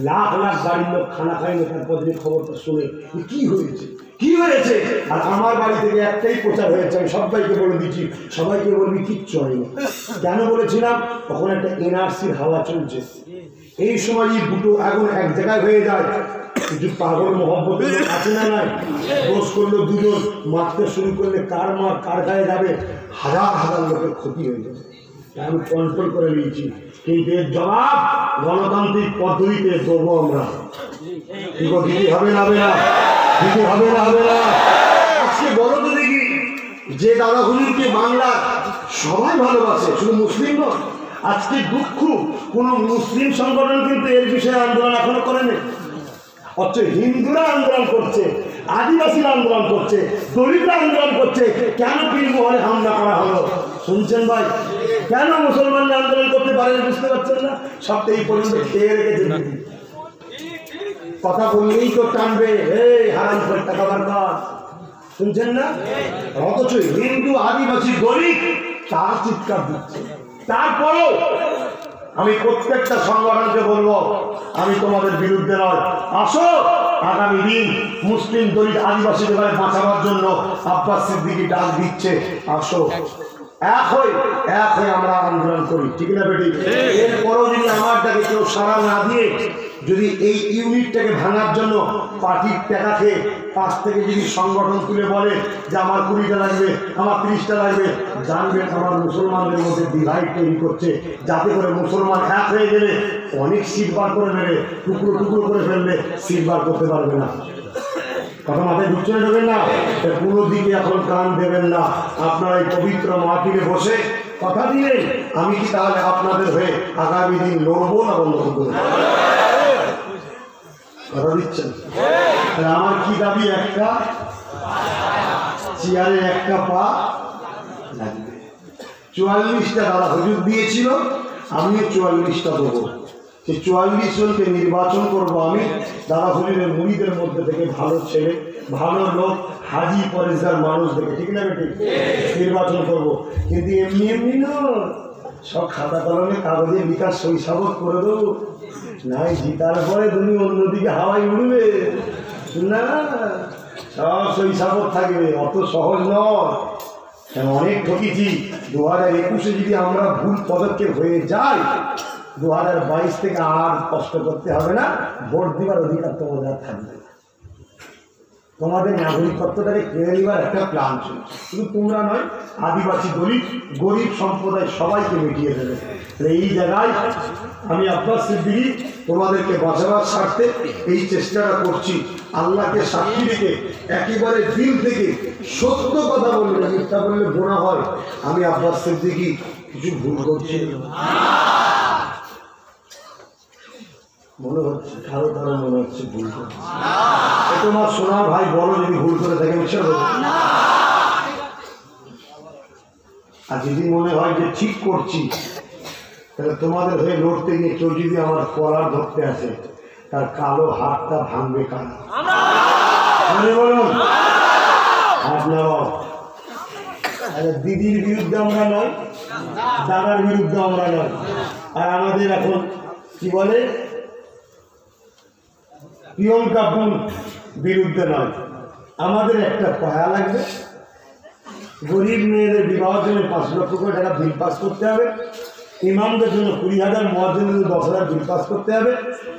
লাখ লাখ বাড়ির লোক খানা খায়নি। তারপর দিনে খবরটা শুনে কি হয়েছে, কি হয়েছে? আর আমার বাড়ি থেকে একটাই প্রচার হয়েছে, আমি সবাইকে বলে দিচ্ছি, সবাইকে বলবি কিচ্ছু হয়নি। কেন বলেছিলাম? তখন একটা এনআরসির হাওয়া চলছে। এই সময় দুটো আগুন এক জায়গায় হয়ে যায়, কিছু পাগল মহব্বত আছে না নাই? দোষ করলো দুজন, মারতে শুরু করলে কার মার কার গায়ে যাবে, হাজার হাজার লোকের ক্ষতি হয়ে যাবে। আমি কন্ট্রোল করে নিয়েছি, কিন্তু এর জবাব গণতান্ত্রিক পদ্ধতিতে দেবো আমরা। দিতে হবে না, হবে না, দিতে হবে না, হবে না। আজকে বলো তো দেখি, যে দাদা হুজুরকে বাংলা সবাই ভালোবাসে, শুধু মুসলিম নয়। আজকে দুঃখ, কোনো মুসলিম সংগঠন কিন্তু এর বিষয়ে আন্দোলন এখনো করেনি। অথচ হিন্দুরা আন্দোলন করছে, আদিবাসীরা আন্দোলন করছে, দলিতরা আন্দোলন করছে। কেন পীরমহলে হামলা করা হলো শুনছেন ভাই? কেন মুসলমানরা আন্দোলন করতে পারেন বুঝতে পারছেন না? সবটা এই পর্যন্ত খেয়ে রেখেছে। কথা বললেই তো টানবে, এই হারাম করে টাকা বার কর, শুনছেন না? অথচ হিন্দু, আদিবাসী, দলিত তার চিৎকার দিচ্ছে। তারপরেও আমি প্রত্যেকটা সংগঠনকে বলবো, আমি তোমাদের বিরুদ্ধে নয়। আসো, আগামী দিন মুসলিম, দলিত, আদিবাসীদের বাঁচাবার জন্য আব্বাস সিদ্দিকী ডাক দিচ্ছে, আসো এক হয়ে আমরা আন্দোলন করি, ঠিক না বেটি? এরপরও যদি আমার ডাকে কেউ সাড়া না দিয়ে যদি এই ইউনিটটাকে ভাঙার জন্য পার্টির টাকা খেয়ে পাশ থেকে যদি সংগঠন তুলে বলে যে আমার 20টা লাগবে, আমার 30টা লাগবে, জানবেন আমার মুসলমানদের মধ্যে ডিভাইড তৈরি করছে, যাতে করে মুসলমান এক হয়ে গেলে অনেক সিট বার করে নেবে, টুকরো টুকরো করে ফেললে সিট বার করতে পারবে না। কথা মাথায় ঢুকছে না, ঢোকেন না? কোনো দিকে এখন কান দেবেন না। আপনারা এই পবিত্র মাহফিলে বসে কথা দিলেন, আমি কি তাহলে আপনাদের হয়ে আগামী দিন লড়বো না বন্ধ করবো? কথা দিচ্ছেন? আমার কি দাবি? একটা চেয়ারে একটা পা লাগবে। 44টা দাদা হুজুর দিয়েছিল, আমিও 44টা দেবো। সেই 44 জনকে নির্বাচন করব আমি, দাদা হুজুরের মুরিদের মধ্যে থেকে ভালো ছেলে, ভালো লোক, হাজি পরেশগার মানুষ দেখে, ঠিক না বেটি? নির্বাচন করব। কিন্তু এমনি এমনি নয়, সব খাতা কলমে কাগজে লিখা শৈশাবত করে দেবো, নাই জিতার পরে তুমি অন্যদিকে হাওয়াই উঠবে না, সব শৈশাবত থাকবে। অত সহজ নয়, অনেক ঠকেছি। 2021-এ যদি আমরা ভুল পদক্ষেপ হয়ে যাই, 2022 থেকে আর কষ্ট করতে হবে না, ভোট দেওয়ার অধিকার তোমাদের থাকবে। তোমাদের নাগরিকত্বটাকে কেড়ে নেওয়ার একটা প্ল্যান ছিল, শুধু তোমরা নয়, আদিবাসী, দলিত, গরিব সম্প্রদায় সবাইকে মিটিয়ে দেবে। এই জায়গায় আমি আব্বাস সিদ্দিকী তোমাদেরকে বাঁচাবার স্বার্থে এই চেষ্টাটা করছি। আল্লাহকে সাক্ষী রেখে একেবারে দিল থেকে সত্য কথা বললে, মিথ্যা বললে গোনা হয়। আমি আব্বাস সিদ্দিকী কিছু ভুল করছি মনে হচ্ছে, কারো কারো মনে হচ্ছে ভুল করছি। তোমার সোনার ভাই বলো যদি ভুল করে থাকে, মিশা বলো। আর যদি মনে হয় যে ঠিক করছি, তাহলে তোমাদের হয়ে লড়তে গিয়ে কেউ যদি আমার কলার ধরতে আসে, তার কালো হাতটা ভাঙবে কারা? বলুন, আপনার দিদির বিরুদ্ধে আমরা নয়, দাদার বিরুদ্ধে আমরা নয়, আর আমাদের এখন কি বলে প্রিয়ঙ্কা বোন বিরুদ্ধে নয়। আমাদের একটা পায়া লাগবে, গরিব মেয়েদের বিবাহের জন্য 5 লক্ষ করে টাকা বিল পাস করতে হবে, ইমামদের জন্য 20,000, মুয়াজ্জিনদের 10,000 বিল পাস করতে হবে,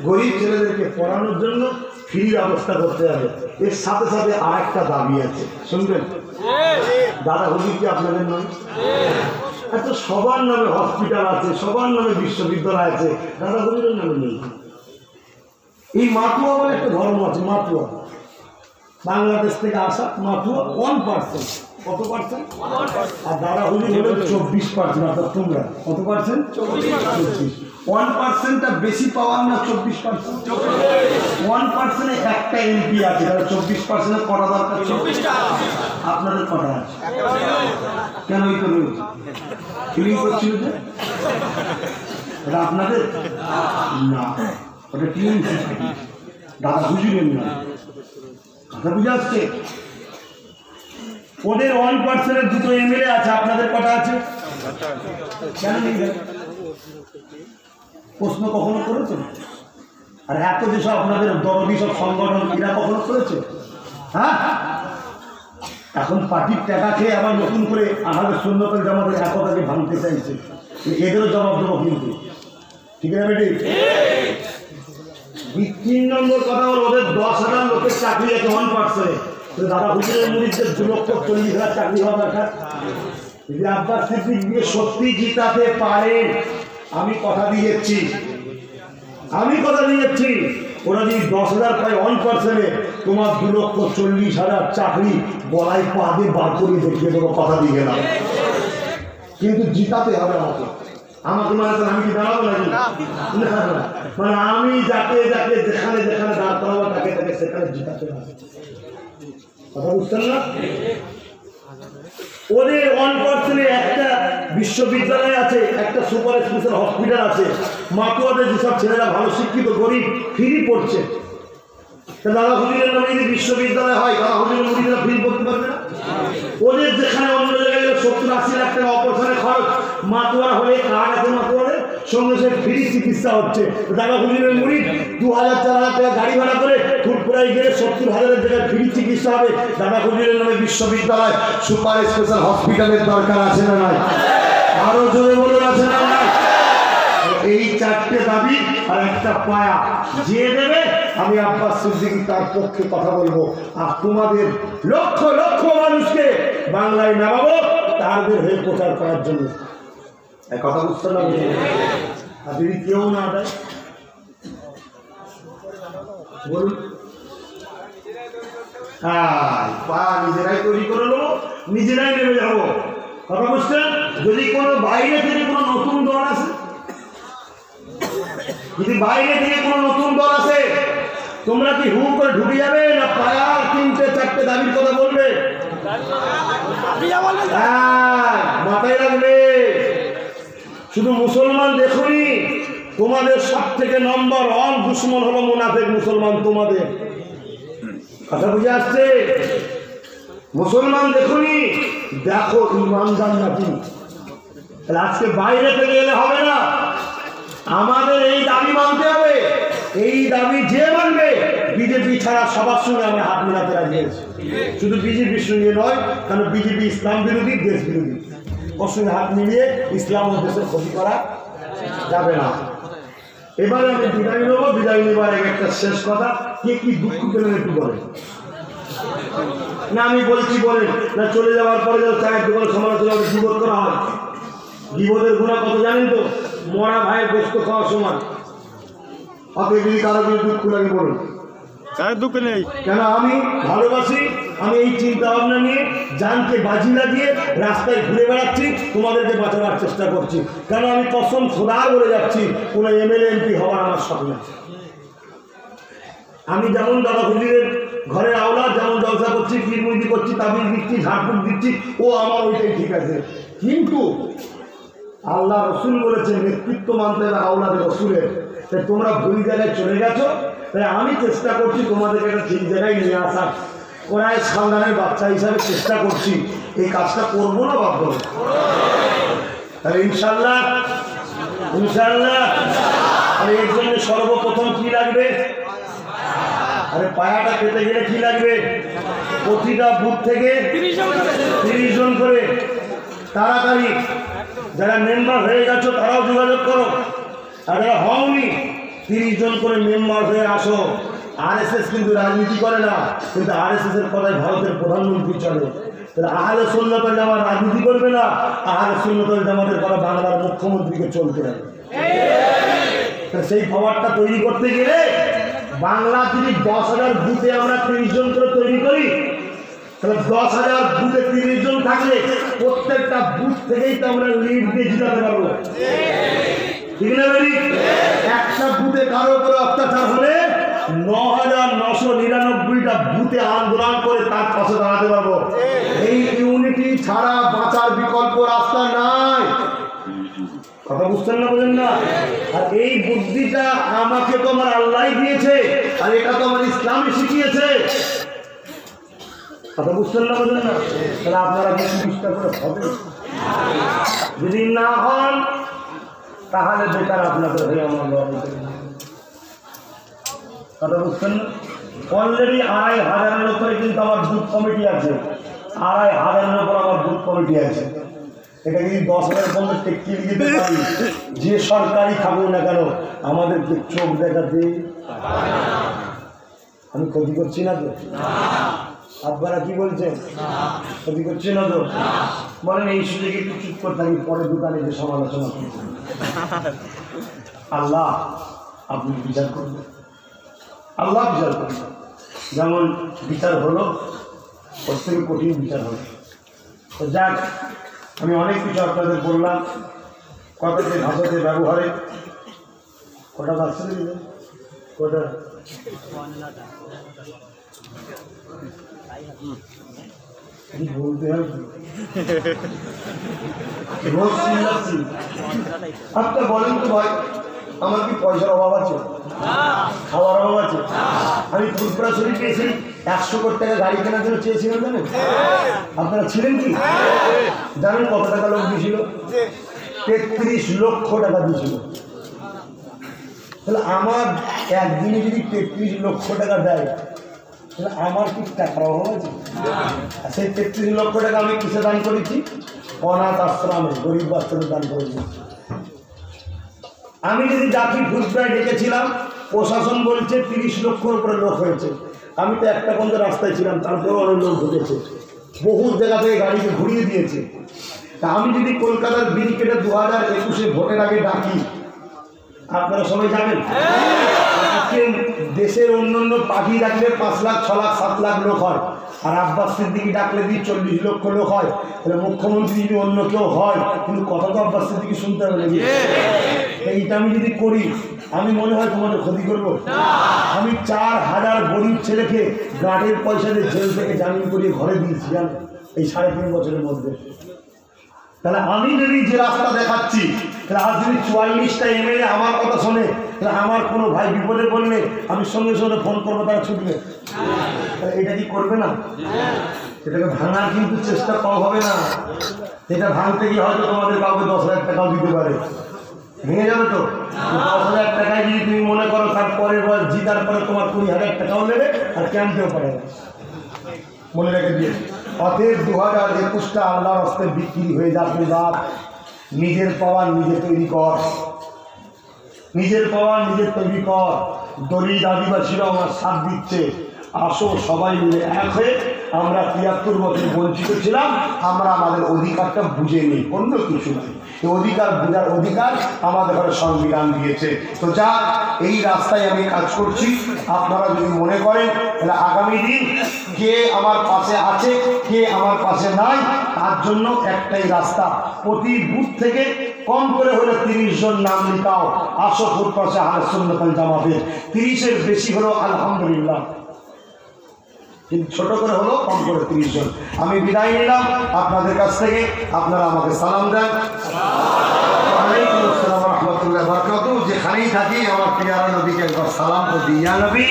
গরিব ছেলেদেরকে পড়ানোর জন্য ফ্রি ব্যবস্থা করতে হবে। এর সাথে সাথে আর একটা দাবি আছে, শুনবেন? দাদা হুজুর কি আপনাদের নয়? এত সবার নামে হসপিটাল আছে, সবার নামে বিশ্ববিদ্যালয় আছে, দাদা হুজুরের নামে নেই। এই মাতুয়া বলে একটা ধর্ম আছে, মাতুয়া, বাংলাদেশ থেকে আসা মাতুয়া 1%। কত পার্সেন্ট? আর দাদা হুজুর হলো 24%। অর্থাৎ তোমরা কত পার্সেন্ট? 24। 1%টা বেশি পাওয়ার না 24%? 1%-এ একটা এমপি আছে, তাহলে 24%-এ কটা দরকার? 24টা। আপনাদের কটা আছে? কেন ওই তো রয়েছে ফিলিং করছিল যে এটা আপনাদের না, ওটা টিএমসি দাদা বুঝলেন না, কথা বুঝে আসছে? ওদের 1%-এর দুটো এমএলএ আছে, আপনাদের কটা আছে? কেন নেই? প্রশ্ন কখনো করেছে? আর এত যেসব আপনাদের দরদি সব সংগঠন এরা কখনো করেছে? হ্যাঁ, এখন পার্টির টাকা খেয়ে আবার নতুন করে আমাদের সুন্নতের জামাতের একতাকে ভাঙতে চাইছে, এদেরও জবাব দেবো কিন্তু, ঠিক আছে বেটি? 3 নম্বর কথা হলো ওদের 10,000 লোকের চাকরি আছে 1%-এ, দাদা হুজুরের মুরিদদের 2,40,000 চাকরি হওয়া দরকার। যদি আব্বাস সিদ্দিক দিয়ে সত্যি জিতাতে পারেন, আমি কথা দিয়েছি, ওরা যদি 10,000 পায় 1%-এ, তোমার 2,40,000 চাকরি গলায় পা দিয়ে বার করে দেখিয়ে দেবো, কথা দিয়ে গেলাম। কিন্তু জিতাতে হবে আমাকে, মানে আমি কি দাঁড়াবো নাকি? মানে আমি যাকে যেখানে দাঁড় করাবো তাকে সেখানে জিতাতে হবে, কথা বুঝছেন না? ওদের 1%-এ একটা বিশ্ববিদ্যালয় আছে, একটা সুপার স্পেশাল হসপিটাল আছে, মাতুয়াদের যেসব ছেলেরা ভালো শিক্ষিত গরিব ফ্রি পড়ছে, দাদা হুজুরের নামে যদি বিশ্ববিদ্যালয় হয়, দাদা হুজুরের মুরিদরা ফ্রি পড়তে পারবে না? ওদের যেখানে অন্য জায়গায় 70-80 লাখ টাকা অপারেশনের খরচ, মাতুয়ারা হলে কার্ড আছে, মাতুয়ারের সঙ্গে সে ফ্রি চিকিৎসা হচ্ছে। দাদা হুজুরের মুরিদ 2,000-4,000 টাকা গাড়ি ভাড়া করে ফুটপুরায় গেলে 70,000-এর জায়গায় ফ্রি চিকিৎসা হবে। দাদা হুজুরের নামে বিশ্ববিদ্যালয় সুপার স্পেশাল হসপিটালের দরকার আছে না নাই? আরো জোরে বলুন, আছে না নাই? এই 4টে দাবি আর একটা পায়া যে দেবে, আমি আব্বাস সিদ্দিকী তার পক্ষে কথা বলবো, আর তোমাদের লক্ষ লক্ষ মানুষকে বাংলায় নামাবো তাদের হয়ে প্রচার করার জন্য। কথা বুঝতে না? আর যদি কেউ না দেয় বলুন, নিজেরাই তৈরি করে নেবো, নিজেরাই নেমে যাবো, কথা বুঝছেন? যদি কোনো বাইরে থেকে কোনো নতুন দল আসে, তোমরা কি হু করে ঢুকে যাবে না পায়া 3-4টে দাবির কথা বলবে? মাথায় রাখবে, শুধু মুসলমান দেখুনি, তোমাদের সব থেকে নম্বর 1 দুশ্মন হলো মুনাফিক মুসলমান। তোমাদের কথা বুঝে আসছে? মুসলমান দেখুনি, দেখো ইমানদার নাকি। আজকে বাইরে থেকে এলে হবে না, আমাদের এই দাবি মানতে হবে। এই দাবি যে মানবে, বিজেপি ছাড়া সবার সঙ্গে আমরা হাত মেলাতে রাজি আছি, শুধু বিজেপির সঙ্গে নয়, কারণ বিজেপি ইসলাম বিরোধী, দেশ বিরোধী। ওর সঙ্গে হাত মিলিয়ে ইসলাম ও দেশের ক্ষতি করা যাবে না। এবারে আমি বিদায় নেবো, বিদায় নেবার একটা শেষ কথা, কে কি দুঃখ পেলেন একটু বলেন না? আমি বলছি বলেন না, চলে যাওয়ার পরে যেন চায়ের দোকানে সমালোচনা গীবত করা হয়। গীবতের গুনাহ কত জানেন তো? মরা ভাইয়ের গোস্ত খাওয়ার সময়। আপনি যদি কারো কিছু দুঃখ লাগে বলুন, দুঃখ নেই কেন? আমি ভালোবাসি, আমি এই চিন্তা ভাবনা নিয়ে জানকে বাজি লাগিয়ে রাস্তায় ঘুরে বেড়াচ্ছি, তোমাদেরকে বাঁচাবার চেষ্টা করছি। কেন? আমি কসম খোদা বলে যাচ্ছি, কোনো এমএলএ এমপি হওয়ার আমার স্বপ্ন আছে। আমি যেমন দাদা হুজুরের ঘরের আওলাদ, যেমন জলসা করছি, পীরমুইদি করছি, তাবিজ দিচ্ছি, ঝাড়ফুঁক দিচ্ছি, ও আমার ওইটাই ঠিক আছে। কিন্তু আল্লাহ রসুল বলেছেন নেতৃত্ব মানতে হবে আওলাদের রসুলের। তাই তোমরা ভুল জায়গায় চলে গেছো, তাই আমি চেষ্টা করছি তোমাদেরকে একটা ঠিক জায়গায় নিয়ে আসার। কোরআনের সন্তানের বাচ্চা হিসাবে চেষ্টা করছি, এই কাজটা করবো না বাধ্য? তাহলে ইনশাল্লাহ আর এর জন্য সর্বপ্রথম কি লাগবে? আরে পায়াটা পেতে গেলে কি লাগবে? প্রতিটা বুথ থেকে 30 জন করে তাড়াতাড়ি, যারা মেম্বার হয়ে গেছো তারাও যোগাযোগ করো, আর যারা হওনি 30 জন করে মেম্বার হয়ে আসো। আরএসএস কিন্তু রাজনীতি করে না, কিন্তু আরএসএস এর কথায় ভারতের প্রধানমন্ত্রী চলে। তাহলে আহলে সুন্নাত ওয়াল জামাত রাজনীতি করবে না, আহলে সুন্নাত ওয়াল জামাতের কথা বাংলার মুখ্যমন্ত্রীকে চলতে হবে। সেই পাওয়ারটা তৈরি করতে গেলে বাংলা যদি 10,000 বুথে আমরা 30 জন করে তৈরি করি, তাহলে 10,000 বুথে 30 জন থাকলে প্রত্যেকটা বুথ থেকেই তো আমরা লিড দিয়ে জিতাতে পারবো। ঠিক না বেরি? একটা বুথে কারো উপরে অত্যাচার হলে ৯,৯৯৯টা বুথে আন্দোলন করে তার পাশে দাঁড়াতে পারবো। এই ইউনিটি ছাড়া বাঁচার বিকল্প রাস্তা নাই। কথা বুঝছেন না, বলেন না? আর এই বুদ্ধিটা আমাকে তো আমার আল্লাহ দিয়েছে, আর এটা তো আমার ইসলামে শিখিয়েছে। কথা বুঝছেন না, বলেন না? তাহলে আপনারা কি চেষ্টা করে হবে? যদি না হন তাহলে বেকার আপনাদের হয়ে আমার লড়াই। কথা বুঝছেন না? অলরেডি ২৫০০-এর উপরে কিন্তু আমার বুথ কমিটি আছে। ২৫০০-এর উপর আমার বুথ কমিটি আছে। এটা যদি ১০,০০০ পর্যন্ত টেক্কি দিতে পারি, যে সরকারি থাকুক না কেন আমাদেরকে চোখ দেখাতে। আমি ক্ষতি করছি না তো? আপনারা কি বলছেন? ক্ষতি করছি না তো? বলেন এই সুযোগে একটু চুপ করে থাকি, পরে দোকানে যে সমালোচনা করছেন। আল্লাহ আপনি বিচার করবেন, আল্লাহ বিচার করবেন। যেমন বিচার হলো, ওর থেকে কঠিন বিচার হলো। তো যাক, আমি অনেক কিছু আপনাদের বললাম, কথাতে ভাষাতে ব্যবহারে। কটা বাচ্চা দিলে কটা বলতে হবে রোজ চিল্লাচ্ছি। আচ্ছা বলেন তো ভাই, আমার কি পয়সার অভাব আছে? খাওয়ার অভাব আছে? আমি ফুলপুরা শরীফে এসে ১০০ কোটি টাকা গাড়ি কেনার জন্য চেয়েছিলাম, জানেন? আপনারা ছিলেন কি? জানেন কত টাকা লোক দিয়েছিল? ৩৩ লক্ষ টাকা দিয়েছিল। তাহলে আমার একদিনে যদি ৩৩ লক্ষ টাকা দেয়, তাহলে আমার কি টাকার অভাব আছে? সেই ৩৩ লক্ষ টাকা আমি কিসে দান করেছি? অনাথ আশ্রমে, গরিব বাচ্চাদের দান করেছি। আমি যদি জাতি ফুলপুরায় ডেকেছিলাম, প্রশাসন বলছে ৩০ লক্ষর উপরে লোক হয়েছে। আমি তো একটা বন্ধ রাস্তায় ছিলাম, তারপরেও অনেক লোক ঢুকেছে। বহু জায়গা থেকে গাড়িকে ঘুরিয়ে দিয়েছে। তা আমি যদি কলকাতার ব্রিকেটে ২০২১-এ ভোটের আগে ডাকি, আপনারা সবাই যাবেন? আজকে দেশের অন্যান্য পার্টি ডাকলে ৫ লাখ, ৬ লাখ, ৭ লাখ লোক হয়, আর আব্বাস সিদ্দিকী ডাকলে দিয়ে ৪০ লক্ষ লোক হয়। তাহলে মুখ্যমন্ত্রী যদি অন্য কেউ হয়, কিন্তু কথা তো আব্বাস সিদ্দিকী শুনতে হবে নাকি? এইটা আমি যদি করি, আমি মনে হয় তোমাদের ক্ষতি করবো? আমি ৪,০০০ গরিব ছেলেকে গার্ডের পয়সা দিয়ে জেল থেকে জামিন করিয়ে ঘরে দিয়েছি, জানো, এই ৩.৫ বছরের মধ্যে। তাহলে আমি যদি যে রাস্তা দেখাচ্ছি, তাহলে আজ যদি ৪৪টা এমএলএ আমার কথা শোনে, তাহলে আমার কোনো ভাই বিপদে পড়লে আমি সঙ্গে সঙ্গে ফোন করবো, তারা ছুটবে। তাহলে এটা কি করবে না? এটাকে ভাঙার কিন্তু চেষ্টা কম হবে না। এটা ভাঙতে গিয়ে হয়তো তোমাদের কাউকে ১০,০০০ টাকাও দিতে পারে, ভেঙে যাবে তো। ১০,০০০ টাকায় যদি তুমি মনে করো তারপরে জিতার পরে তোমার ২০,০০০ টাকাও নেবে, আর ক্যাম্পেও পারে না। মনে রেখে দিয়ে অতএব ২০২১টা আল্লাহর হস্তে বিক্রি হয়ে যাবে। বাপ, নিজের পাওয়ার নিজে তৈরি কর, নিজের পাওয়ার নিজে তৈরি কর। দলিত আদিবাসীরা আমার সাথ দিচ্ছে। আসো সবাই মিলে এক হয়ে, আমরা ৭৩ বছর বঞ্চিত ছিলাম, আমরা আমাদের অধিকারটা বুঝে নিই, অন্য কিছু নয়। এই অধিকার বোঝার অধিকার আমাদের ঘরে সংবিধান দিয়েছে। তো যা, এই রাস্তায় আমি কাজ করছি। আপনারা যদি মনে করেন তাহলে আগামী দিন কে আমার পাশে আছে, কে আমার পাশে নাই, তার জন্য একটাই রাস্তা। প্রতি বুথ থেকে কম করে হলে ৩০ জন নাম লিখাও। আসো ফুরপাশে আহলে সুন্নাত ওয়াল জামাতের। ৩০-এর বেশি হলো আলহামদুলিল্লাহ, কিন্তু ছোট করে হলো কম করে ৩০ জন। আমি বিদায় নিলাম আপনাদের কাছ থেকে। আপনারা আমাকে সালাম দেন। ওয়ালাইকুম আসসালাম ওয়া রাহমাতুল্লাহি ওয়া বারাকাতুহু। যেখানেই থাকি আমার প্রিয়ারা নবীকে একবার সালাম তো দিয়া নবী।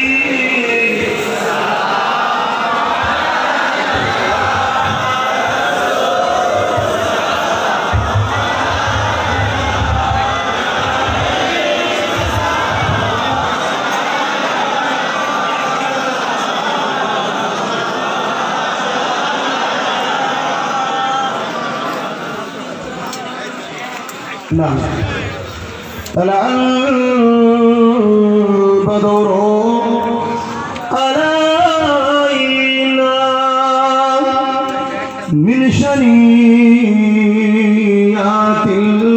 نعم طلع البدر علينا من شنيعة الوداع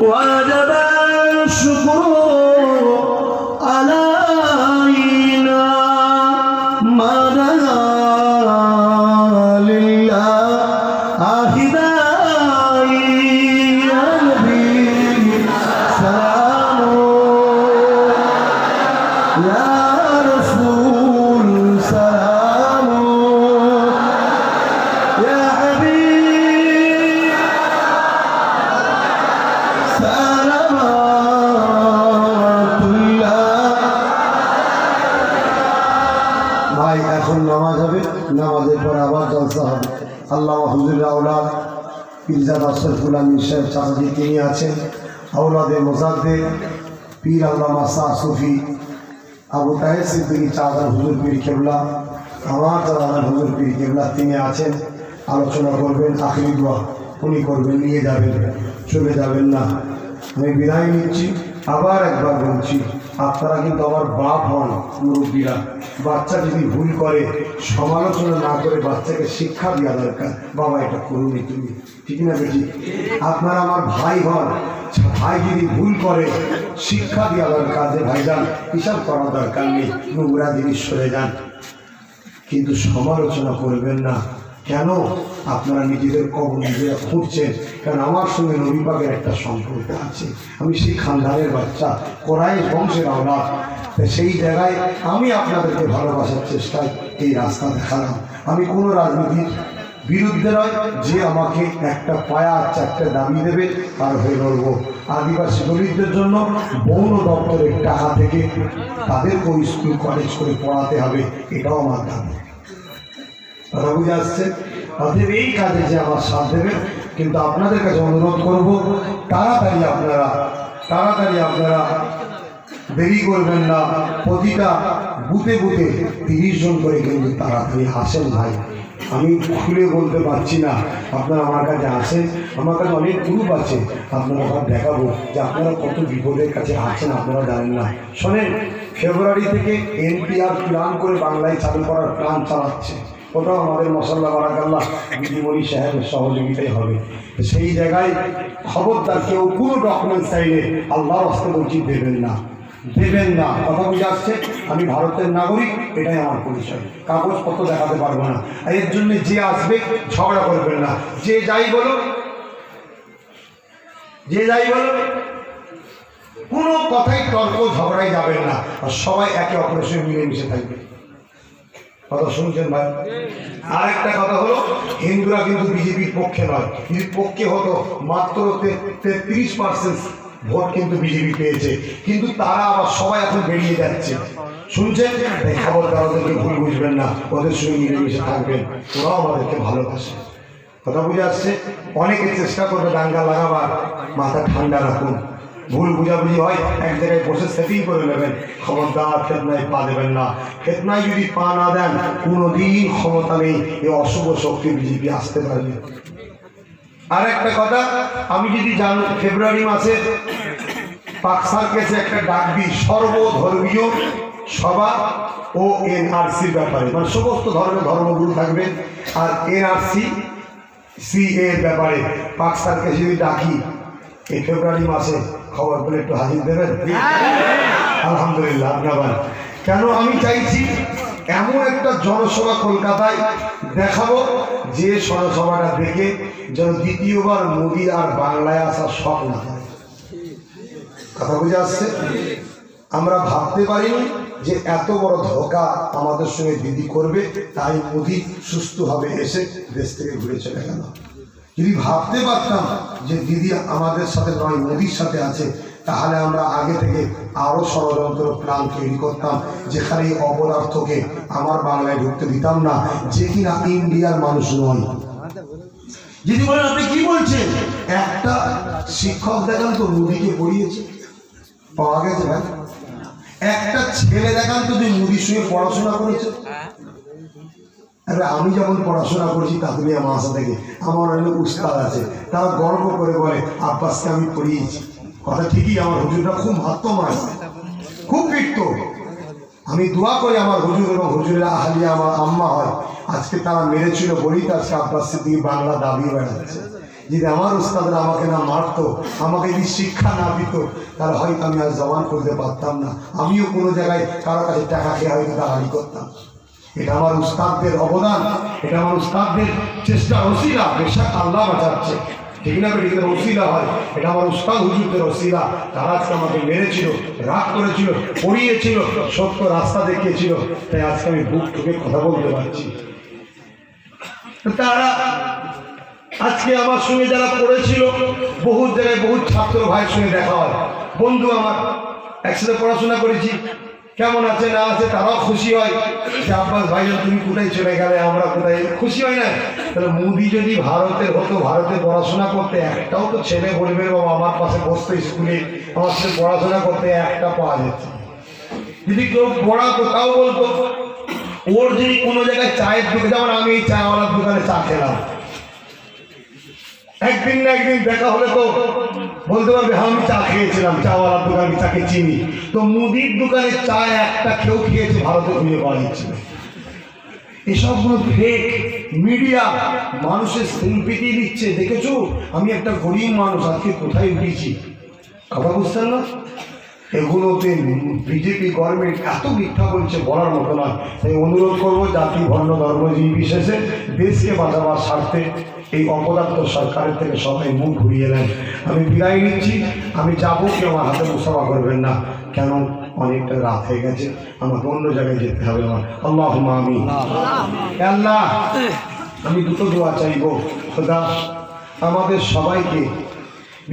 وجب الشكر علينا ما دعا لله পীরজাদা আশরাফুল আমিন সাহেব চাচাজি তিনি আছেন, আওলাদে মোজাদ্দেদ পীর আল্লামা শাহ সুফি আবু তাহের সিদ্দিকী চাচার হুজুর পীর কেবলা, আমার চাচার হুজুর পীর কেবলা তিনি আছেন। আলোচনা করবেন, আখিরি দোয়া উনি করবেন, নিয়ে যাবেন, চলে যাবেন না। আমি বিদায় নিচ্ছি। আবার একবার বলছি, আপনারা কিন্তু আমার বাপ হন, মুরব্বীরা। বাচ্চা যদি ভুল করে সমালোচনা না করে বাচ্চাকে শিক্ষা দেওয়া দরকার, বাবা এটা করুনি তুমি, ঠিক না বেশি? আপনারা আমার ভাই হন, ভাই যদি ভুল করে শিক্ষা দেওয়া দরকার যে ভাইজান হিসাব করার দরকার নেই, নোংরা জিনিস সরে যান, কিন্তু সমালোচনা করবেন না। কেন? আপনারা নিজেদের কবর নিজেরা খুঁজছেন। কারণ আমার সঙ্গে নবী পাকের একটা সম্পর্ক আছে, আমি সেই খানদানের বাচ্চা, কোরাইশ বংশের আওলাদ। সেই জায়গায় আমি আপনাদেরকে ভালোবাসার চেষ্টায় এই রাস্তা দেখালাম। আমি কোনো রাজনীতির বিরুদ্ধে নয় যে আমাকে একটা পায়া চারটে দাবি দেবে তার হয়ে লড়বো। আদিবাসী দলিতদের জন্য বৌন দপ্তরের টাকা থেকে তাদেরকেও স্কুল কলেজ করে পড়াতে হবে, এটাও আমার দাবি। কথা বুঝে আসছে? অতএব এই কাজে যে আমার সাথ দেবে, কিন্তু আপনাদের কাছে অনুরোধ করব তাড়াতাড়ি আপনারা দেরি করবেন না। প্রতিটা বুথে 30 জন করে কিন্তু তাড়াতাড়ি আসেন ভাই। আমি খুলে বলতে পারছি না, আপনারা আমার কাছে আসেন, আমার কাছে অনেক গ্রুপ আছে, আপনারা দেখাবো যে আপনারা কত বিপদের কাছে আছেন, আপনারা জানেন না। শোনেন, ফেব্রুয়ারি থেকে NPR প্ল্যান করে বাংলায় চালু করার প্ল্যান চালাচ্ছে, ওটাও আমাদের মশাল্লা বারাকাল্লাহ দিদিমণি সাহেবের সহযোগিতাই হবে। সেই জায়গায় খবরদার কেউ কোনো ডকুমেন্টস চাইলে আল্লাহর হস্তে বলছি দেবেন না। কথা বুঝে আসছে? আমি ভারতের নাগরিক, এটাই আমার পরিচয়, কাগজপত্র দেখাতে পারবো না। এর জন্য যে আসবে ঝগড়া করবেন না, যে যাই বলো কোনো কথাই তর্ক ঝগড়াই যাবেন না, আর সবাই একে অপরের সঙ্গে মিলেমিশে থাকবে। কথা শুনছেন ভাই? আর একটা কথা হলো, হিন্দুরা কিন্তু বিজেপির পক্ষে নয়। যদি পক্ষে হতো মাত্র 33% ভোট কিন্তু বিজেপি পেয়েছে, কিন্তু তারা আবার সবাই এখন বেরিয়ে যাচ্ছে। শুনছেন? খবরদার ওদেরকে ভুল বুঝবেন না, ওদের সঙ্গে মিলেমিশে থাকবেন, ওরাও আমাদেরকে ভালোবাসে। কথা বুঝে আসছে? অনেকে চেষ্টা করবে দাঙ্গা লাগাবার, মাথা ঠান্ডা রাখুন। ভুল বুঝাবুঝি হয় এক জায়গায় বসে সেটিং করে নেবেন, খবরদার ফেতনায় পা দেবেন না। ফেতনায় যদি পা না দেন, কোনোদিন ক্ষমতা নেই এই অশুভ শক্তি বিজেপি আসতে পারবে। আর একটা কথা, আমি যদি ফেব্রুয়ারি মাসে পাক সার্কাসে একটা ডাক দিই সর্বধর্মীয় সভা ও NRCর ব্যাপারে, মানে সমস্ত ধর্মের ধর্মগুরু থাকবেন, আর NRC-CA এর ব্যাপারে পাক সার্কাসে যদি ডাকি এই ফেব্রুয়ারি মাসে, খবর বলে একটু হাজির দেবেন? আলহামদুলিল্লাহ। আপনার কেন আমি চাইছি এমন একটা জনসভা কলকাতায় দেখাবো, যে জনসভাটা দেখে যেন দ্বিতীয়বার মোদি আর বাংলায় আসার শখ না হয়। কথা বুঝে আসছে? আমরা ভাবতে পারিনি যে এত বড় ধোঁকা আমাদের সঙ্গে দিদি করবে, তাই মোদি সুস্থভাবে এসে দেশ থেকে ঘুরে চলে গেল। যদি ভাবতে পারতাম যে দিদি আমাদের সাথে নয়, মোদির সাথে আছে, তাহলে আমরা আগে থেকে আরো ষড়যন্ত্র প্ল্যান তৈরি করতাম, যেখানে এই অপদার্থকে আমার বাংলায় ঢুকতে দিতাম না, যে কিনা ইন্ডিয়ার মানুষ নয়। যদি বলেন আপনি কি বলছেন, একটা শিক্ষক দেখান তো মোদিকে পড়িয়েছে, পাওয়া গেছে ভাই? একটা ছেলে দেখান তো যে মোদির সঙ্গে পড়াশোনা করেছে। আমি যখন পড়াশোনা করেছি কাতুলিয়া মাসা থেকে, আমার অনেক উস্তাদ আছে, তারা গর্ব করে বলে আব্বাসকে আমি পড়িয়েছি। কথা ঠিকই, আমার হুজুরটা খুব মাত্রমায়, খুব বিক্ত। আমি দোয়া করি আমার হুজুর এবং হুজুরের আহলিয়া আমার আম্মা হয়, আজকে তারা মেরেছিল বলেই তো আজকে আব্বাস সিদ্দিকী বাংলা দাবিয়ে বেড়াচ্ছে। যদি আমার উস্তাদরা আমাকে না মারতো, আমাকে যদি শিক্ষা না দিত, তাহলে হয়তো আমি আর জবান করতে পারতাম না, আমিও কোনো জায়গায় কারো কাছে টাকা খেয়ে হয়তো দাঁড়ানি করতাম। এটা আমার উস্তাদদের অবদান, এটা আমার উস্তাদদের চেষ্টা, ওসিলা। বেশাক আল্লাহ বাঁচাচ্ছে, ঠিক না? বেটিকে ওসিলা হয়, এটা আমার উস্তাদ হুজুরদের ওসিলা। তারা আজকে আমাকে মেরেছিল, রাগ করেছিল, পড়িয়েছিল, সত্য রাস্তা দেখিয়েছিল, তাই আজকে আমি বুক ঠুকে কথা বলতে পারছি। তারা আজকে আমার সঙ্গে যারা পড়েছিল, বহু জায়গায় বহু ছাত্র ভাইয়ের সঙ্গে দেখা হয়, বন্ধু আমার, একসাথে পড়াশোনা করেছি, কেমন আছে না আছে তারাও খুশি হয় যে আব্বাস ভাইজান তুমি কোথায় চলে গেলে, আমরা কোথায়, খুশি হয় না? তাহলে মোদি যদি ভারতের হতো, ভারতে পড়াশোনা করতে একটাও তো ছেলে বলবে বাবা আমার পাশে বসতো স্কুলে, আমার সাথে পড়াশোনা করতে একটা পাওয়া যাচ্ছে। যদি কেউ পড়াতো তাও বলতো, ওর যদি কোনো জায়গায় চায়ের দোকানে, যেমন আমি এই চাওয়ালার দোকানে চা খেলাম, একদিন না একদিন দেখা হলে তো বলতে পারবে হ্যাঁ আমি চা খেয়েছিলাম, চাওয়ালার দোকানে চাকে চিনি। তো মুদির দোকানে চা একটা কেউ খেয়েছে ভারতে খুঁজে পাওয়া যাচ্ছে না। এসবগুলো ফেক মিডিয়া মানুষের সিম্পিতি দিচ্ছে। দেখেছো আমি একটা গরিব মানুষ আজকে কোথায় উঠেছি, কথা বুঝছেন না? এগুলোতে বিজেপি গভর্নমেন্ট এত মিথ্যা বলছে বলার মতো নয়। তাই অনুরোধ করবো জাতি বর্ণ ধর্ম নির্বিশেষে দেশকে বাঁচাবার স্বার্থে এই অপদার্থ সরকারের থেকে সবাই মুখ ঘুরিয়ে নেন। আমি বিদায় নিচ্ছি, আমি যাবো, কেউ আমার হাতে মুসাফা করবেন না, কেন অনেকটা রাত হয়ে গেছে, আমাকে অন্য জায়গায় যেতে হবে আমার। আল্লাহুম্মা আমিন। আল্লাহ আমি দুটো দোয়া চাইব, খোদা আমাদের সবাইকে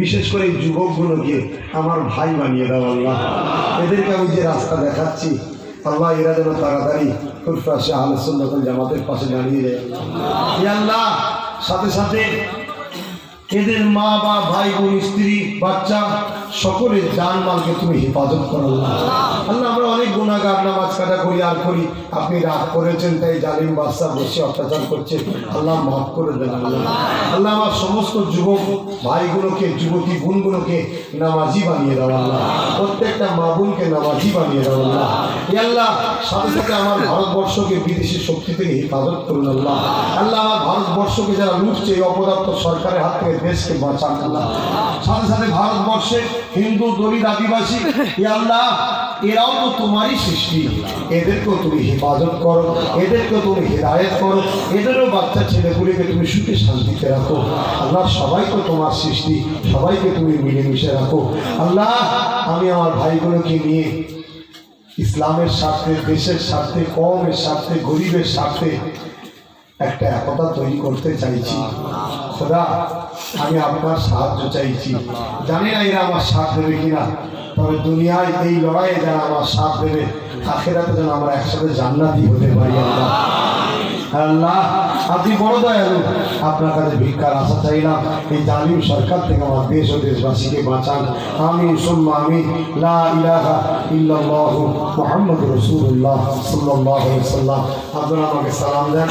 বিশেষ করে এই যুবকগুলোকে আমার ভাই বানিয়ে দাও আল্লাহ। এদেরকে আমি যে রাস্তা দেখাচ্ছি আল্লাহ, এরা যেন তাড়াতাড়ি তোর পাশে আহলে সুন্নাত ওয়াল জামাতের পাশে দাঁড়িয়ে যায় আল্লাহ। সাথে সাথে এদের মা বা ভাই বোন স্ত্রী বাচ্চা সকলের জানমালকে তুমি হেফাজত করো আল্লাহ। আমরা অনেক গুনাহগার, নামাজ কাটা করি আর করি, আপনি রাগ করেছেন তাই জালিম বাদশা বসে অত্যাচার করছে, আল্লাহ মাফ করে দেন আল্লাহ। আল্লাহ আমার সমস্ত যুবক ভাইগুলোকে, যুবতী বোনগুলোকে নামাজি বানিয়ে দাও আল্লাহ, প্রত্যেকটা মা বোনকে নামাজি বানিয়ে দাও আল্লাহ। আল্লাহ সাথে সাথে আমার ভারতবর্ষকে বিদেশি শক্তি থেকে হেফাজত করুন আল্লাহ। আল্লাহ আমার ভারতবর্ষকে যারা লুটছে এই অপদার্থ সরকারের হাত থেকে দেশকে বাঁচান আল্লাহ। সাথে সাথে ভারতবর্ষে হিন্দু দলিত আদিবাসী আল্লাহ এরাও তো তোমারই সৃষ্টি, এদেরকেও তুমি হেফাজত করো, এদেরকেও তুমি হেদায়েত করো, এদেরও বাচ্চা ছেলেগুলিকে তুমি সুখে শান্তিতে রাখো আল্লাহ। সবাই তো তোমার সৃষ্টি, সবাইকে তুমি মিলেমিশে রাখো আল্লাহ। আমি আমার ভাইগুলোকে নিয়ে ইসলামের স্বার্থে, দেশের স্বার্থে, কওমের স্বার্থে, গরিবের স্বার্থে একটা একতা তৈরি করতে চাইছি খোদা। আমি আপনার সাহায্য চাইছি, জানি না এরা আমার সাথ দেবে কিনা, তবে দুনিয়ায় এই লড়াইয়ে যারা আমার সাথ দেবে আখিরাতে যেন আমরা একসাথে জান্নাতি হতে পারি আল্লাহ। আল্লাহ আপনি বড় দয়ালু, আপনার কাছে ভিক্ষার আশা চাইলাম, এই জালিম সরকার থেকে আমার দেশ ও দেশবাসীকে বাঁচান। আমিন সুম্মা আমিন। লা ইলাহা ইল্লাল্লাহু মুহাম্মাদুর রাসূলুল্লাহ সাল্লাল্লাহু আলাইহি ওয়াসাল্লাম। আপনারা আমাকে সালাম দেন।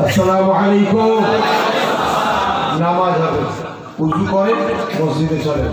আসসালামু আলাইকুম। নামাজ হবে, উযু করে মসজিদে চলে।